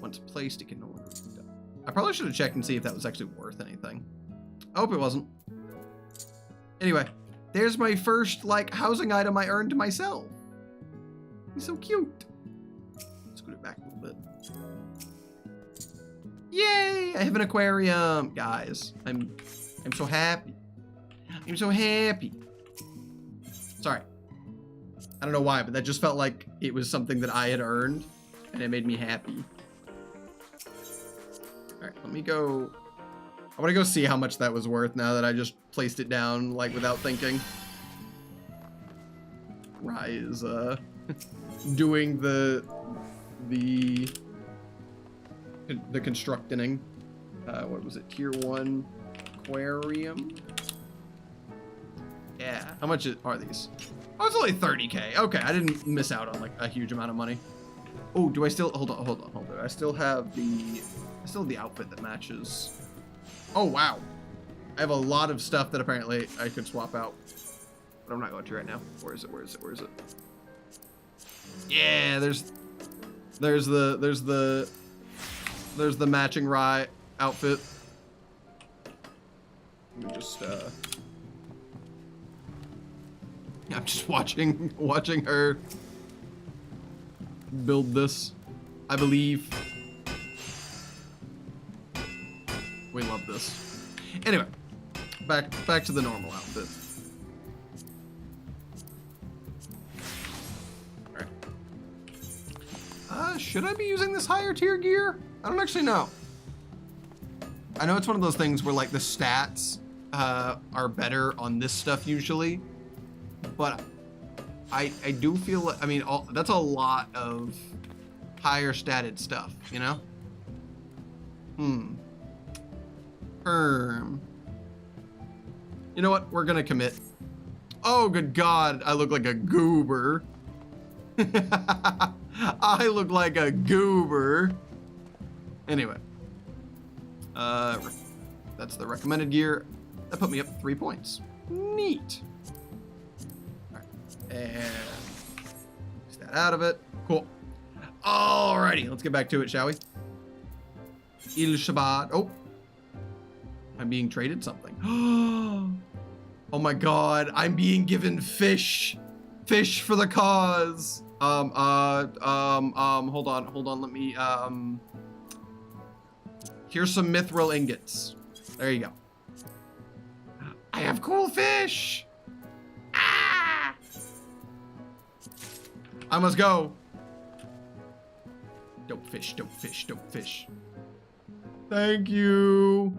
once placed, it can no longer be done. I probably should have checked and see if that was actually worth anything. I hope it wasn't. Anyway, there's my first like housing item I earned myself. He's so cute. Scoot it back a little bit. Yay! I have an aquarium, guys. I'm so happy. I'm so happy. Sorry. I don't know why, but that just felt like it was something that I had earned, and it made me happy. All right, let me go. I want to go see how much that was worth now that I just placed it down, like, without thinking. Rise, doing the constructing. What was it? Tier 1 aquarium? Yeah. How much are these? Oh, it's only 30K. Okay, I didn't miss out on like a huge amount of money. Oh, do I still hold on. I still have the outfit that matches. Oh wow. I have a lot of stuff that apparently I could swap out. But I'm not going to right now. Where is it? Yeah, there's the matching Rye outfit. Let me just I'm just watching her build this. I believe we love this. Anyway, back to the normal outfit. Should I be using this higher tier gear? I don't actually know. I know it's one of those things where like the stats are better on this stuff usually, but I do feel like, I mean, that's a lot of higher statted stuff, you know? You know what? We're gonna commit. Oh, good God. I look like a goober. I look like a goober. Anyway. That's the recommended gear. That put me up 3 points. Neat. All right. And take that out of it. Cool. Alrighty. Let's get back to it, shall we? Il Shabbat. Oh. I'm being traded something. Oh my God. I'm being given fish. Fish for the cause. Hold on. Let me, here's some mithril ingots. There you go. I have cool fish. Ah! I must go. Dope fish. Thank you.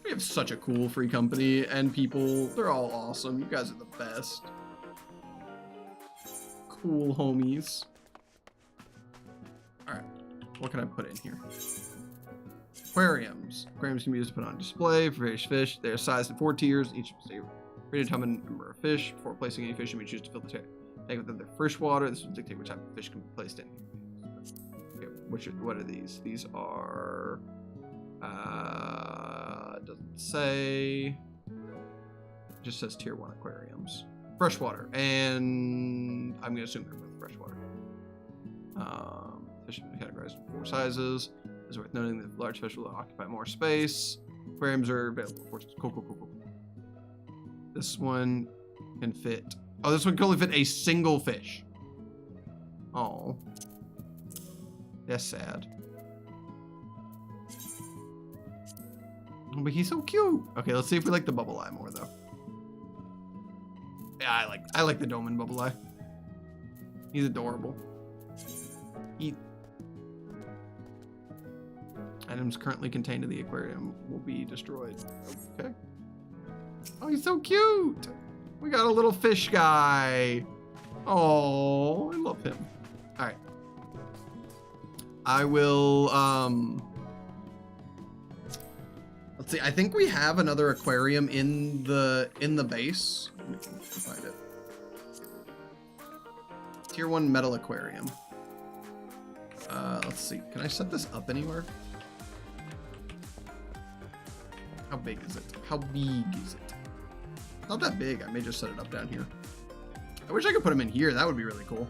We have such a cool free company and people. They're all awesome. You guys are the best. Cool homies. All right, what can I put in here? Aquariums. Aquariums can be used to put on display for various fish. They are sized in 4 tiers. Each is a predetermined number of fish. Before placing any fish, you may choose to fill the tank with their fresh water. This will dictate which type of fish can be placed in. Okay, what are these? These are doesn't say. It just says tier 1 aquariums. Freshwater, and I'm gonna assume they're both freshwater. Fish can be categorized in 4 sizes. It's worth noting that large fish will occupy more space. Aquariums are available for cool. This one can fit. Oh, this one can only fit a single fish. Oh, that's sad. Oh, but he's so cute. Okay, let's see if we like the bubble eye more though. Yeah, I like the Doman bubble eye. He's adorable. Items currently contained in the aquarium will be destroyed. Okay. Oh, he's so cute. We got a little fish guy. Oh, I love him. All right. I will, let's see. I think we have another aquarium in the base. Let me find it. Tier 1 metal aquarium. Let's see. Can I set this up anywhere? How big is it? How big is it? Not that big. I may just set it up down here. I wish I could put them in here. That would be really cool.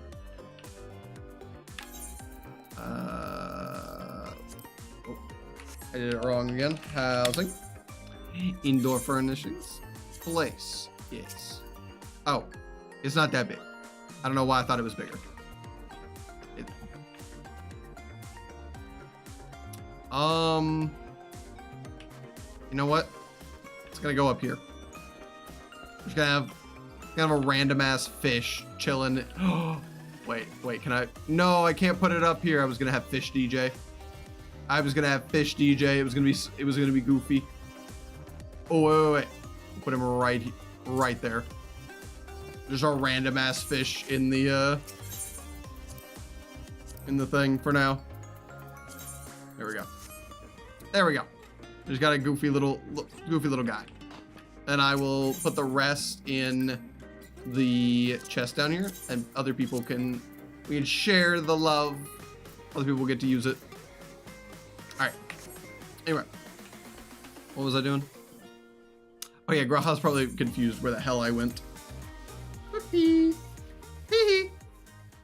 Oh, I did it wrong again. Housing. Indoor furnishings. Place. Yes. Oh, it's not that big. I don't know why I thought it was bigger. You know what? It's gonna go up here. Just gonna have a random ass fish chilling. Wait, can I? No, I can't put it up here. I was gonna have fish DJ. It was gonna be goofy. Oh wait. Put him right there. There's a random ass fish in the thing for now. There we go. There's got a goofy little guy. And I will put the rest in the chest down here, and other people we can share the love. Other people get to use it. All right. Anyway, what was I doing? Oh yeah, Graha's probably confused where the hell I went.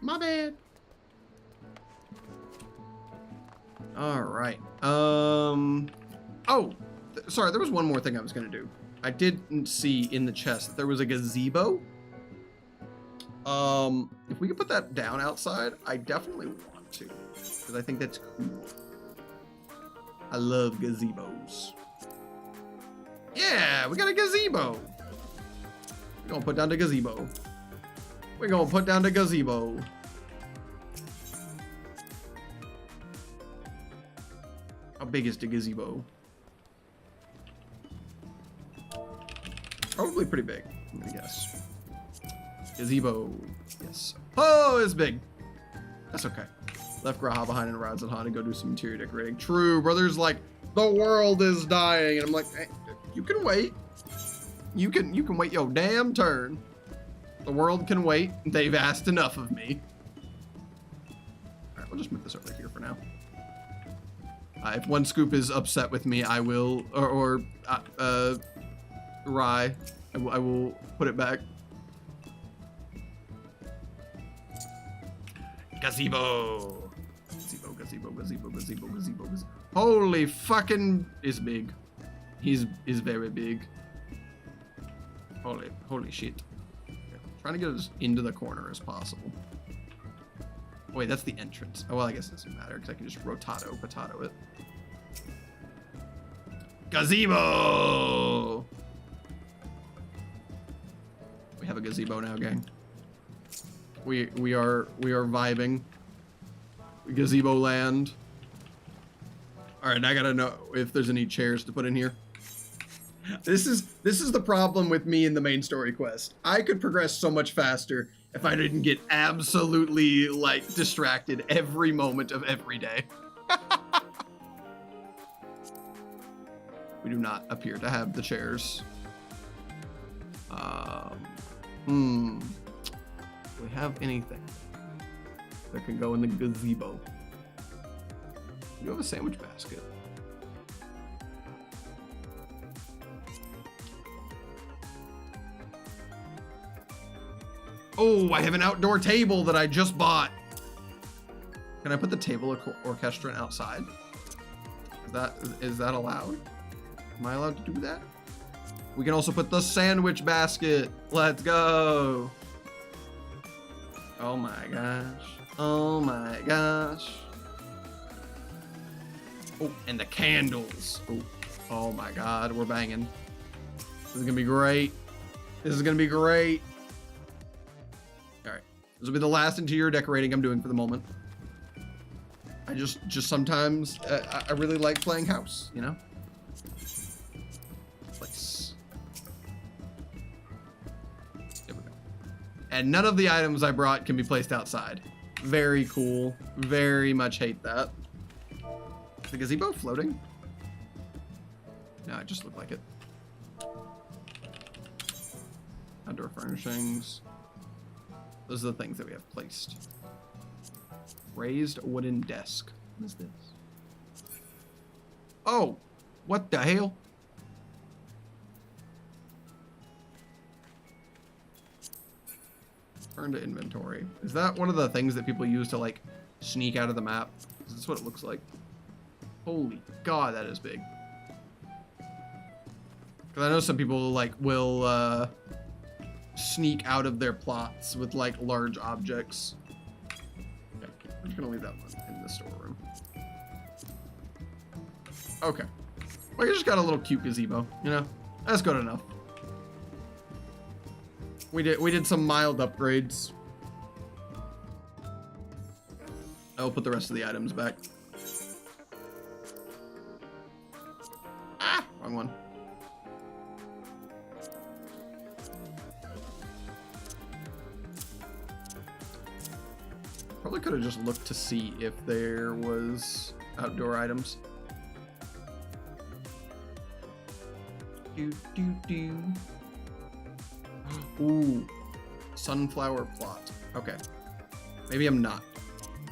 My bad. All right. Oh, sorry. There was one more thing I was gonna do. I didn't see in the chest that there was a gazebo. If we could put that down outside, I definitely want to, because I think that's cool. I love gazebos. Yeah, we got a gazebo. We're gonna put down the gazebo. How big is the gazebo? Probably pretty big, I guess. Gazebo. Yes. Oh, it's big. That's okay. Left Graha behind in Rods and Han to go do some interior decorating. True, brother's like, the world is dying. And I'm like, hey, you can wait. You can wait your damn turn. The world can wait. They've asked enough of me. All right, we'll just move this over here for now. If one scoop is upset with me, I will, Rye, I will put it back. Gazebo. Gazebo. Holy fucking, is big. He's very big. Holy shit. Okay, trying to get us into the corner as possible. Wait, that's the entrance. Oh, well, I guess it doesn't matter because I can just potato it. Gazebo! We have a gazebo now, gang. We are vibing. Gazebo land. All right, I gotta know if there's any chairs to put in here. This is the problem with me in the main story quest. I could progress so much faster if I didn't get absolutely like distracted every moment of every day. We do not appear to have the chairs. Do we have anything that can go in the gazebo? You have a sandwich basket. Oh, I have an outdoor table that I just bought. Can I put the table orchestra outside? Is that allowed? Am I allowed to do that? We can also put the sandwich basket. Let's go. Oh my gosh. Oh my gosh. Oh, and the candles. Oh my God, we're banging. This is gonna be great. All right, this will be the last interior decorating I'm doing for the moment. I just sometimes, I really like playing house, you know? Place. There we go. And none of the items I brought can be placed outside. Very cool. Very much hate that. Is the gazebo floating? No, it just looked like it. Outdoor furnishings. Those are the things that we have placed. Raised wooden desk. What is this? Oh, what the hell? Turn to inventory. Is that one of the things that people use to like sneak out of the map? Is this what it looks like? Holy God, that is big. Because I know some people like will sneak out of their plots with like large objects. Okay, I'm just gonna leave that one in the storeroom. Okay. Well, you just got a little cute gazebo, you know? That's good enough. We did some mild upgrades. I'll put the rest of the items back. Ah, wrong one. Probably could have just looked to see if there was outdoor items. Ooh, sunflower plot. Okay, maybe I'm not.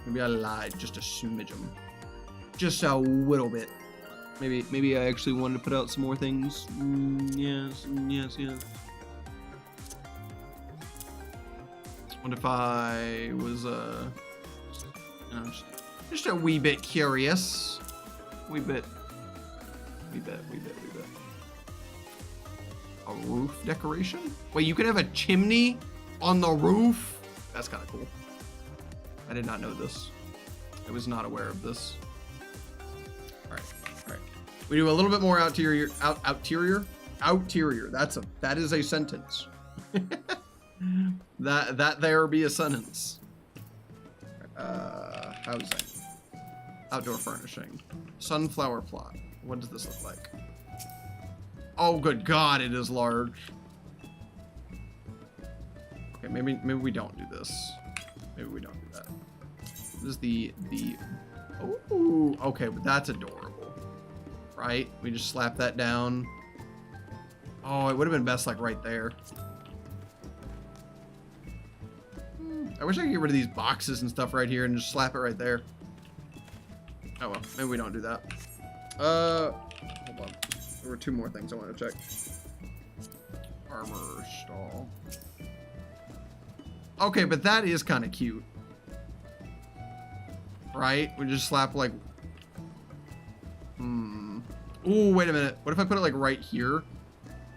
Maybe I lied just a smidgen, just a little bit. Maybe I actually wanted to put out some more things. Yes. What if I was you know, just a wee bit curious, wee bit. A roof decoration? Wait, you can have a chimney on the roof? That's kind of cool. I did not know this. I was not aware of this. All right. We do a little bit more outerior. That is a sentence. that there be a sentence. Housing. Outdoor furnishing. Sunflower plot. What does this look like? Oh, good God, it is large. Okay, maybe we don't do this. Maybe we don't do that. This is the. Oh, okay, but that's adorable, right? We just slap that down. Oh, it would have been best like right there. I wish I could get rid of these boxes and stuff right here and just slap it right there. Oh well, maybe we don't do that. Hold on. There were two more things I want to check. Armor stall. Okay, but that is kind of cute. Right? We just slap like... Ooh, wait a minute. What if I put it like right here?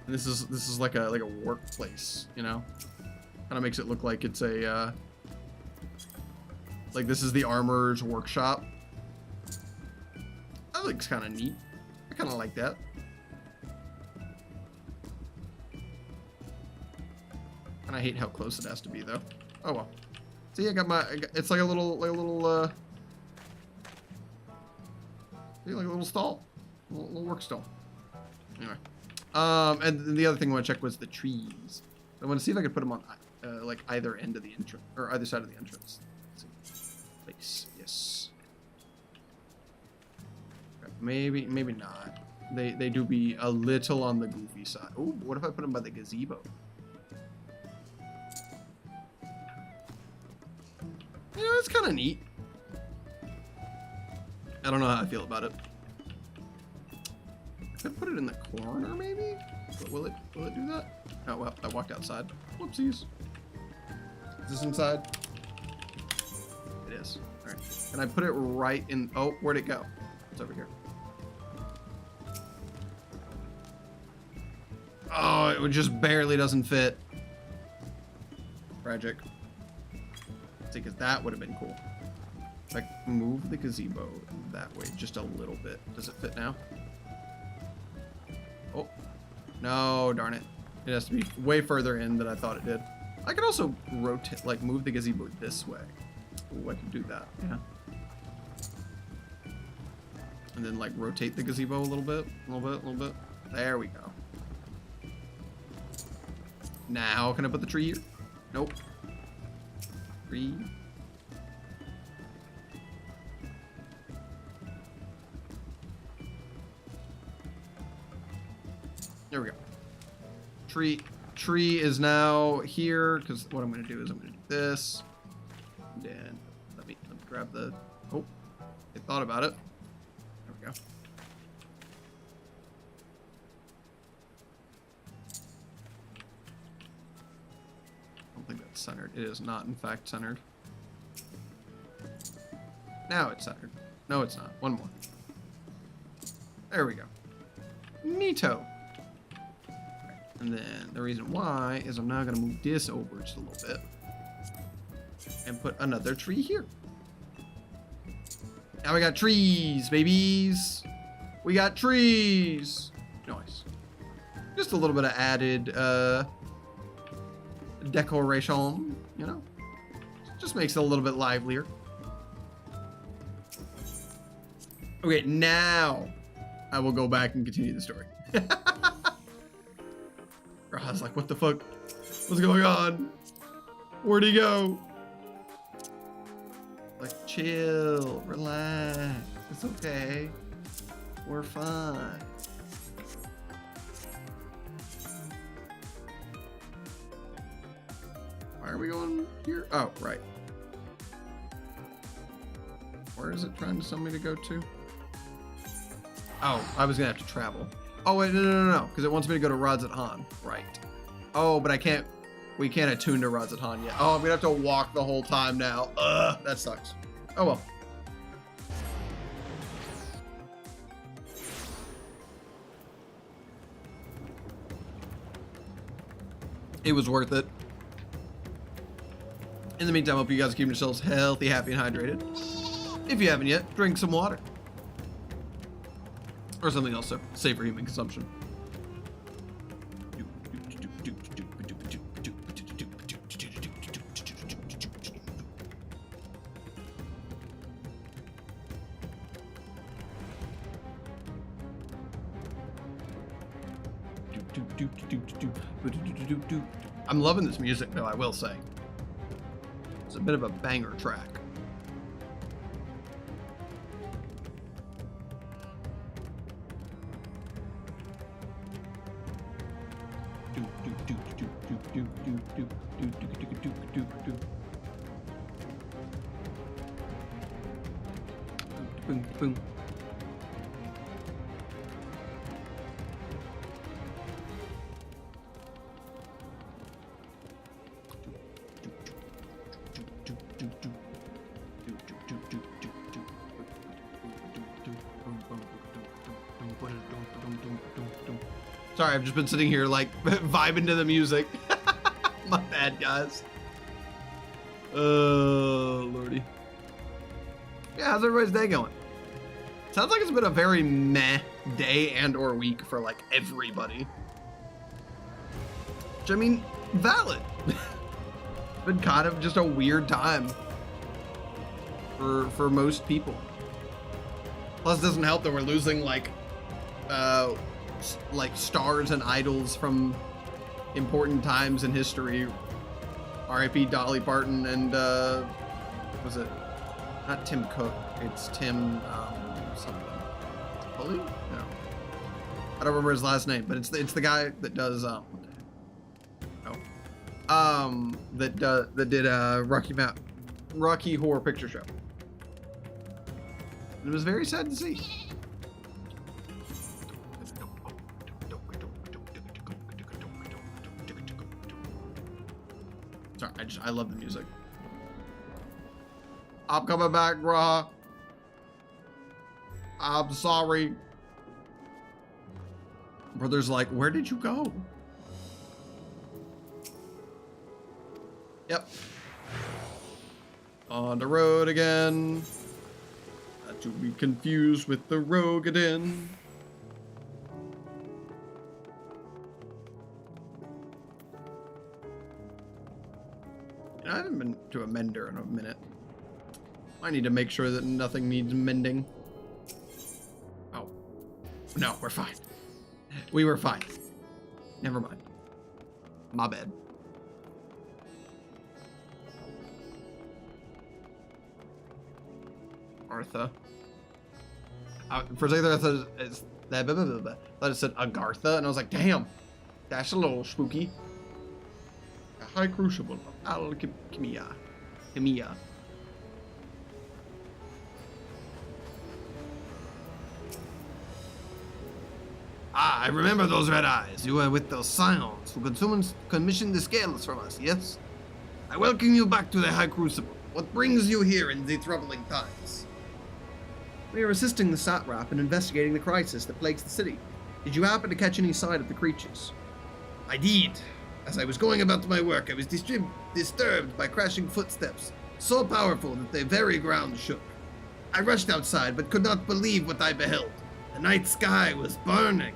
And this is like a workplace, you know? Kind of makes it look like it's a like this is the armorer's workshop. That looks kind of neat. I kind of like that. And I hate how close it has to be, though. Oh well. See, it's like a little, see, like a little stall, a little work stall. Anyway, and the other thing I want to check was the trees. I want to see if I could put them on like either end of the entrance or either side of the entrance. Let's see. Place, yes. Okay, maybe not. They do be a little on the goofy side. Oh, what if I put them by the gazebo? Yeah, that's kind of neat. I don't know how I feel about it. I could put it in the corner, maybe? But will it do that? Oh, well, I walked outside. Whoopsies. Is this inside? It is. All right. And I put it right in... Oh, where'd it go? It's over here. Oh, it just barely doesn't fit. Tragic. See, because that would have been cool. Like, move the gazebo that way just a little bit. Does it fit now? Oh. No, darn it. It has to be way further in than I thought it did. I could also rotate, like, move the gazebo this way. Ooh, I could do that, yeah. And then, like, rotate the gazebo a little bit. A little bit. There we go. Now, can I put the tree here? Nope. Tree. There we go. Tree is now here, because what I'm going to do is I'm going to do this. And then let me grab the... Oh, I thought about it. There we go. I don't think that's centered. It is not, in fact, centered. Now it's centered. No, it's not. One more. There we go. Neato. And then the reason why is I'm now going to move this over just a little bit and put another tree here. Now we got trees, babies. We got trees. Nice. Just a little bit of added decoration, you know? Just makes it a little bit livelier. Okay, now I will go back and continue the story. I was like, what the fuck? What's going on? Where'd he go? Like, chill, relax. It's okay. We're fine. Why are we going here? Oh, right. Where is it trying to tell me to go to? Oh, I was gonna have to travel. Oh, wait, no, because it wants me to go to Rodzat Han. Right. Oh, but I can't, we can't attune to Rodzat Han yet. Oh, I'm gonna have to walk the whole time now. Ugh, that sucks. Oh well. It was worth it. In the meantime, I hope you guys are keeping yourselves healthy, happy, and hydrated. If you haven't yet, drink some water. Or something else, so safe for human consumption. I'm loving this music, though, I will say. It's a bit of a banger track. Boom, boom. Sorry, I've just been sitting here like vibing to the music. My bad, guys. Oh, lordy. Yeah, how's everybody's day going? Sounds like it's been a very meh day and or week for like everybody. Which I mean, valid. It's been kind of just a weird time for most people. Plus, it doesn't help that we're losing like stars and idols from important times in history. R.I.P. Dolly Parton and was it not Tim Cook? It's Tim something. Pulley? No, I don't remember his last name, but it's the guy that does that did Rocky Horror Picture Show. It was very sad to see. Sorry, I love the music. I'm coming back, bruh. I'm sorry. Brother's like, where did you go? Yep. On the road again. Not to be confused with the Rogadin. I haven't been to a mender in a minute. I need to make sure that nothing needs mending. Oh. No, we're fine. We were fine. Never mind. My bad. Artha. For a second I thought it said Agartha, and I was like, damn, that's a little spooky. A high crucible of alchemia. Ah, I remember those red eyes. You were with those scions who commissioned the scales from us, yes? I welcome you back to the High Crucible. What brings you here in the troubling times? We are assisting the satrap in investigating the crisis that plagues the city. Did you happen to catch any sight of the creatures? I did. As I was going about my work, I was disturbed by crashing footsteps, so powerful that the very ground shook. I rushed outside, but could not believe what I beheld. The night sky was burning.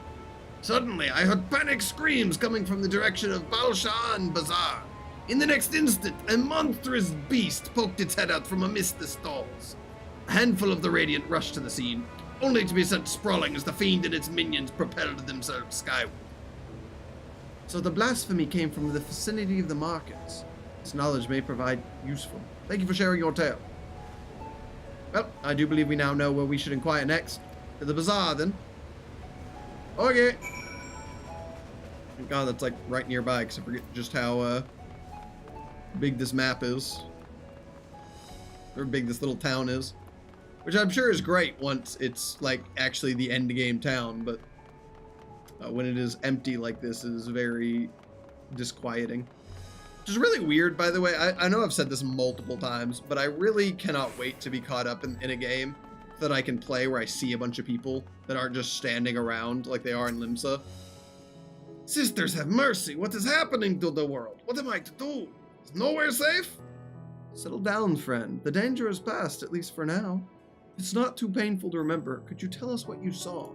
Suddenly, I heard panic screams coming from the direction of Balshan Bazaar. In the next instant, a monstrous beast poked its head out from amidst the stalls. A handful of the Radiant rushed to the scene, only to be sent sprawling as the fiend and its minions propelled themselves skyward. So the blasphemy came from the vicinity of the markets. This knowledge may provide useful. Thank you for sharing your tale. Well, I do believe we now know where we should inquire next. To the bazaar, then. Okay. Thank God that's like right nearby, because I forget just how big this map is. Or big this little town is. Which I'm sure is great once it's like actually the end game town, but when it is empty like this, it is very disquieting. Which is really weird, by the way. I know I've said this multiple times, but I really cannot wait to be caught up in a game that I can play where I see a bunch of people that aren't just standing around like they are in Limsa. Sisters have mercy! What is happening to the world? What am I to do? Is nowhere safe? Settle down, friend. The danger is past, at least for now. It's not too painful to remember. Could you tell us what you saw?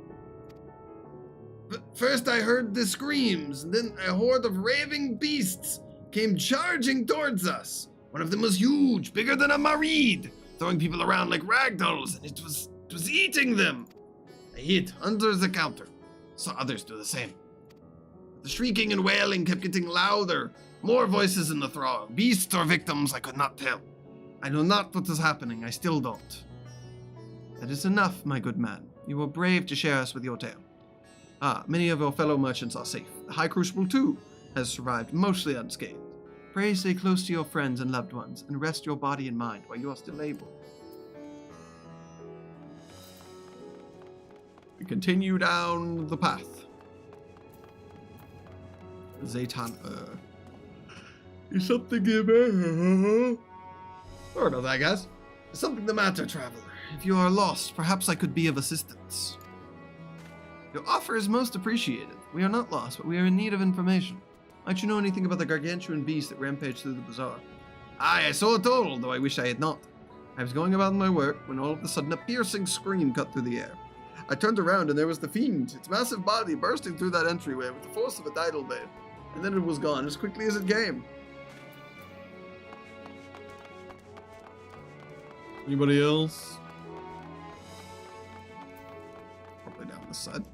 But first I heard the screams, and then a horde of raving beasts came charging towards us. One of them was huge, bigger than a marid, throwing people around like ragdolls, and it was eating them. I hid under the counter. Saw others do the same. The shrieking and wailing kept getting louder. More voices in the throng. Beasts or victims, I could not tell. I know not what is happening. I still don't. That is enough, my good man. You were brave to share us with your tale. Many of your fellow merchants are safe. The High Crucible, too, has survived mostly unscathed. Pray stay close to your friends and loved ones, and rest your body and mind while you are still able. We continue down the path. Zaytan, is something the Sorry about that, guys. Is something the matter, traveler? If you are lost, perhaps I could be of assistance. Your offer is most appreciated. We are not lost, but we are in need of information. Might you know anything about the gargantuan beast that rampaged through the bazaar? Aye, I saw it all, though I wish I had not. I was going about my work when all of a sudden a piercing scream cut through the air. I turned around and there was the fiend, its massive body bursting through that entryway with the force of a tidal wave. And then it was gone as quickly as it came. Anybody else? Probably down this side.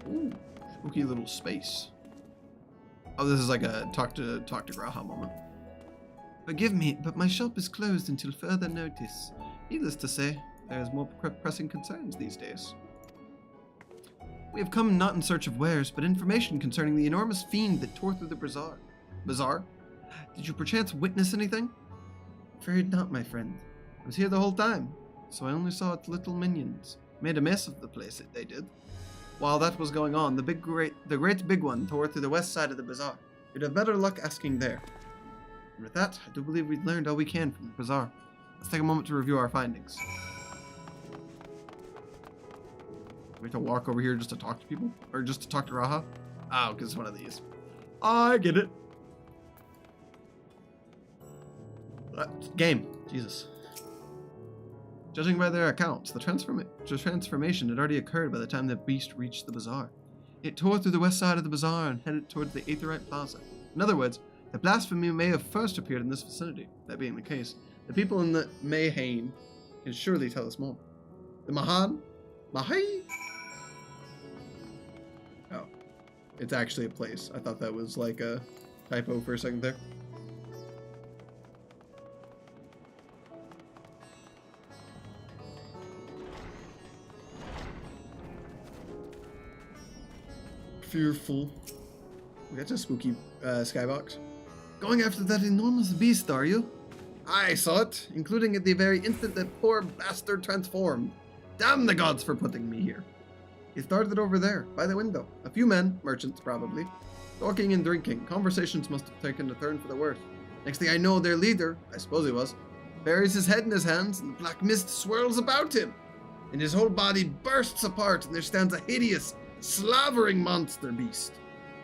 Ooh, spooky little space. Oh, this is like a talk to Graha moment. Forgive me, but my shop is closed until further notice. Needless to say, there is more pressing concerns these days. We have come not in search of wares, but information concerning the enormous fiend that tore through the bazaar. Bazaar? Did you perchance witness anything? Afraid not, my friend. I was here the whole time, so I only saw its little minions. Made a mess of the place, they did. While that was going on, the great big one tore through the west side of the bazaar. You'd have better luck asking there. And with that, I do believe we've learned all we can from the bazaar. Let's take a moment to review our findings. We have to walk over here just to talk to people? Or just to talk to Raha? Oh, because it's one of these. I get it. Game. Jesus. Judging by their accounts, the transformation had already occurred by the time the beast reached the bazaar. It tore through the west side of the bazaar and headed towards the Aetherite Plaza. In other words, the blasphemy may have first appeared in this vicinity. That being the case, the people in the Mayhain can surely tell us more. The Mahan? Mahai? Oh. It's actually a place. I thought that was like a typo for a second there. Fearful. That's a spooky skybox. Going after that enormous beast, are you? I saw it, including at the very instant that poor bastard transformed. Damn the gods for putting me here. He started over there, by the window. A few men, merchants probably, talking and drinking. Conversations must have taken a turn for the worse. Next thing I know, their leader, I suppose he was, buries his head in his hands and the black mist swirls about him. And his whole body bursts apart and there stands a hideous, slavering monster beast.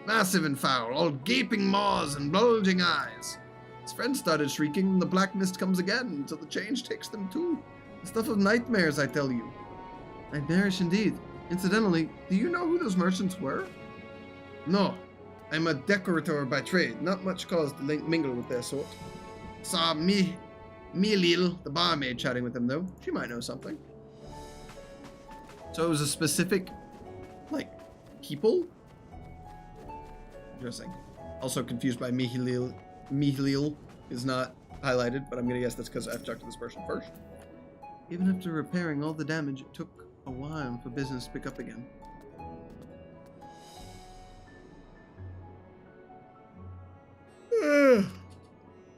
Massive and foul, all gaping maws and bulging eyes. His friends started shrieking and the black mist comes again until the change takes them too. The stuff of nightmares, I tell you. Nightmarish indeed. Incidentally, do you know who those merchants were? No. I'm a decorator by trade. Not much cause to mingle with their sort. Saw Milil, the barmaid, chatting with them, though. She might know something. So it was a specific, like, people? Interesting. Also confused by Mihilil. Mihilil is not highlighted, but I'm gonna guess that's because I've talked to this person first. Even after repairing all the damage, it took a while for business to pick up again.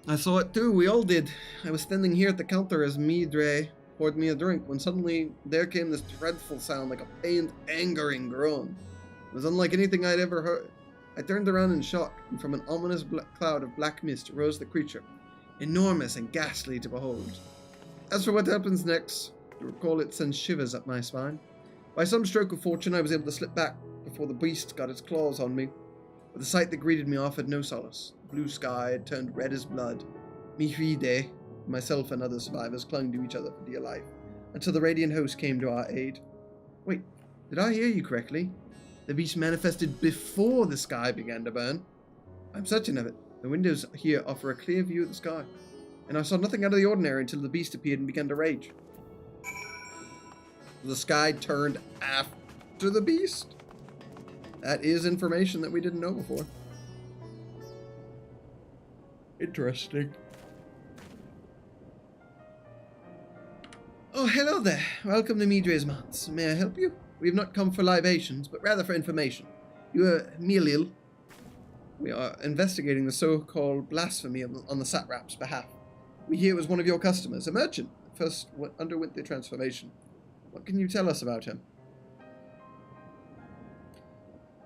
I saw it too, we all did. I was standing here at the counter as Midre poured me a drink when suddenly there came this dreadful sound like a pained, angering groan. It was unlike anything I'd ever heard. I turned around in shock, and from an ominous cloud of black mist rose the creature, enormous and ghastly to behold. As for what happens next, to recall it sends shivers up my spine. By some stroke of fortune, I was able to slip back before the beast got its claws on me, but the sight that greeted me offered no solace. The blue sky had turned red as blood. Mifide, myself and other survivors clung to each other for dear life, until the radiant host came to our aid. Wait, did I hear you correctly? The beast manifested before the sky began to burn. I'm certain of it. The windows here offer a clear view of the sky, and I saw nothing out of the ordinary until the beast appeared and began to rage. The sky turned after the beast? That is information that we didn't know before. Interesting. Oh, hello there. Welcome to Midre's Manse. May I help you? We have not come for libations, but rather for information. You are Milil. We are investigating the so-called blasphemy on the satrap's behalf. We hear it was one of your customers, a merchant, that first underwent the transformation. What can you tell us about him?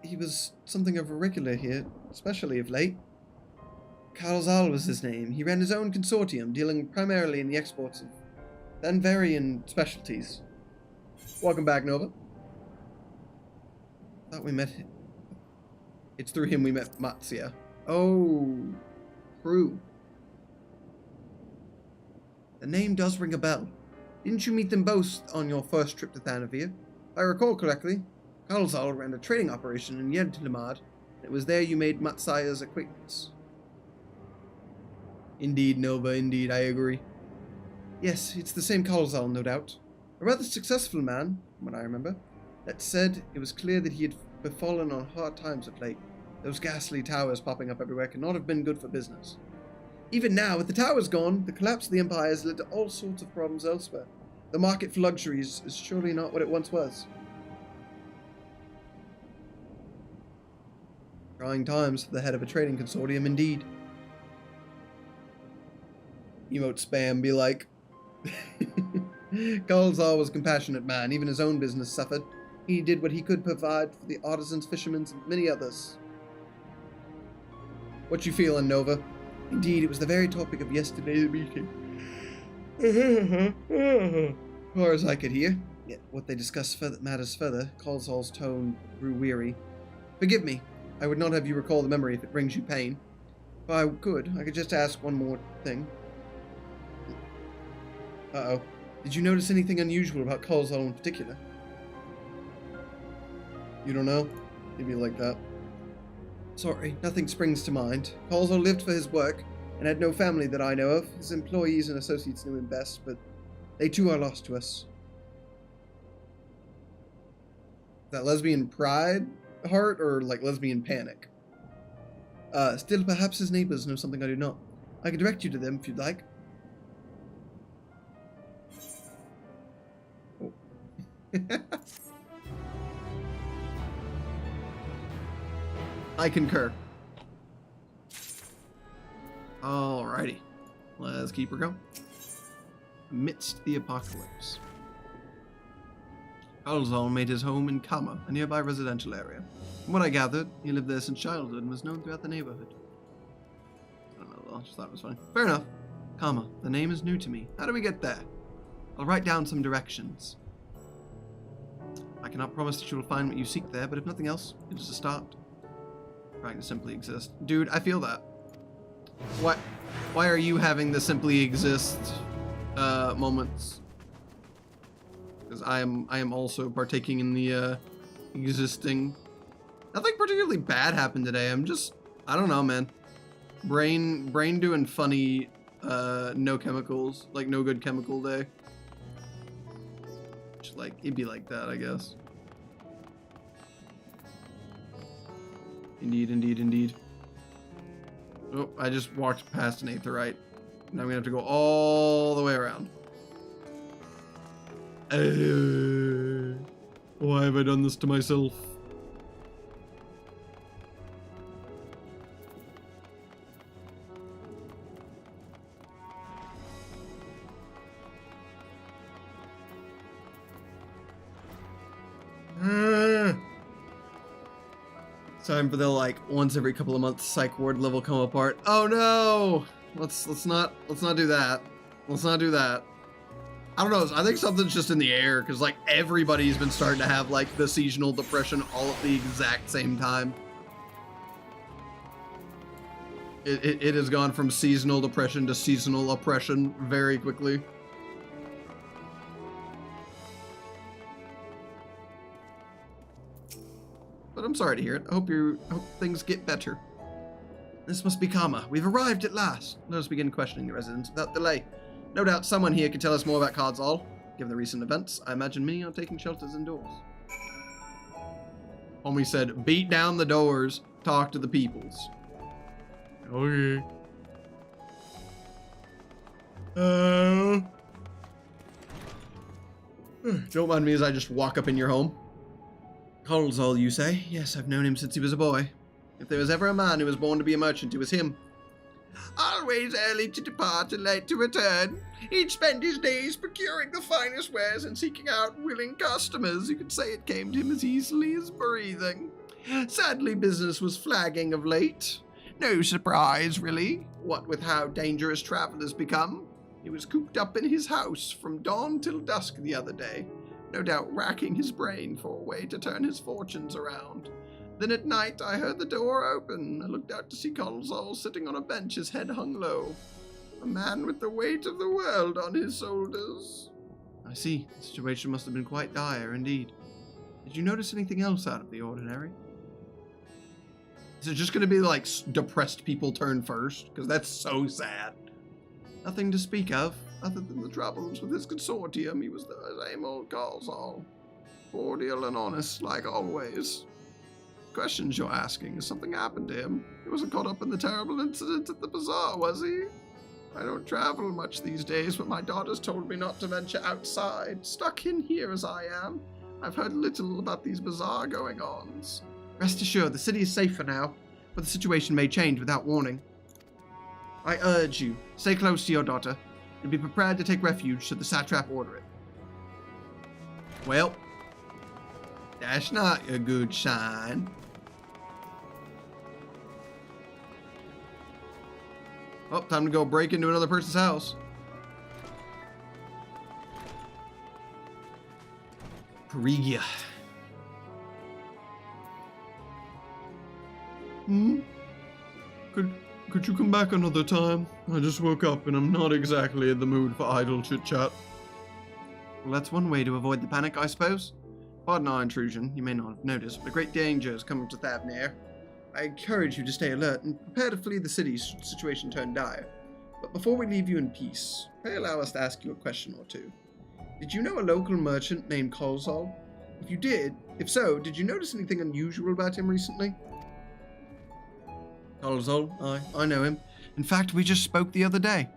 He was something of a regular here, especially of late. Karzal was his name. He ran his own consortium, dealing primarily in the exports of Danvarian specialties. Welcome back, Nova. Thought we met him. It's through him we met Matsia. Oh, true. The name does ring a bell. Didn't you meet them both on your first trip to Thanavir? If I recall correctly, Kalzal ran a trading operation in Yedtilimad, and it was there you made Matsia's acquaintance. Indeed, Nova, indeed, I agree. Yes, it's the same Kalzal, no doubt. A rather successful man, from what I remember. That said, it was clear that he had befallen on hard times of late. Those ghastly towers popping up everywhere cannot have been good for business. Even now, with the towers gone, the collapse of the empire has led to all sorts of problems elsewhere. The market for luxuries is surely not what it once was. Trying times for the head of a trading consortium, indeed. Emote spam be like. Kalzar was a compassionate man. Even his own business suffered. He did what he could provide for the artisans, fishermen, and many others. What you feeling, Nova? Indeed, it was the very topic of yesterday's meeting. As far as I could hear, yet what they discussed matters further. Kalzar's tone grew weary. Forgive me. I would not have you recall the memory if it brings you pain. If I could just ask one more thing. Uh-oh. Did you notice anything unusual about Kalzar in particular? You don't know? Maybe like that. Sorry, nothing springs to mind. Kalzar lived for his work, and had no family that I know of. His employees and associates knew him best, but they too are lost to us. That lesbian pride heart, or like lesbian panic? Still, perhaps his neighbors know something I do not. I can direct you to them if you'd like. Oh. I concur. Alrighty. Let's keep her going. Amidst the apocalypse. Kalzar made his home in Kama, a nearby residential area. From what I gathered, he lived there since childhood and was known throughout the neighborhood. I don't know, I just thought it was funny. Fair enough. Kama, the name is new to me. How do we get there? I'll write down some directions. I cannot promise that you will find what you seek there, but if nothing else, it is a start. Trying to simply exist. Dude, I feel that. Why are you having the simply exist moments? because I am also partaking in the existing. Nothing particularly bad happened today. I don't know, man. Brain doing funny, no chemicals, like no good chemical day. Just like, it'd be like that, I guess. Indeed, indeed, indeed. Oh, I just walked past an aetherite. Now I'm gonna have to go all the way around. Why have I done this to myself? Time for the like once every couple of months psych ward level come apart. Oh no! Let's not do that. Let's not do that. I don't know. I think something's just in the air because like everybody's been starting to have like the seasonal depression all at the exact same time. It has gone from seasonal depression to seasonal oppression very quickly. But I'm sorry to hear it. I hope things get better. This must be karma. We've arrived at last. Let us begin questioning the residents without delay. No doubt someone here can tell us more about Cardsall. Given the recent events, I imagine many are taking shelters indoors. Homie said, beat down the doors, talk to the peoples. Okay. Don't mind me as I just walk up in your home. Cardsall, you say? Yes, I've known him since he was a boy. If there was ever a man who was born to be a merchant, it was him. Always early to depart and late to return. He'd spend his days procuring the finest wares and seeking out willing customers. You could say it came to him as easily as breathing. Sadly, business was flagging of late. No surprise, really. What with how dangerous travelers become. He was cooped up in his house from dawn till dusk the other day. No doubt racking his brain for a way to turn his fortunes around. Then at night I heard the door open. I looked out to see Cardsall sitting on a bench, his head hung low. A man with the weight of the world on his shoulders. I see. The situation must have been quite dire indeed. Did you notice anything else out of the ordinary? Is it just going to be like depressed people turn first? Because that's so sad. Nothing to speak of. Other than the troubles with his consortium, he was the same old Cardsall. Cordial and honest, like always. Questions you're asking. Has something happened to him? He wasn't caught up in the terrible incident at the bazaar, was he? I don't travel much these days, but my daughters told me not to venture outside. Stuck in here as I am. I've heard little about these bazaar going-ons. Rest assured, the city is safe for now, but the situation may change without warning. I urge you, stay close to your daughter, and be prepared to take refuge should the satrap order it. Well, that's not a good sign. Oh, time to go break into another person's house. Perigia. Could you come back another time? I just woke up and I'm not exactly in the mood for idle chit-chat. Well, that's one way to avoid the panic, I suppose. Pardon our intrusion, you may not have noticed, but a great danger is coming to Thavnair. I encourage you to stay alert and prepare to flee the city should the situation turn dire. But before we leave you in peace, pray allow us to ask you a question or two. Did you know a local merchant named Cardsall? If you did, if so, did you notice anything unusual about him recently? Cardsall, I know him. In fact, we just spoke the other day.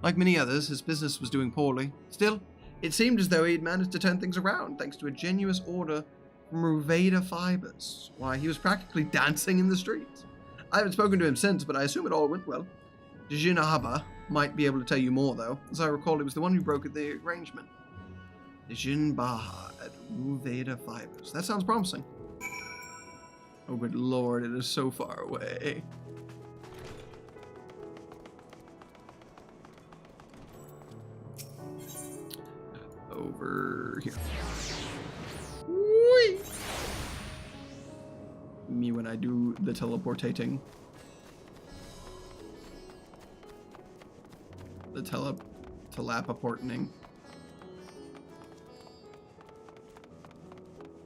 Like many others, his business was doing poorly. Still, it seemed as though he'd managed to turn things around thanks to a generous order from Ruveda Fibers. Why, he was practically dancing in the streets. I haven't spoken to him since, but I assume it all went well. Djinn Ahaba might be able to tell you more, though. As I recall, it was the one who brokered the arrangement. Djinn Baha at Ruveda Fibers. That sounds promising. Oh, good lord, it is so far away. Over here. Whee! Me when I do the teleportating. The teleporting.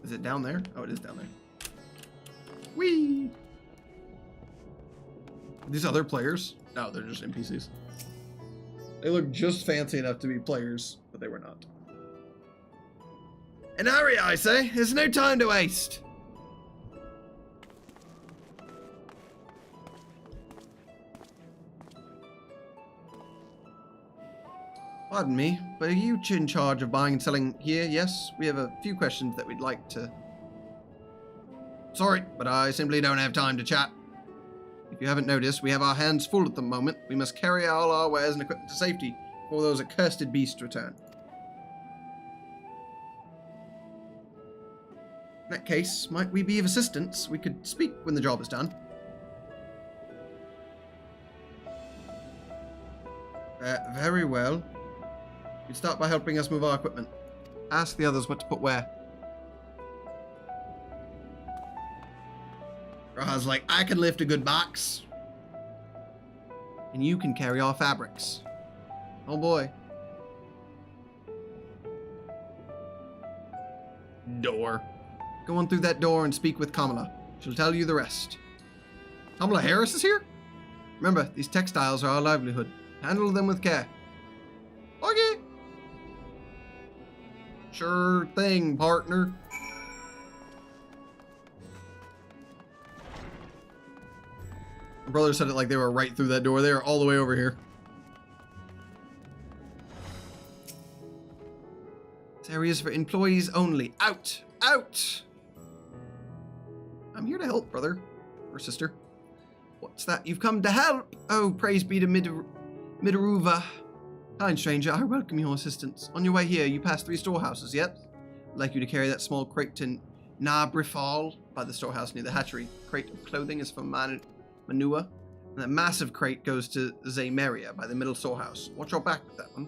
Is it down there? Oh, it is down there. Whee! These other players? No, they're just NPCs. They look just fancy enough to be players, but they were not. And hurry, I say. There's no time to waste. Pardon me, but are you in charge of buying and selling here? Yes, we have a few questions that we'd like to... Sorry, but I simply don't have time to chat. If you haven't noticed, we have our hands full at the moment. We must carry all our wares and equipment to safety before those accursed beasts return. In that case, might we be of assistance? We could speak when the job is done. Very well. You'd start by helping us move our equipment. Ask the others what to put where. Raha's like, I can lift a good box. And you can carry our fabrics. Oh boy. Door. Go on through that door and speak with Kamala. She'll tell you the rest. Kamala Harris is here? Remember, these textiles are our livelihood. Handle them with care. Okay. Sure thing, partner. My brother said it like they were right through that door. They are all the way over here. This area is for employees only. Out! Out! I'm here to help, brother. Or sister. What's that? You've come to help! Oh, praise be to Midaruva. Kind stranger, I welcome your assistance. On your way here, you pass 3 storehouses, yep? I'd like you to carry that small crate to Nabrifal by the storehouse near the hatchery. Crate of clothing is for Manua, and that massive crate goes to Zaymeria by the middle storehouse. Watch your back with that one.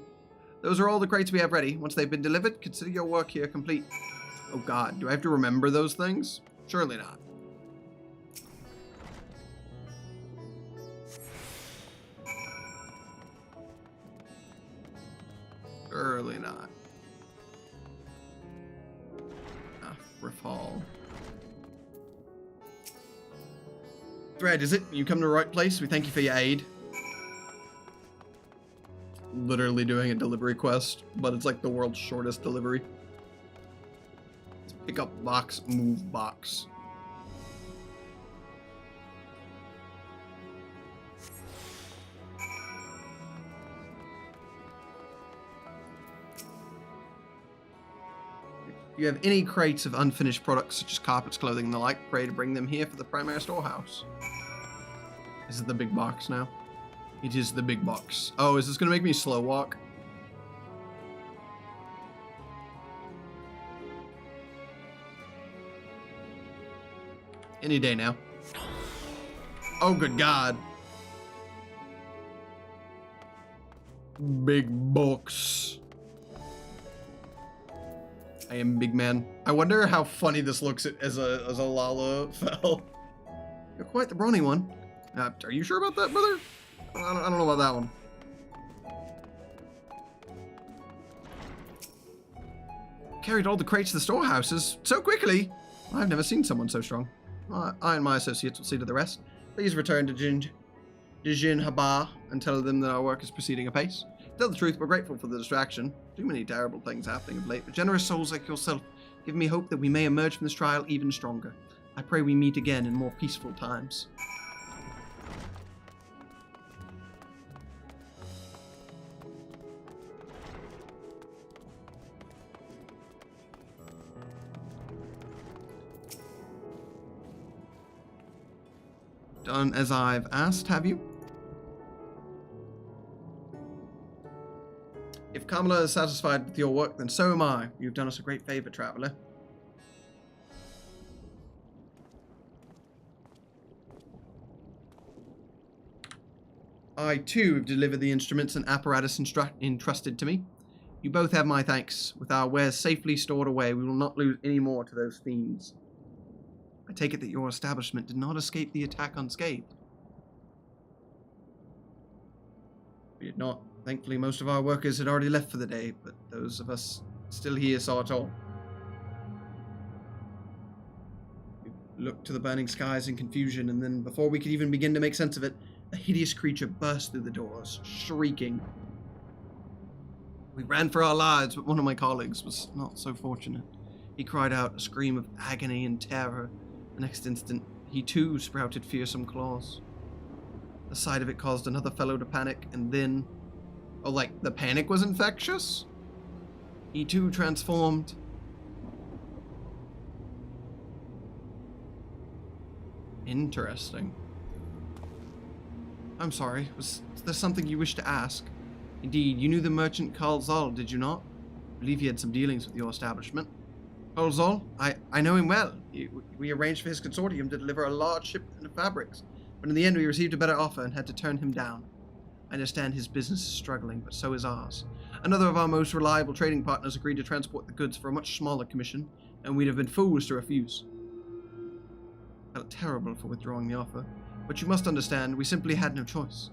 Those are all the crates we have ready. Once they've been delivered, consider your work here complete. Oh god, do I have to remember those things? Surely not. Surely not. Rafal. Thread, is it? You come to the right place. We thank you for your aid. Literally doing a delivery quest, but it's like the world's shortest delivery. It's pick up box, move box. If you have any crates of unfinished products such as carpets, clothing, and the like, pray to bring them here for the primary storehouse. Is it the big box now? It is the big box. Oh, is this gonna make me slow walk? Any day now. Oh, good God. Big box. I am big man. I wonder how funny this looks as a Lalafell. You're quite the brawny one. Are you sure about that, brother? I don't know about that one. Carried all the crates to the storehouses so quickly. I've never seen someone so strong. I and my associates will see to the rest. Please return to Jin Haba and tell them that our work is proceeding apace. To tell the truth, we're grateful for the distraction. Too many terrible things happening of late, but generous souls like yourself give me hope that we may emerge from this trial even stronger. I pray we meet again in more peaceful times. Done as I've asked, have you? If Kamala is satisfied with your work, then so am I. You've done us a great favor, traveler. I, too, have delivered the instruments and apparatus entrusted to me. You both have my thanks. With our wares safely stored away, we will not lose any more to those fiends. I take it that your establishment did not escape the attack unscathed. We did not. Thankfully, most of our workers had already left for the day, but those of us still here saw it all. looked to the burning skies in confusion, and then, before we could even begin to make sense of it, a hideous creature burst through the doors, shrieking. We ran for our lives, but one of my colleagues was not so fortunate. He cried out a scream of agony and terror. The next instant, he too sprouted fearsome claws. The sight of it caused another fellow to panic, and then... Oh, like, the panic was infectious? He too transformed. Interesting. I'm sorry, was there something you wished to ask? Indeed, you knew the merchant Karl Zoll, did you not? I believe he had some dealings with your establishment. Karl Zoll? I know him well. We arranged for his consortium to deliver a large shipment of fabrics, but in the end we received a better offer and had to turn him down. I understand his business is struggling, but so is ours. Another of our most reliable trading partners agreed to transport the goods for a much smaller commission, and we'd have been fools to refuse. I felt terrible for withdrawing the offer, but you must understand, we simply had no choice.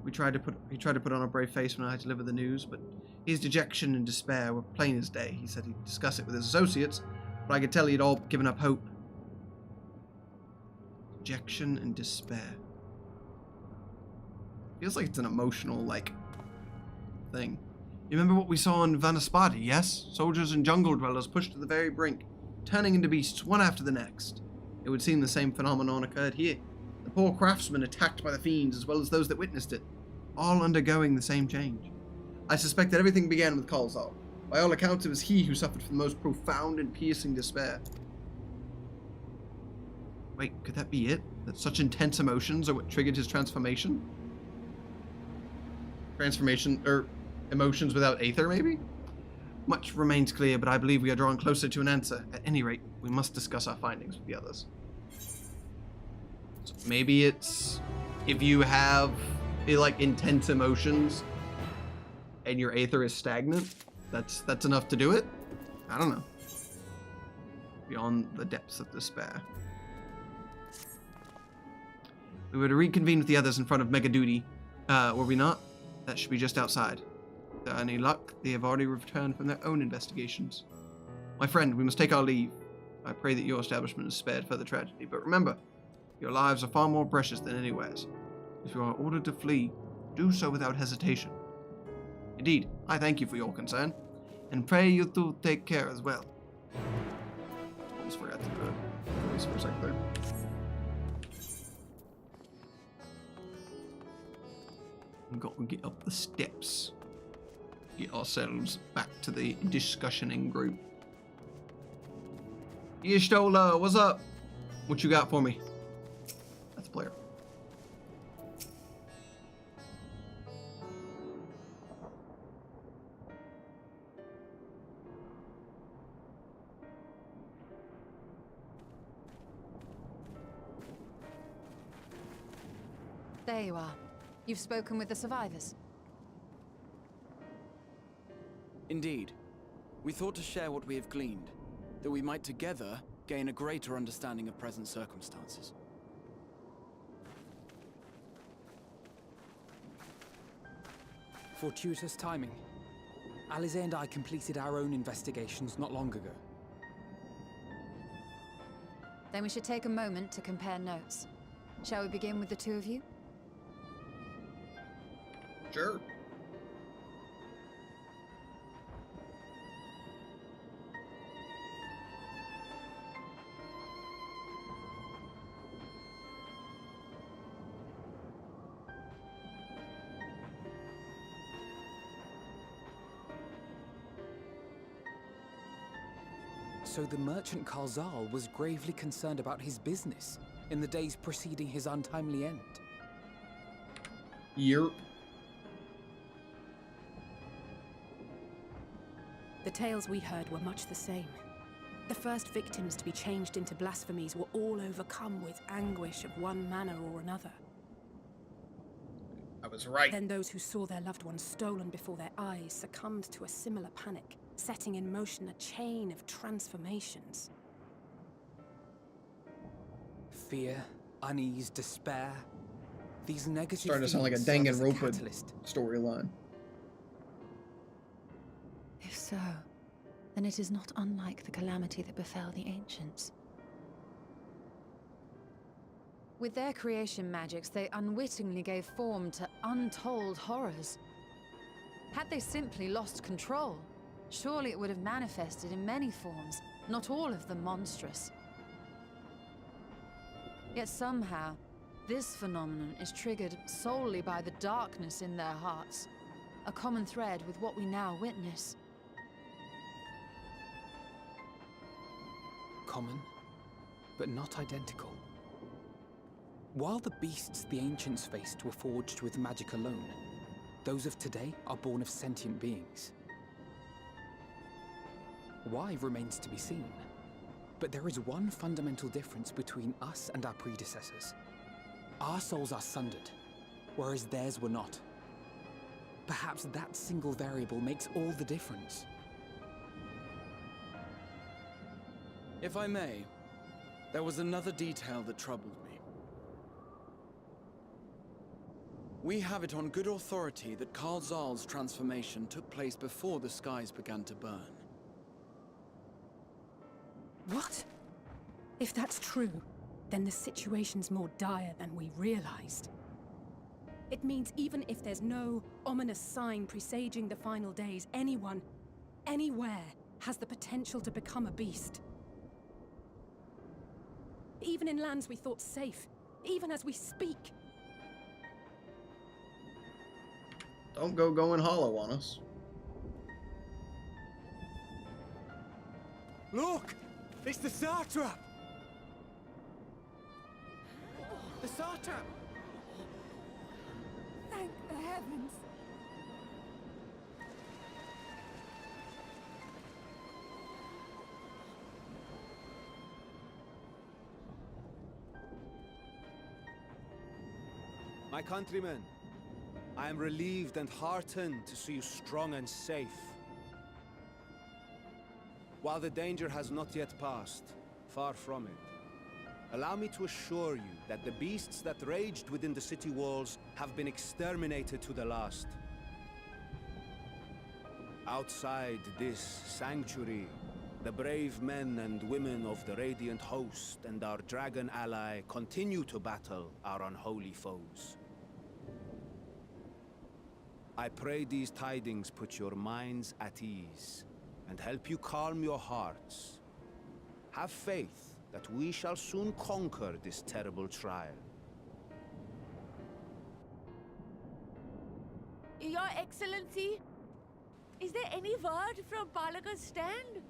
He tried to put on a brave face when I delivered the news, but his dejection and despair were plain as day. He said he'd discuss it with his associates, but I could tell he'd all given up hope. Dejection and despair. Feels like it's an emotional, thing. You remember what we saw in Vanaspati, yes? Soldiers and jungle dwellers pushed to the very brink, turning into beasts one after the next. It would seem the same phenomenon occurred here. The poor craftsmen attacked by the fiends, as well as those that witnessed it, all undergoing the same change. I suspect that everything began with Karl Zoll. By all accounts, it was he who suffered from the most profound and piercing despair. Wait, could that be it? That such intense emotions are what triggered his transformation? Emotions without Aether, maybe? Much remains clear, but I believe we are drawing closer to an answer. At any rate, we must discuss our findings with the others. So maybe it's if you have intense emotions and your Aether is stagnant, that's enough to do it? I don't know. Beyond the depths of despair. We were to reconvene with the others in front of Mega Duty, were we not? That should be just outside. If there are any luck, they have already returned from their own investigations. My friend, we must take our leave. I pray that your establishment is spared further tragedy, but remember, your lives are far more precious than anywhere's. If you are ordered to flee, do so without hesitation. Indeed, I thank you for your concern, and pray you to take care as well. Almost forgot to do it. Voice for a sec there. We've got to get up the steps. Get ourselves back to the discussioning group. Ishtola, what's up? What you got for me? That's a player. There you are. You've spoken with the survivors. Indeed. We thought to share what we have gleaned, that we might together gain a greater understanding of present circumstances. Fortuitous timing. Alize and I completed our own investigations not long ago. Then we should take a moment to compare notes. Shall we begin with the two of you? Sure. So the merchant Karl Zoll was gravely concerned about his business in the days preceding his untimely end. Yep. The tales we heard were much the same. The first victims to be changed into blasphemies were all overcome with anguish of one manner or another. I was right. Then those who saw their loved ones stolen before their eyes succumbed to a similar panic, setting in motion a chain of transformations. Fear, unease, despair. These negative Starting to sound like a Danganronpa storyline. If so, then it is not unlike the calamity that befell the ancients. With their creation magics, they unwittingly gave form to untold horrors. Had they simply lost control, surely it would have manifested in many forms, not all of them monstrous. Yet somehow, this phenomenon is triggered solely by the darkness in their hearts, a common thread with what we now witness. Common, but not identical. While the beasts the ancients faced were forged with magic alone, those of today are born of sentient beings. Why remains to be seen, but there is one fundamental difference between us and our predecessors. Our souls are sundered, whereas theirs were not. Perhaps that single variable makes all the difference. If I may, there was another detail that troubled me. We have it on good authority that Karl Zahl's transformation took place before the skies began to burn. What? If that's true, then the situation's more dire than we realized. It means even if there's no ominous sign presaging the final days, anyone, anywhere, has the potential to become a beast. Even in lands we thought safe, even as we speak. Don't go going hollow on us. Look! It's the Satrap! The Satrap! Thank the heavens. My countrymen, I am relieved and heartened to see you strong and safe. While the danger has not yet passed, far from it, allow me to assure you that the beasts that raged within the city walls have been exterminated to the last. Outside this sanctuary, the brave men and women of the Radiant Host and our dragon ally continue to battle our unholy foes. I pray these tidings put your minds at ease and help you calm your hearts. Have faith that we shall soon conquer this terrible trial. Your Excellency, is there any word from Balaga's stand?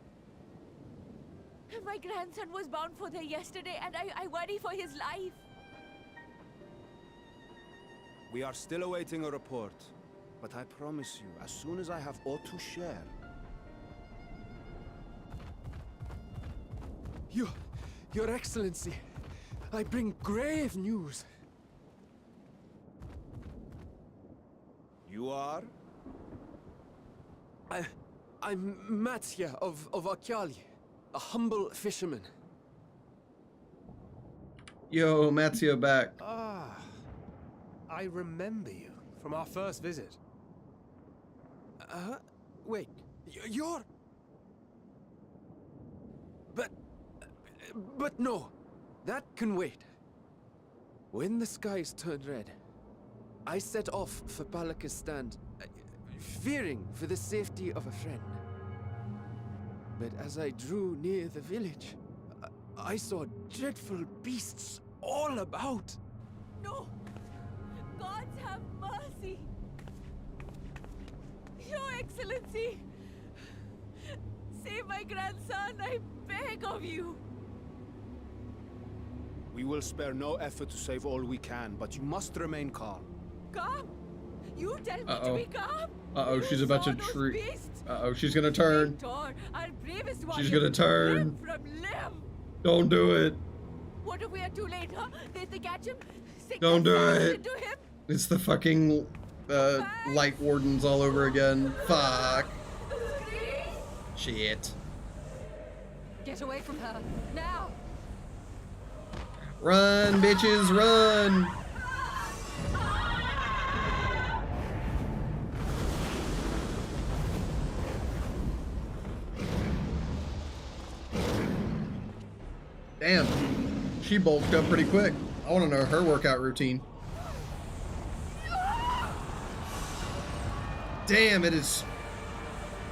My grandson was bound for there yesterday, and I worry for his life. We are still awaiting a report, but I promise you, as soon as I have aught to share... Your Excellency, I bring grave news. You are? I'm Matsya of Akyali, a humble fisherman. Yo, Matsya back. Ah, I remember you from our first visit. Wait, you're... But no, that can wait. When the skies turned red, I set off for Balaga's stand, fearing for the safety of a friend. But as I drew near the village, I saw dreadful beasts all about. No! Gods have mercy! Your Excellency! Save my grandson, I beg of you! We will spare no effort to save all we can, but you must remain calm. Calm? You tell me to be calm? Uh-oh, she's about to treat... beasts? Uh-oh, she's gonna turn. Our bravest She's warrior, gonna turn. limb from limb. Don't do it. What if we are too late, huh? They catch him? Don't do it. Into him? It's the fucking light wardens all over again. Fuck. Shit. Get away from her, now! Run, bitches, run! Damn, she bulked up pretty quick. I want to know her workout routine. Damn, it is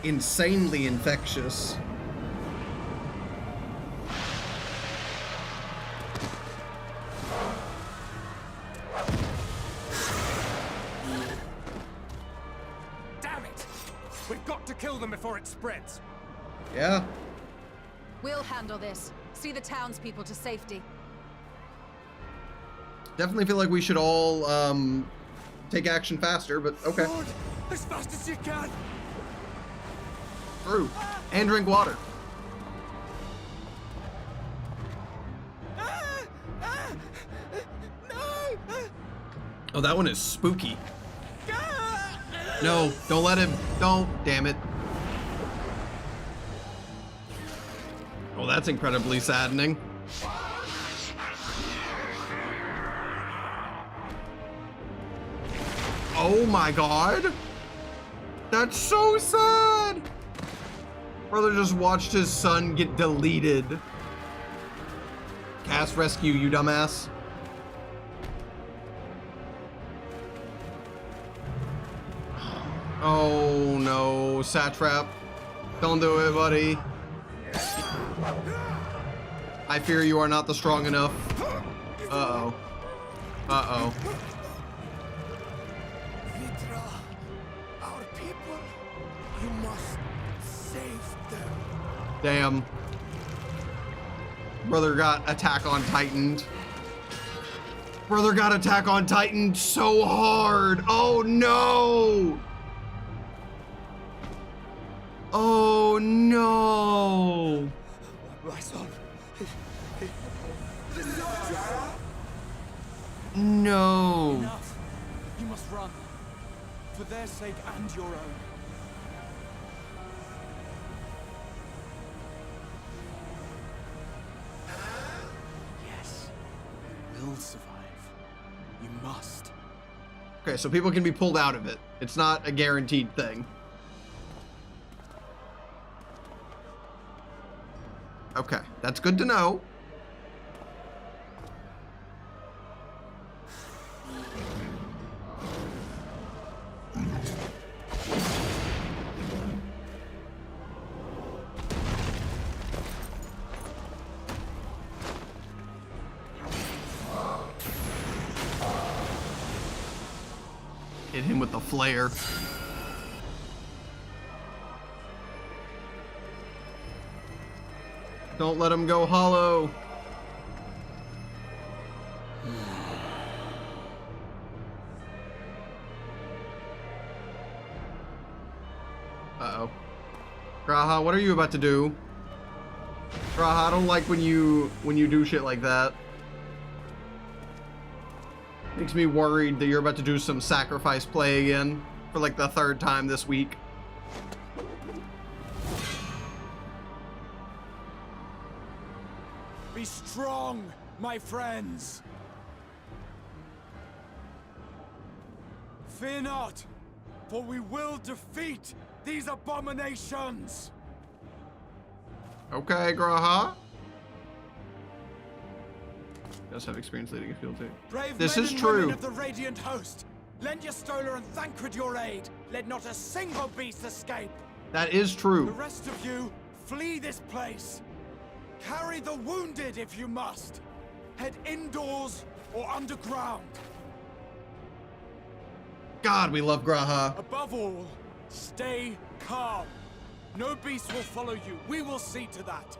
insanely infectious. Damn it! We've got to kill them before it spreads. Yeah. We'll handle this. See the townspeople to safety. Definitely feel like we should all take action faster, but okay. Forward, as fast as you can. True. And drink water. Oh, that one is spooky. No, don't let him. Don't. Damn it. Oh, that's incredibly saddening. Oh my god. That's so sad. Brother just watched his son get deleted. Cast rescue, you dumbass. Oh no, Satrap. Don't do it, buddy. I fear you are not the strong enough. Uh-oh. Uh-oh. Vitra, our people, you must save them. Damn. Brother got Attack on Titaned. Brother got Attack on Titan so hard. Oh no. Oh no. My son. No. Enough. You must run. For their sake and your own. Yes. We'll survive. You must. Okay, so people can be pulled out of it. It's not a guaranteed thing. Okay, that's good to know. Hit him with the flare. Don't let him go hollow. Uh-oh. Graha, what are you about to do? Graha, I don't like when you do shit like that. Makes me worried that you're about to do some sacrifice play again for like the 3rd time this week. Be strong, my friends. Fear not, for we will defeat these abominations. Okay, Graha. Does have experience leading a field too. Brave this men is and true. women of the Radiant Host, lend your Stola and Thancred your aid. Let not a single beast escape. That is true. The rest of you, flee this place. Carry the wounded if you must. Head indoors or underground. God, we love Graha. Above all, stay calm. No beast will follow you. We will see to that.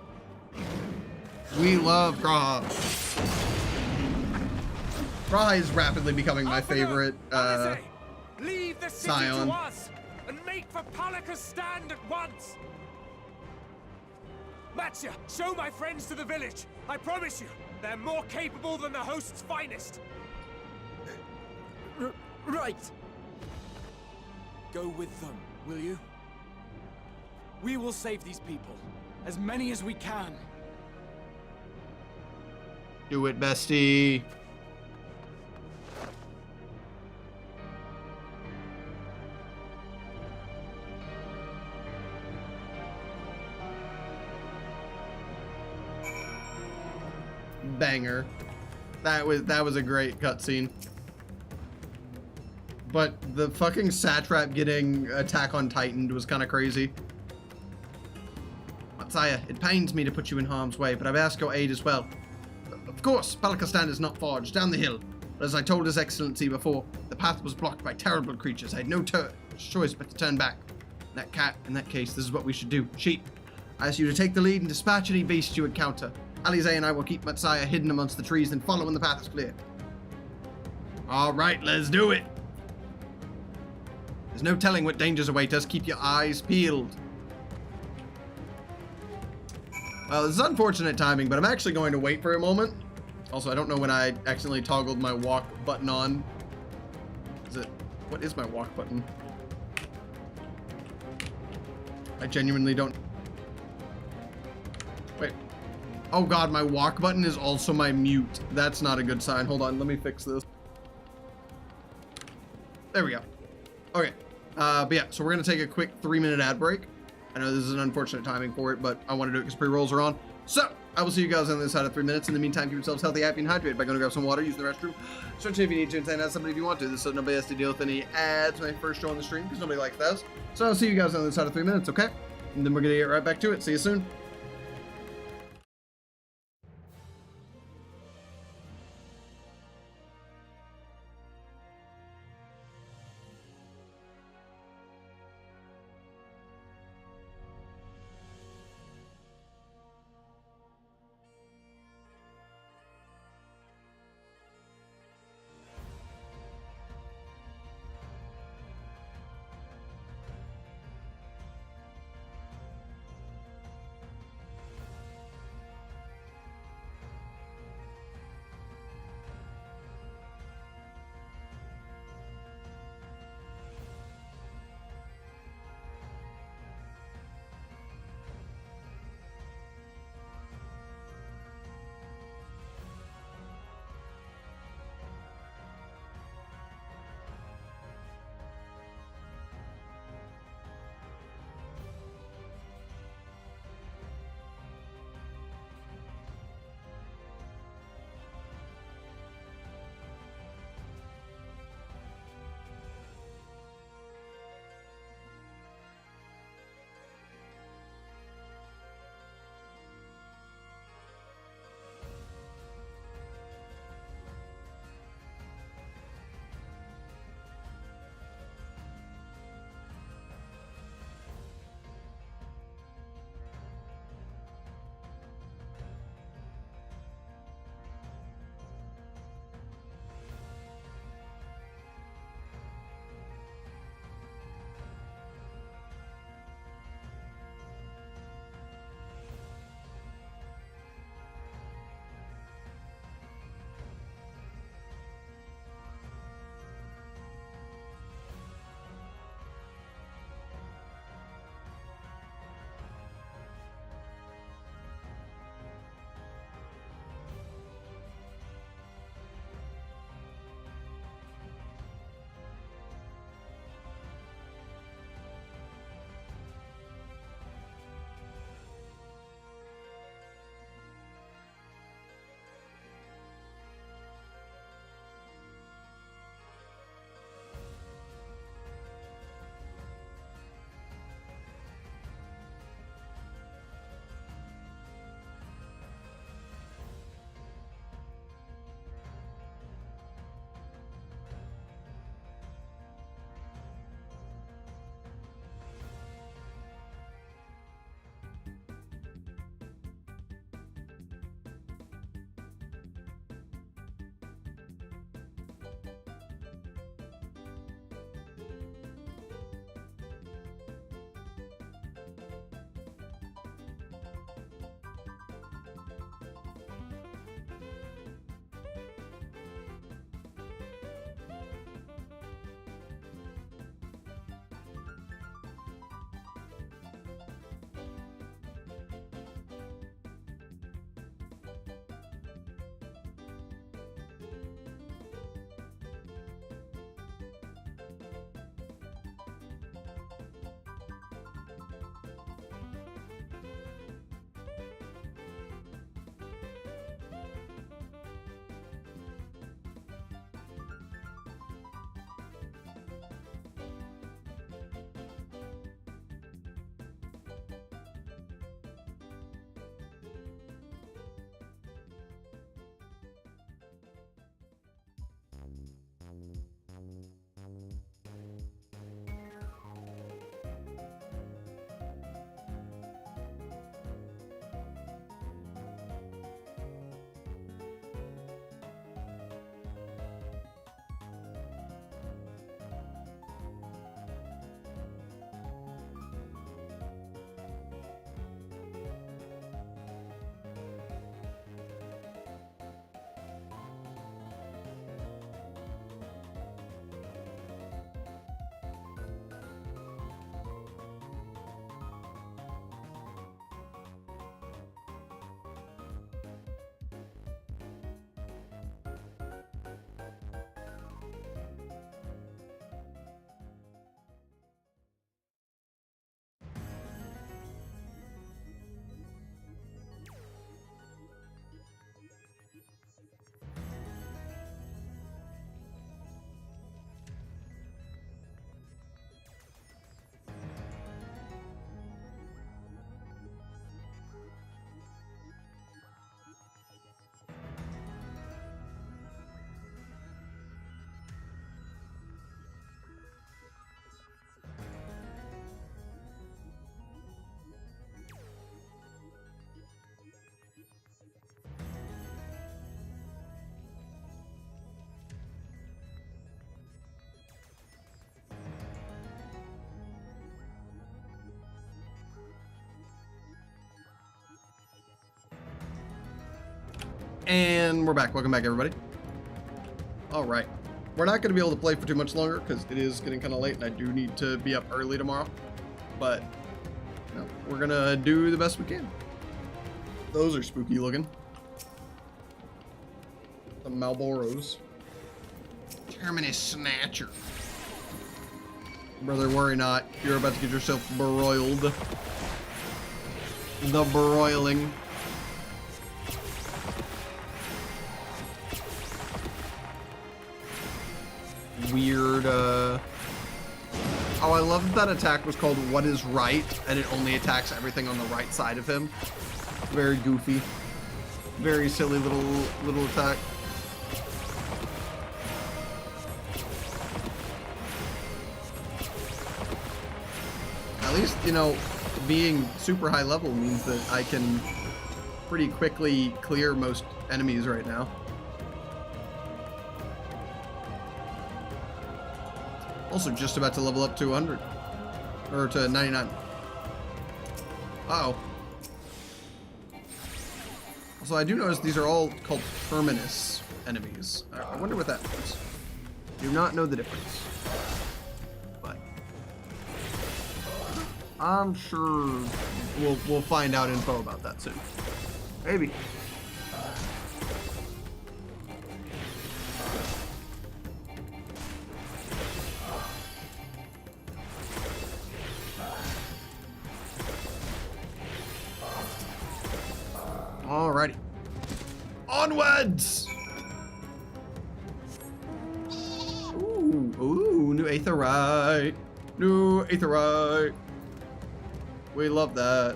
We love Graha. Graha is rapidly becoming my favorite Leave the city Scion. to us and make for Palaka's stand at once. Matsya, show my friends to the village. I promise you, they're more capable than the host's finest. Right. Go with them, will you? We will save these people. As many as we can. Do it, bestie. Banger. That was a great cutscene. But the fucking satrap getting Attack on Titan was kind of crazy. Sire, it pains me to put you in harm's way, but I've asked your aid as well. Of course, Balakistan is not far, just down the hill. But as I told His Excellency before, the path was blocked by terrible creatures. I had no choice but to turn back. In that case, this is what we should do. Sheep, I ask you to take the lead and dispatch any beast you encounter. Alize and I will keep Matsaya hidden amongst the trees and follow when the path is clear. All right, let's do it. There's no telling what dangers await us. Keep your eyes peeled. Well, this is unfortunate timing, but I'm actually going to wait for a moment. Also, I don't know when I accidentally toggled my walk button on. What is my walk button? I genuinely don't. Wait. Oh god, my walk button is also my mute. That's not a good sign. Hold on, let me fix this. There we go. Okay. But yeah, so we're gonna take a quick 3-minute ad break. I know this is an unfortunate timing for it, but I want to do it because pre-rolls are on. So, I will see you guys on the other side of 3 minutes. In the meantime, keep yourselves healthy, happy, and hydrated by going to grab some water, use the restroom. Search if you need to, and send out somebody if you want to. This so nobody has to deal with any ads when I first show on the stream, because nobody likes those. So I'll see you guys on the other side of 3 minutes, okay? And then we're going to get right back to it. See you soon. And we're back. Welcome back, everybody. All right. We're not going to be able to play for too much longer because it is getting kind of late and I do need to be up early tomorrow. But no, we're going to do the best we can. Those are spooky looking. The Malboros. Terminus Snatcher. Brother, worry not. You're about to get yourself broiled. The broiling. Weird, Oh, I love that attack was called What is Right, and it only attacks everything on the right side of him. Very goofy. Very silly little attack. At least, you know, being super high level means that I can pretty quickly clear most enemies right now. Also just about to level up to 100. Or to 99. Uh-oh. Also, I do notice these are all called terminus enemies. I wonder what that means. Do not know the difference. But I'm sure we'll find out info about that soon. Maybe. Alrighty. Onwards! Ooh, new aetherite. New aetherite. We love that.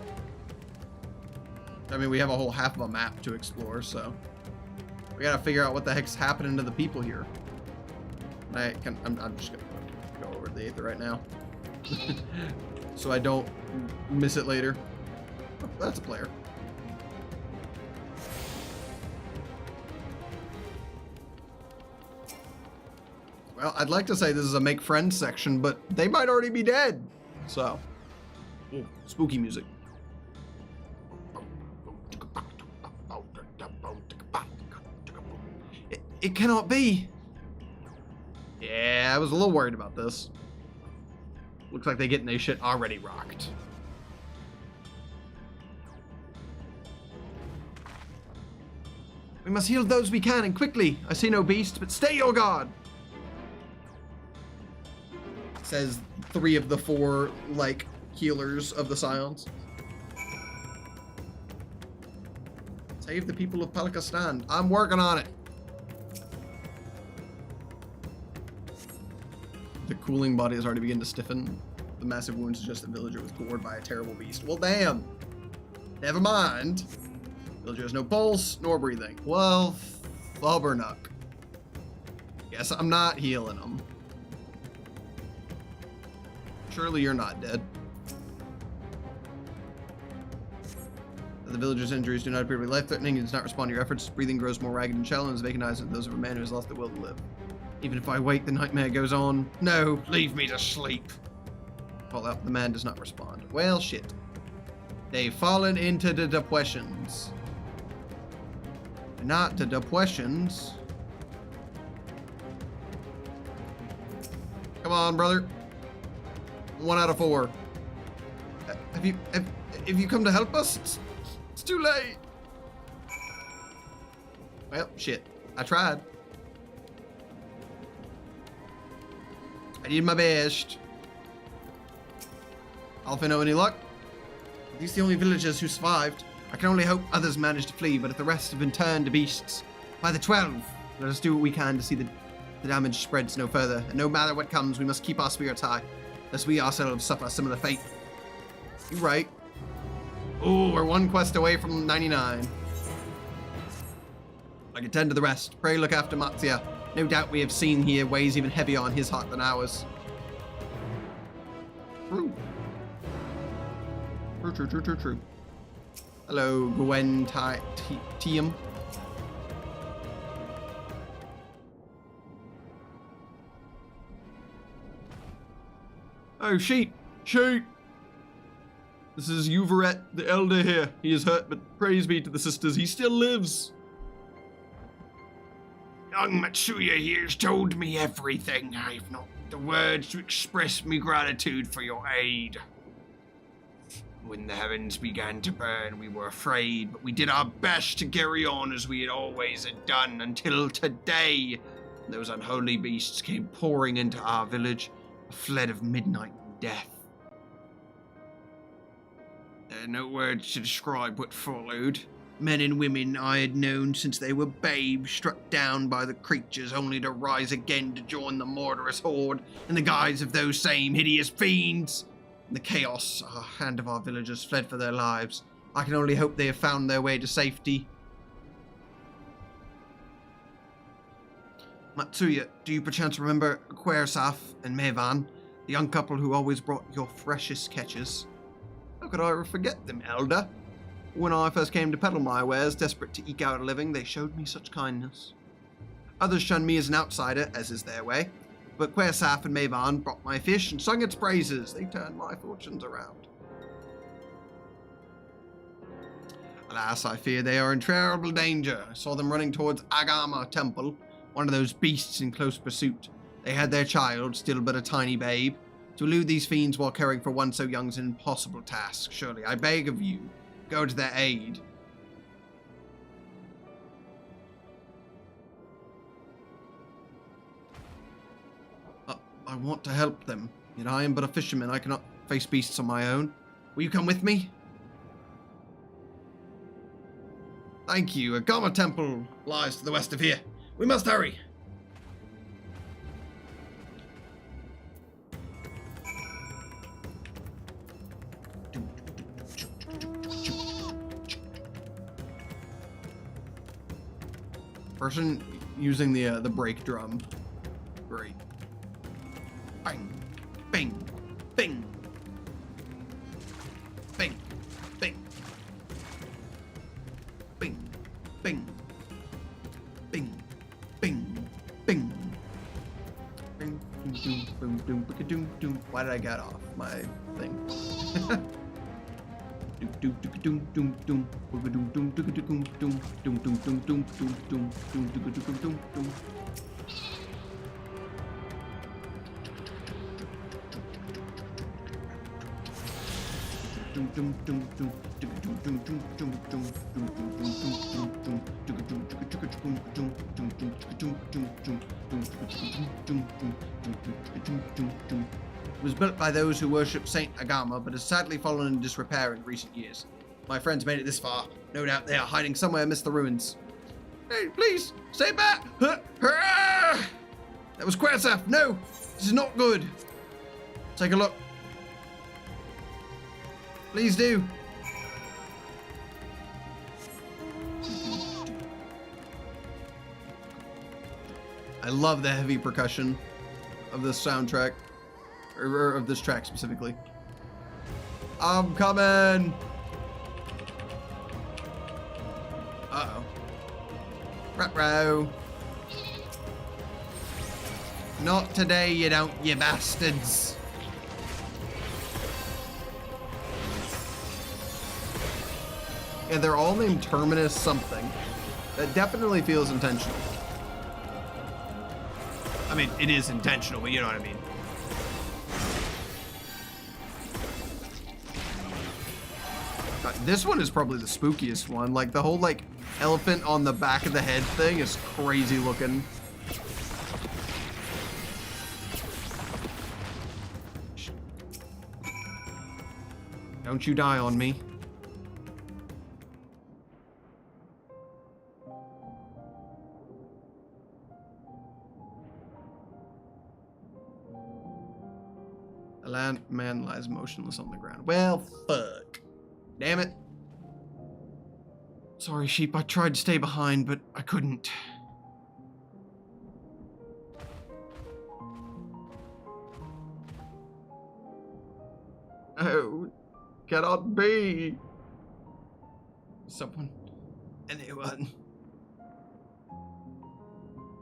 I mean, we have a whole half of a map to explore, so we gotta figure out what the heck's happening to the people here. I'm just gonna go over the aetherite now. So I don't miss it later. Oh, that's a player. Well, I'd like to say this is a make friends section, but they might already be dead. So, ooh, spooky music. It cannot be. Yeah, I was a little worried about this. Looks like they're getting their shit already rocked. We must heal those we can, and quickly. I see no beast, but stay your guard. Says 3 of the 4, like, healers of the Scions. Save the people of Palakistan. I'm working on it. The cooling body has already begun to stiffen. The massive wound suggests the villager was gored by a terrible beast. Well, damn. Never mind. Villager has no pulse, nor breathing. Well, flubbernuck. Guess I'm not healing him. Surely you're not dead. The villager's injuries do not appear to be life-threatening. He does not respond to your efforts. His breathing grows more ragged and shallow and his vacant eyes are those of a man who has lost the will to live. Even if I wake, the nightmare goes on. No, leave me to sleep. Call out. The man does not respond. Well, shit. They've fallen into the depressions. Not the depressions. Come on, brother. 1 out of 4. Have you come to help us? It's too late. Well, shit. I tried. I did my best. Alpha, know any luck? Are these the only villagers who survived? I can only hope others managed to flee, but if the rest have been turned to beasts, by the 12, let us do what we can to see the damage spreads no further. And no matter what comes, we must keep our spirits high, lest we ourselves suffer a similar fate. You're right. Ooh, we're 1 quest away from 99. I can tend to the rest. Pray look after Matsya. No doubt we have seen here weighs even heavier on his heart than ours. True. True. Hello, Gwen Tiem. Oh, sheep! This is Uveret, the elder here. He is hurt, but praise be to the sisters, he still lives. Young Matsuya here's told me everything. I've not the words to express my gratitude for your aid. When the heavens began to burn, we were afraid, but we did our best to carry on as we had always had done until today. Those unholy beasts came pouring into our village, a flood of midnight and death. There are no words to describe what followed. Men and women I had known since they were babes, struck down by the creatures only to rise again to join the murderous horde in the guise of those same hideous fiends. In the chaos, a hand of our villagers fled for their lives. I can only hope they have found their way to safety. Matsuya, do you perchance remember Quersaf and Mevan, the young couple who always brought your freshest catches? How could I ever forget them, Elder? When I first came to peddle my wares, desperate to eke out a living, they showed me such kindness. Others shunned me as an outsider, as is their way, but Quersaf and Mevan brought my fish and sung its praises. They turned my fortunes around. Alas, I fear they are in terrible danger. I saw them running towards Agama Temple, one of those beasts in close pursuit. They had their child, still but a tiny babe. To elude these fiends while caring for one so young is an impossible task. Surely, I beg of you, go to their aid. I want to help them, yet I am but a fisherman. I cannot face beasts on my own. Will you come with me? Thank you. Agama Temple lies to the west of here. We must hurry. Person using the brake drum. Great. Bang, bing, bing, bing, bing, bing, bing, bing, bing, bing. Bing, doom, boom, doom, doom, doom. Why did I get off my thing? Doom, doom, doom, doom, doom, doom, doom, doom, doom, doom, doom, doom, doom, doom, doom, doom, doom, doom, doom. It was built by those who worship Saint Agama, but has sadly fallen into disrepair in recent years. My friends made it this far. No doubt they are hiding somewhere amidst the ruins. Hey, please, stay back! That was Quersaf! No! This is not good! Take a look. Please do. I love the heavy percussion of this soundtrack, or of this track specifically. I'm coming. Uh-oh. Ruh-roh. Not today, you don't, you bastards. Yeah, they're all named Terminus something. That definitely feels intentional. I mean, it is intentional, but you know what I mean. God, this one is probably the spookiest one. Like, the whole, like, elephant on the back of the head thing is crazy looking. Don't you die on me. A man lies motionless on the ground. Well, fuck. Damn it. Sorry, sheep. I tried to stay behind, but I couldn't. Oh, cannot be. Someone. Anyone.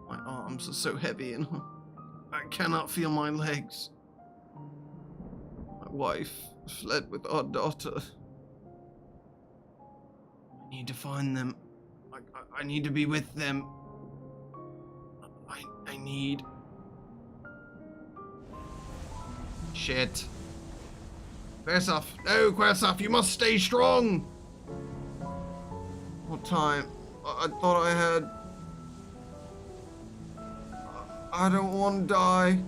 My arms are so heavy and I cannot feel my legs. My wife fled with our daughter. I need to find them. I need to be with them. need. Shit. Quasar, no, Quasar, you must stay strong. What time? I thought I had. I don't want to die.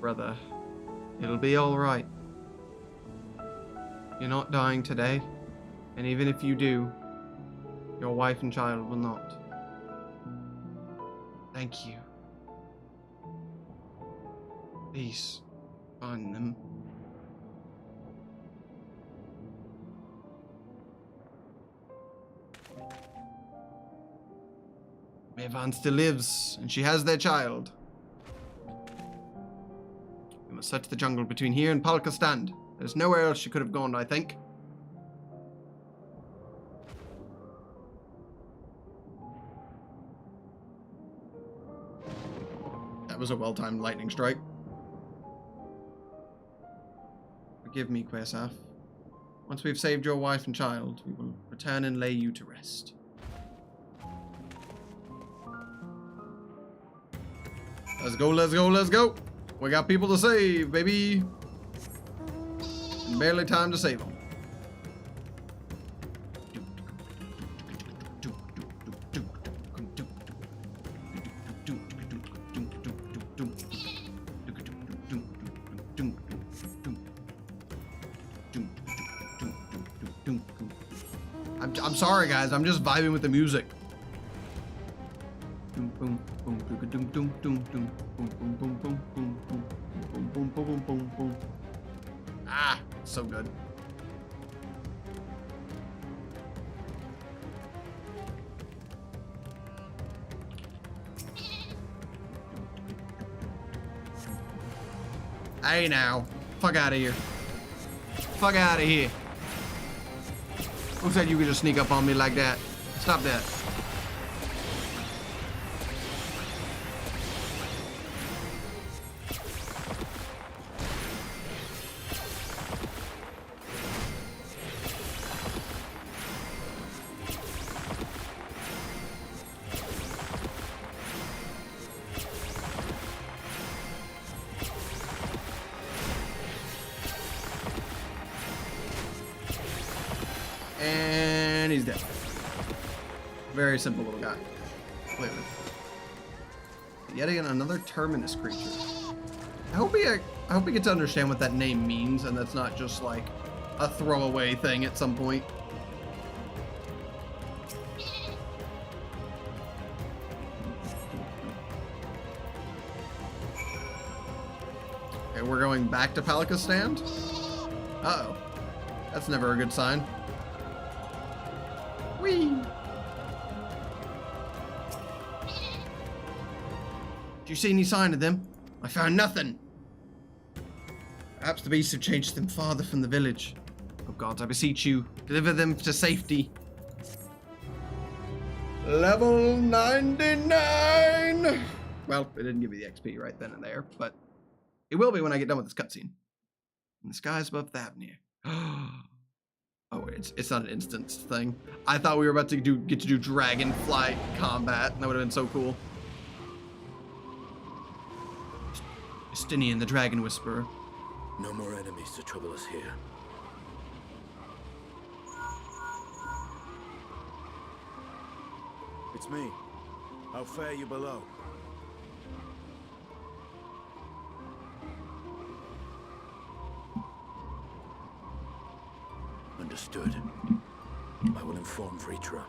Brother, it'll be all right. You're not dying today, and even if you do, your wife and child will not. Thank you. Please, find them. Maevan still lives, and she has their child. We must search the jungle between here and Palkastan. There's nowhere else she could have gone, I think. That was a well-timed lightning strike. Forgive me, Quasar. Once we've saved your wife and child, we will return and lay you to rest. Let's go, let's go, let's go! We got people to save, baby! Barely time to save them. I'm sorry, guys. I'm just vibing with the music. Ah, so good. Hey now, fuck out of here. Fuck out of here. Who said you could just sneak up on me like that? Stop that. And he's dead. Very simple little guy. Clearly. Yet again, another terminus creature. I hope we get to understand what that name means, and that's not just like a throwaway thing at some point. Okay, we're going back to Palkastan. Uh-oh. That's never a good sign. Whee! Did you see any sign of them? I found nothing. Perhaps the beasts have chased them farther from the village. Oh gods, I beseech you, deliver them to safety. Level 99! Well, it didn't give me the XP right then and there, but it will be when I get done with this cutscene. And the skies above the Thavnir. Oh, wait, it's not an instance thing. I thought we were about to get to do dragonfly combat, and that would have been so cool. Justinian, the Dragon Whisperer. No more enemies to trouble us here. It's me. How fare you below? Understood. I will inform Vritra.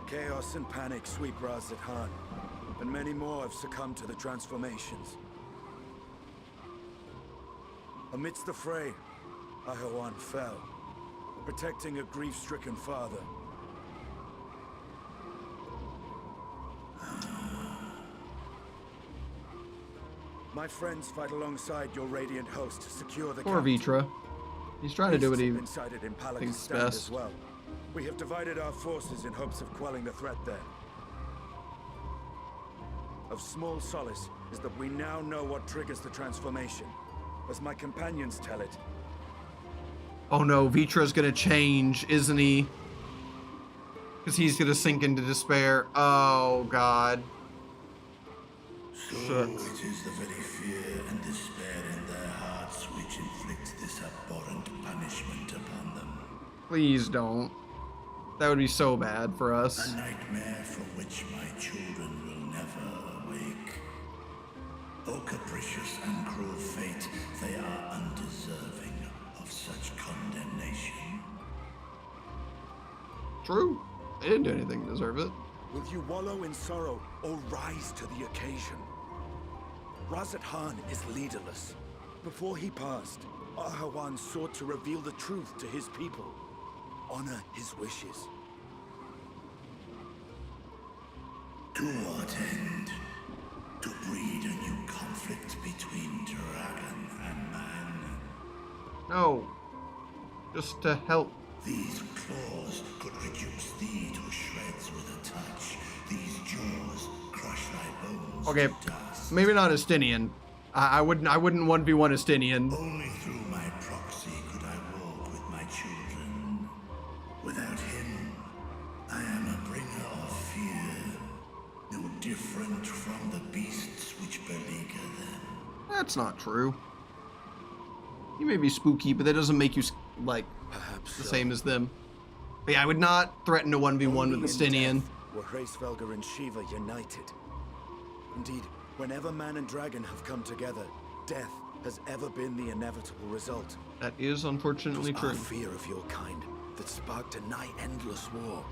Chaos and panic sweep Raz-Khan, and many more have succumbed to the transformations. Amidst the fray, Ahawan fell, protecting a grief-stricken father. My friends fight alongside your radiant host to secure the Poor Vritra. He's trying to do what he incited in thinks Palkastan best. as well. We have divided our forces in hopes of quelling the threat there. Of small solace is that we now know what triggers the transformation. As my companions tell it. Oh no, Vitra's gonna change, isn't he? Because he's gonna sink into despair. Oh god. So it is the very fear and despair in their hearts which inflicts this abhorrent punishment upon them. Please don't. That would be so bad for us. A nightmare from which my children will never awake. O capricious and cruel fate, they are undeserving of such condemnation. True. They didn't do anything to deserve it. Will you wallow in sorrow or rise to the occasion? Razat Khan is leaderless. Before he passed, Ahawan sought to reveal the truth to his people. Honor his wishes. To what end? To breed a new conflict between dragon and man? No. Just to help. These claws could reduce thee to shreds with a touch. These jaws crush thy bones. Okay, maybe not Estinian. I wouldn't 1v1 Estinian. Only through my proxy could I walk with my children. Without him, I am a bringer of fear, no different from the beasts which beleaguer them. That's not true. You may be spooky, but that doesn't make you like the same as them. But yeah, I would not threaten a 1v1 with Estinian. Were Hraesvelgr and Shiva united. Indeed, whenever man and dragon have come together, death has ever been the inevitable result. That is unfortunately true. Our fear of your kind that sparked a nigh endless war.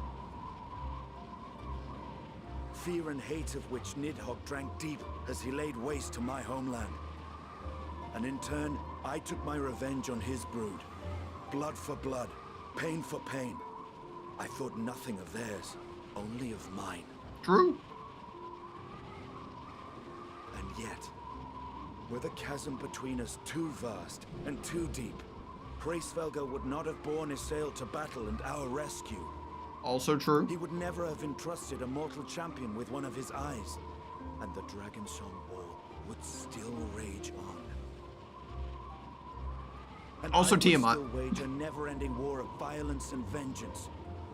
Fear and hate of which Nidhogg drank deep as he laid waste to my homeland. And in turn, I took my revenge on his brood. Blood for blood, pain for pain. I thought nothing of theirs, only of mine. True. And yet, were the chasm between us too vast and too deep, Hraesvelgr would not have borne his sail to battle and our rescue. Also true. He would never have entrusted a mortal champion with one of his eyes, and the Dragonsong War would still rage on. And also Tiamat. Still wage a never-ending war of violence and vengeance.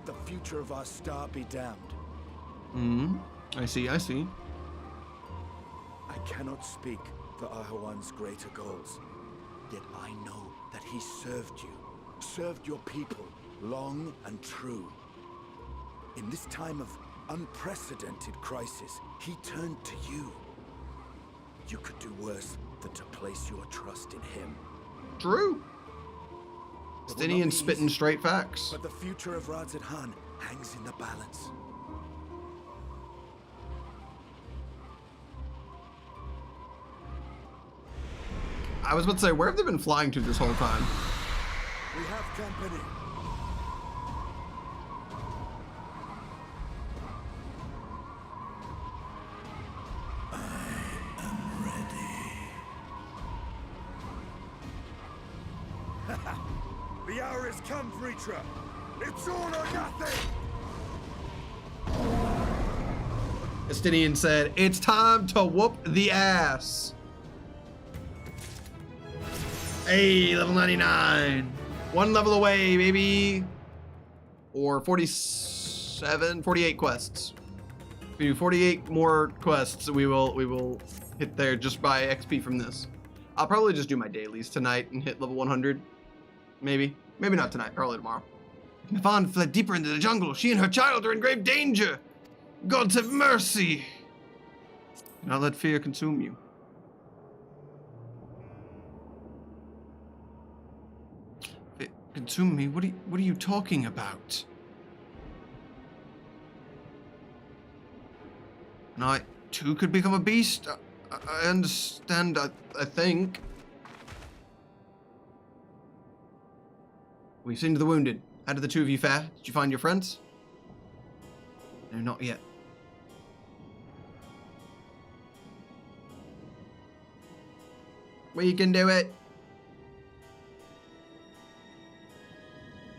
The future of our star be damned. I see, I see. I cannot speak for Ahawan's greater goals, yet I know that he served you, served your people, long and true. In this time of unprecedented crisis, he turned to you. You could do worse than to place your trust in him. True. Estinian spitting straight facts. But the future of Razat Khan hangs in the balance. I was about to say, where have they been flying to this whole time? We have company. The hour has come, Vritra. It's all or nothing. Estinian said, "It's time to whoop the ass." Hey, level 99. One level away, baby. Or 48 quests. If we do 48 more quests, we will hit there just by XP from this. I'll probably just do my dailies tonight and hit level 100. Maybe not tonight, probably tomorrow. Nafan fled deeper into the jungle. She and her child are in grave danger. Gods have mercy. Do not let fear consume you. Consume me? What are you talking about? And I too could become a beast? I understand, I think. We've seen to the wounded. How did the two of you fare? Did you find your friends? No, not yet. We can do it.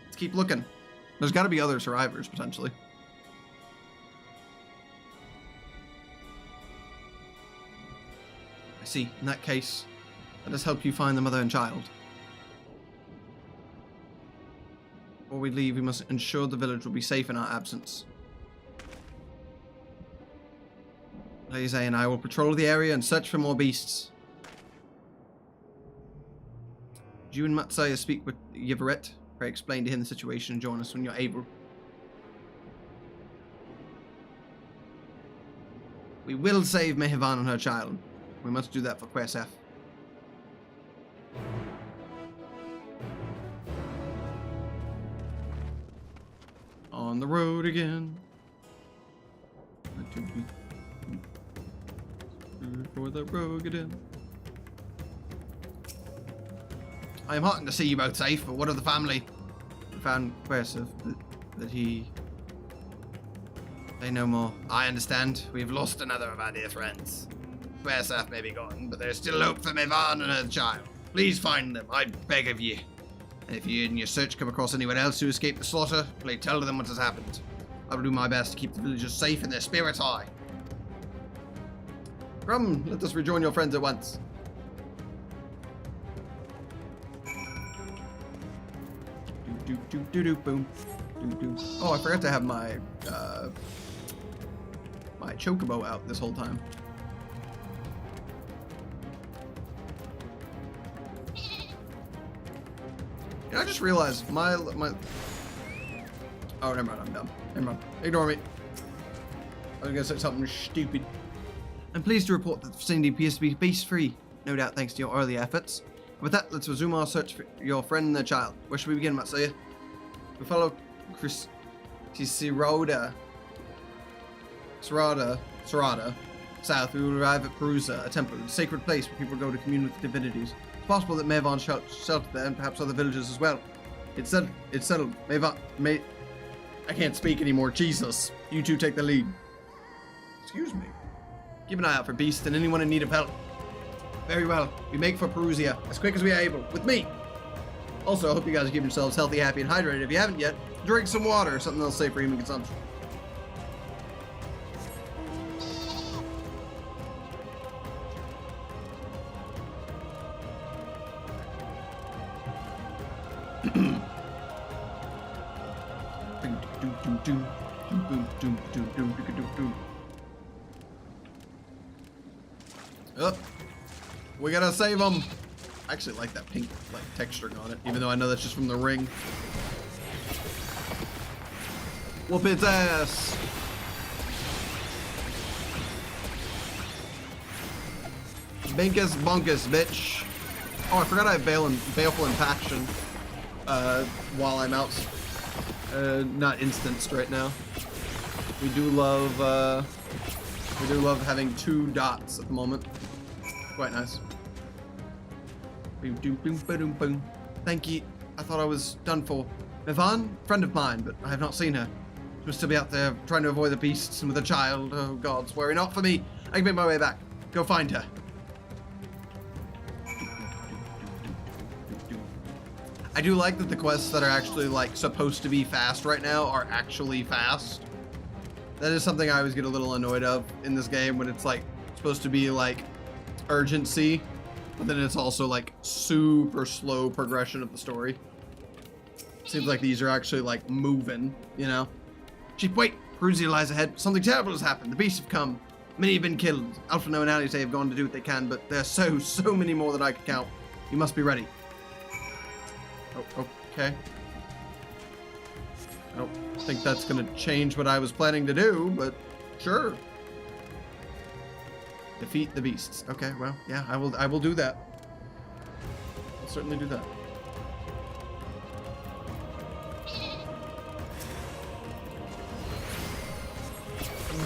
Let's keep looking. There's got to be other survivors, potentially. see. In that case, let us help you find the mother and child. Before we leave, we must ensure the village will be safe in our absence. Laze and I will patrol the area and search for more beasts. Do you and Matsaya speak with Yveret? Pray explain to him the situation and join us when you're able. We will save Mehivan and her child. We must do that for Quesef. On the road again. For the road again. I am heartened to see you both safe, but what of the family? We found Quesef that he... They no more. I understand. We've lost another of our dear friends. Quesef may be gone, but there's still hope for Mevan and her child. Please find them, I beg of you. And if you in your search come across anyone else who escaped the slaughter, please tell them what has happened. I will do my best to keep the villagers safe and their spirits high. Come, let us rejoin your friends at once. Boom. Oh, I forgot to have my my chocobo out this whole time. And I just realized my oh, never mind, I'm dumb. Never mind. Ignore me. I was gonna say something stupid. I'm pleased to report that the vicinity appears to be beast-free, no doubt thanks to your early efforts. With that, let's resume our search for your friend and their child. Where should we begin, Matsaya? We follow Sarada south. We will arrive at Perusa, a temple, a sacred place where people go to commune with the divinities. It's possible that Mevan sheltered there and perhaps other villages as well. It's settled. I can't speak anymore. Jesus. You two take the lead. Excuse me. Keep an eye out for beasts and anyone in need of help. Very well. We make for Perusia as quick as we are able. With me. Also, I hope you guys keep yourselves healthy, happy, and hydrated. If you haven't yet, drink some water or something else safe for human consumption. Oh, we gotta save them. I actually like that pink texturing on it, even though I know that's just from the ring. Whoop its ass. Binkus bunkus, bitch. Oh, I forgot I have Baleful Impaction while I'm out. Not instanced right now. We do love having 2 dots at the moment. Quite nice. Boom, boom, boom, boom, boom. Thank you. I thought I was done for. Mevan, friend of mine, but I have not seen her. She must still be out there trying to avoid the beasts and with a child. Oh gods, worry not for me. I can make my way back. Go find her. I do like that the quests that are actually supposed to be fast right now are actually fast. That is something I always get a little annoyed of in this game when it's supposed to be urgency, but then it's also super slow progression of the story. Seems like these are actually moving, you know? Chief, wait! Perusia lies ahead. Something terrible has happened. The beasts have come. Many have been killed. Alphino and Alice have gone to do what they can, but there are so many more that I can count. You must be ready. Oh, okay. I don't think that's gonna change what I was planning to do, but sure. Defeat the beasts. Okay, well, yeah, I will do that. I'll certainly do that.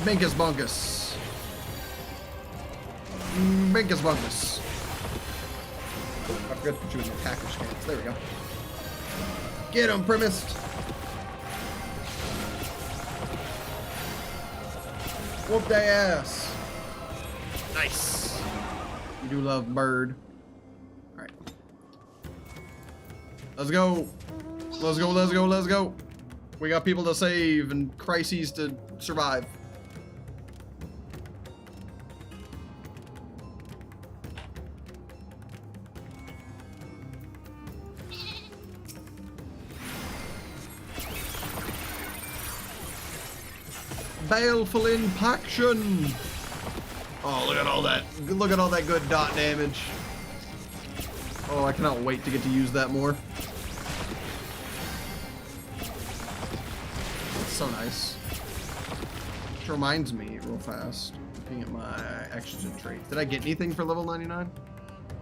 Binkus bunkus. Binkus bunkus. I forgot to put you in the attacker stance. There we go. Get him, Primist. Whoop their ass. Nice. You do love bird. Alright. Let's go. Let's go, let's go, let's go. We got people to save and crises to survive. Baleful Impaction. Oh, look at all that. Look at all that good dot damage. Oh, I cannot wait to get to use that more. It's so nice. Which reminds me, real fast, looking at my actions and traits. Did I get anything for level 99?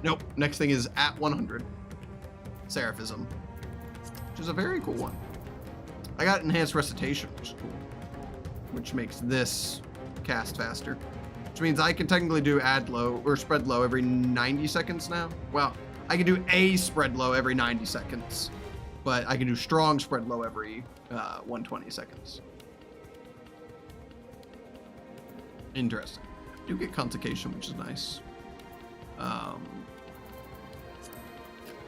Nope. Next thing is at 100. Seraphism, which is a very cool one. I got enhanced recitation, which is cool, which makes this cast faster, which means I can technically do add low or spread low every 90 seconds now. Well, I can do a spread low every 90 seconds, but I can do strong spread low every 120 seconds. Interesting. I do get convocation, which is nice.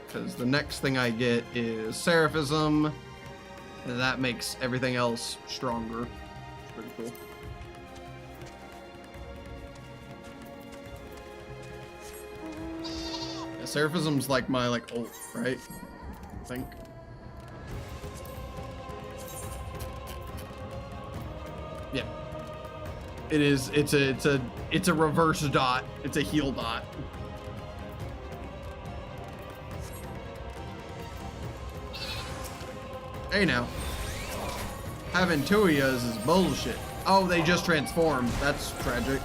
Because the next thing I get is Seraphism, and that makes everything else stronger. It's pretty cool. Yeah, Seraphism's like my ult, right? I think. Yeah. It is. It's a reverse dot. It's a heal dot. Hey now. Having Tuias is bullshit. Oh, they just transformed. That's tragic.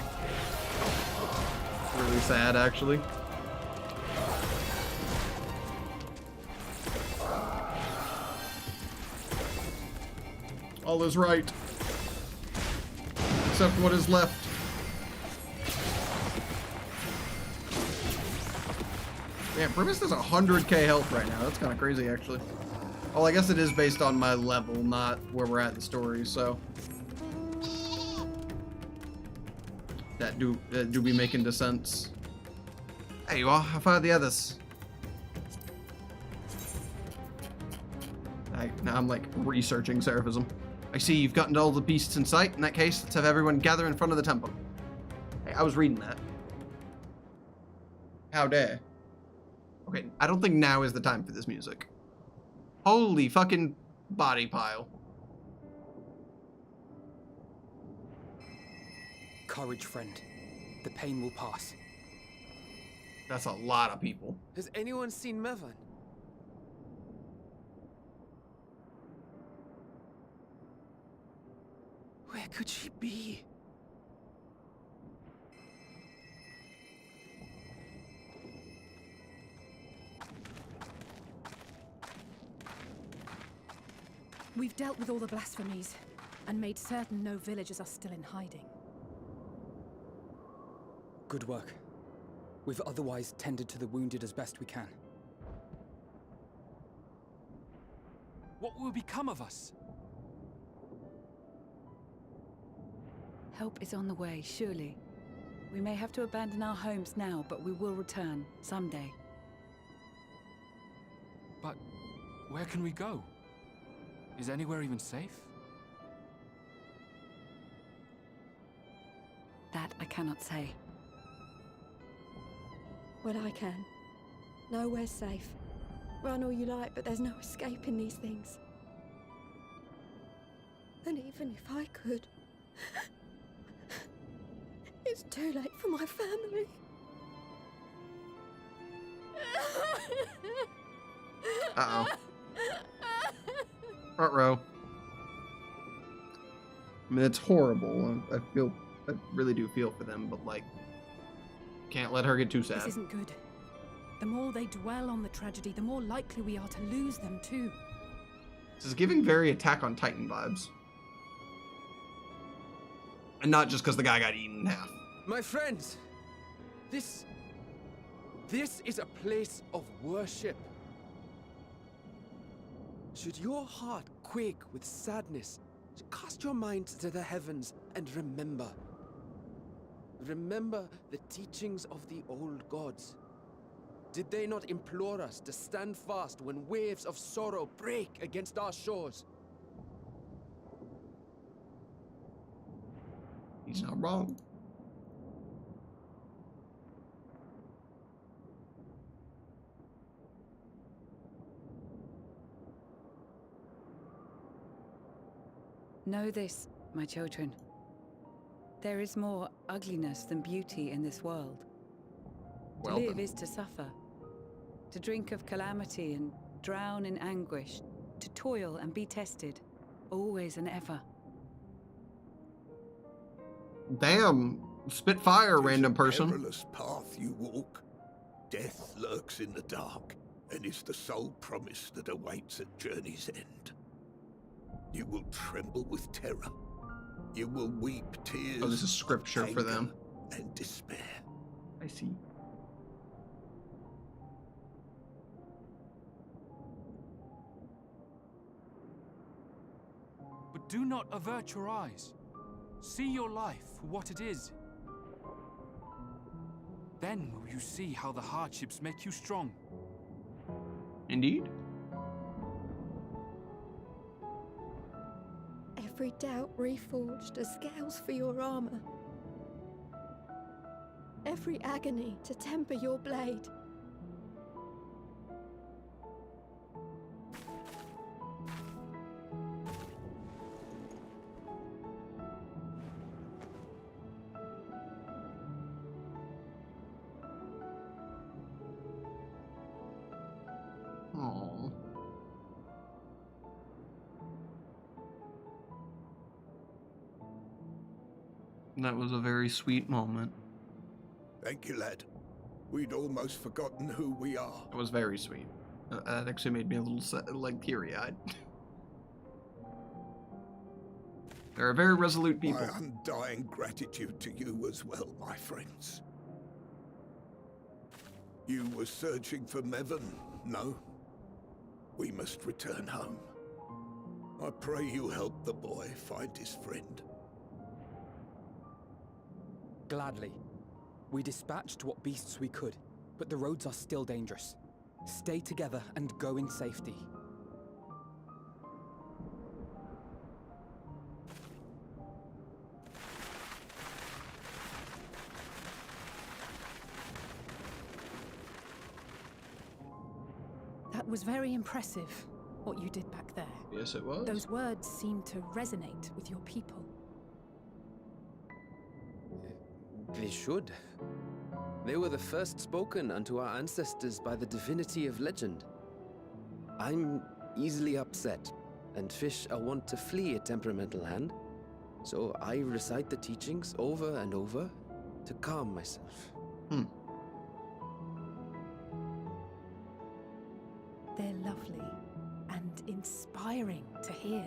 Really sad, actually. All is right. Except what is left. Yeah, Primus has 100k health right now. That's kind of crazy, actually. Well, I guess it is based on my level, not where we're at in the story, so. That do be making sense. There you are, how far are the others? Now I'm like researching Seraphism. I see you've gotten all the beasts in sight. In that case, let's have everyone gather in front of the temple. Hey, I was reading that. How dare. Okay, I don't think now is the time for this music. Holy fucking body pile. Courage, friend. The pain will pass. That's a lot of people. Has anyone seen Mevan? Where could she be? We've dealt with all the blasphemies and made certain no villagers are still in hiding. Good work. We've otherwise tended to the wounded as best we can. What will become of us? Help is on the way, surely. We may have to abandon our homes now, but we will return someday. But where can we go? Is anywhere even safe? That I cannot say. Well, I can. Nowhere's safe. Run all you like, but there's no escaping these things. And even if I could, it's too late for my family. Uh-oh. Front row. I mean, it's horrible. I really do feel for them, but like, can't let her get too sad. This isn't good. The more they dwell on the tragedy, the more likely we are to lose them too. This is giving very Attack on Titan vibes. And not just because the guy got eaten in half. My friends, this is a place of worship. Should your heart quake with sadness, cast your mind to the heavens and remember. Remember the teachings of the old gods. Did they not implore us to stand fast when waves of sorrow break against our shores? He's not wrong. Know this, my children. There is more ugliness than beauty in this world. Well to live then. is to suffer. To drink of calamity and drown in anguish. To toil and be tested. Always and ever. Damn. Spitfire, random person. Perilous path you walk. Death lurks in the dark, and is the sole promise that awaits at journey's end. You will tremble with terror. You will weep tears. Oh, this is scripture for them. And despair. I see. But do not avert your eyes. See your life for what it is. Then will you see how the hardships make you strong. Indeed. Every doubt reforged as scales for your armor. Every agony to temper your blade. Aww. That was a very sweet moment. Thank you, lad. We'd almost forgotten who we are. It was very sweet. That actually made me a little like teary-eyed. They're very resolute people. My undying gratitude to you as well, my friends. You were searching for Mevon, no? We must return home. I pray you help the boy find his friend. Gladly. We dispatched what beasts we could, but the roads are still dangerous. Stay together and go in safety. That was very impressive, what you did back there. Yes, it was. Those words seem to resonate with your people. They should. They were the first spoken unto our ancestors by the divinity of legend. I'm easily upset, and fish are wont to flee a temperamental hand, so I recite the teachings over and over to calm myself. They're lovely and inspiring to hear,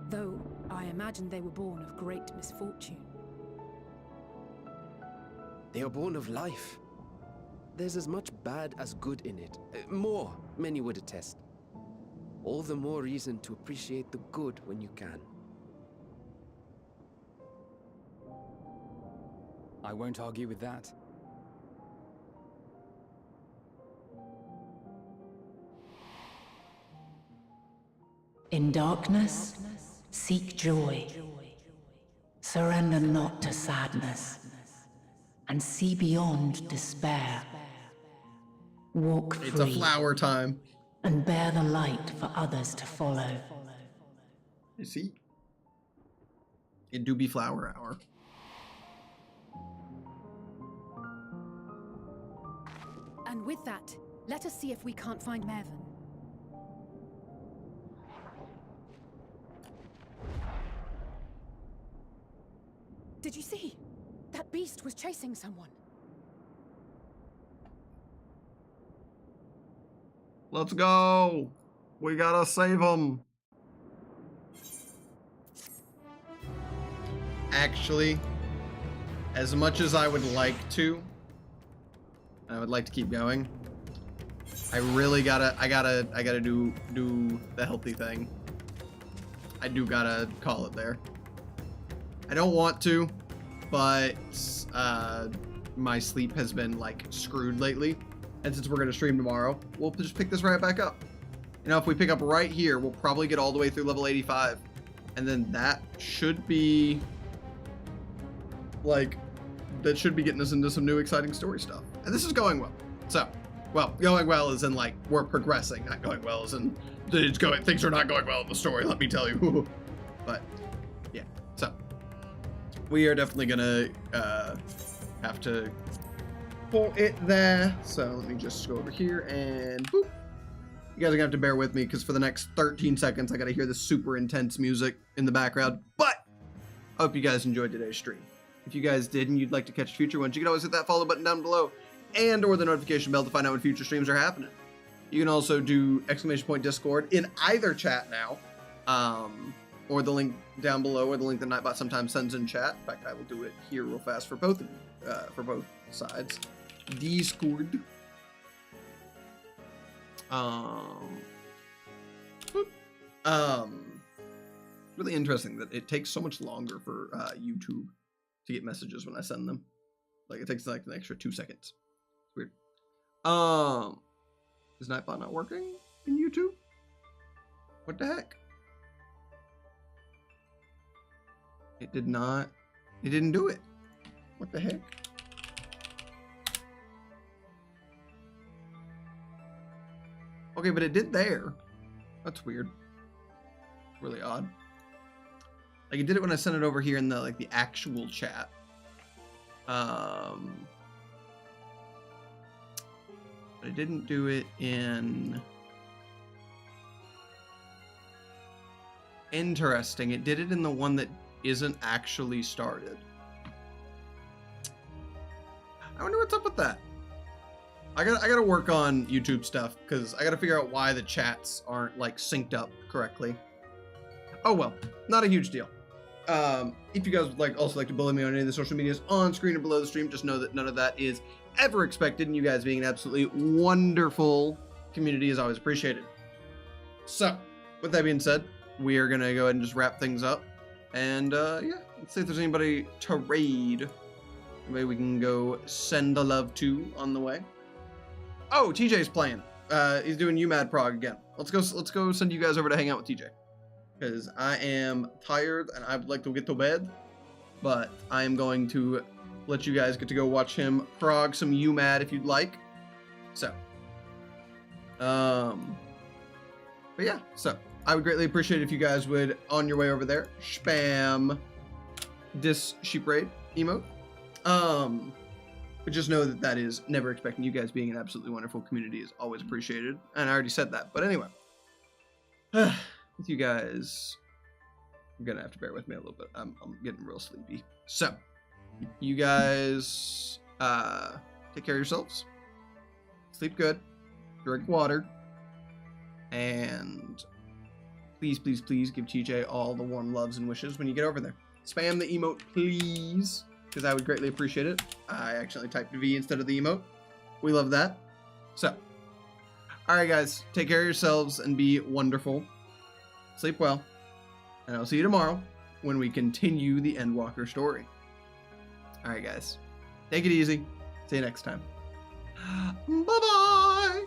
though I imagine they were born of great misfortune. They are born of life. There's as much bad as good in it. More, many would attest. All the more reason to appreciate the good when you can. I won't argue with that. In darkness, seek joy. Surrender not to sadness, and see beyond despair. Walk free. It's a flower time. And bear the light for others to follow. You see? It do be flower hour. And with that, let us see if we can't find Mervyn. Did you see? That beast was chasing someone. Let's go. We gotta save him. Actually, as much as I would like to, I would like to keep going. I really gotta do the healthy thing. I do gotta call it there. I don't want to, but my sleep has been like screwed lately. And since we're gonna stream tomorrow, we'll just pick this right back up. You know, if we pick up right here, we'll probably get all the way through level 85. And then that should be like, that should be getting us into some new exciting story stuff. And this is going well. So, well, going well as in like, we're progressing, not going well as in it's going, things are not going well in the story, let me tell you. But yeah, so we are definitely gonna have to pull it there. So let me just go over here and boop. You guys are gonna have to bear with me because for the next 13 seconds, I gotta hear the super intense music in the background. But I hope you guys enjoyed today's stream. If you guys did and you'd like to catch future ones, you can always hit that follow button down below and or the notification bell to find out when future streams are happening. You can also do ! Discord in either chat now, or the link down below, or the link that Nightbot sometimes sends in chat. In fact, I will do it here real fast for both sides. Discord. Really interesting that it takes so much longer for YouTube to get messages when I send them. Like it takes like an extra 2 seconds. It's weird. Is Nightbot not working in YouTube? What the heck? It did not. It didn't do it. What the heck? Okay, but it did there. That's weird. Really odd. Like it did it when I sent it over here in the like the actual chat. But it didn't do it in. Interesting. It did it in the one that isn't actually started. I wonder what's up with that. I gotta work on YouTube stuff because I gotta figure out why the chats aren't like synced up correctly. Oh well, not a huge deal. If you guys would also like to bully me on any of the social medias on screen or below the stream, just know that none of that is ever expected, and you guys being an absolutely wonderful community is always appreciated. So, with that being said, we are gonna go ahead and just wrap things up. And yeah, let's see if there's anybody to raid. Anybody we can go send the love to on the way. Oh, TJ's playing. He's doing UMAD Prague again. Let's go send you guys over to hang out with TJ. Because I am tired and I would like to get to bed. But I am going to let you guys get to go watch him prog some UMAD if you'd like. So. But yeah, so. I would greatly appreciate it if you guys would, on your way over there, spam this sheep raid emote. But just know that that is never expecting. You guys being an absolutely wonderful community is always appreciated. And I already said that. But anyway. With you guys, you're going to have to bear with me a little bit. I'm getting real sleepy. So, you guys take care of yourselves. Sleep good. Drink water. And please, please, please give TJ all the warm loves and wishes when you get over there. Spam the emote, please, because I would greatly appreciate it. I actually typed V instead of the emote. We love that. So, alright guys, take care of yourselves and be wonderful. Sleep well. And I'll see you tomorrow when we continue the Endwalker story. Alright guys, take it easy. See you next time. Bye-bye!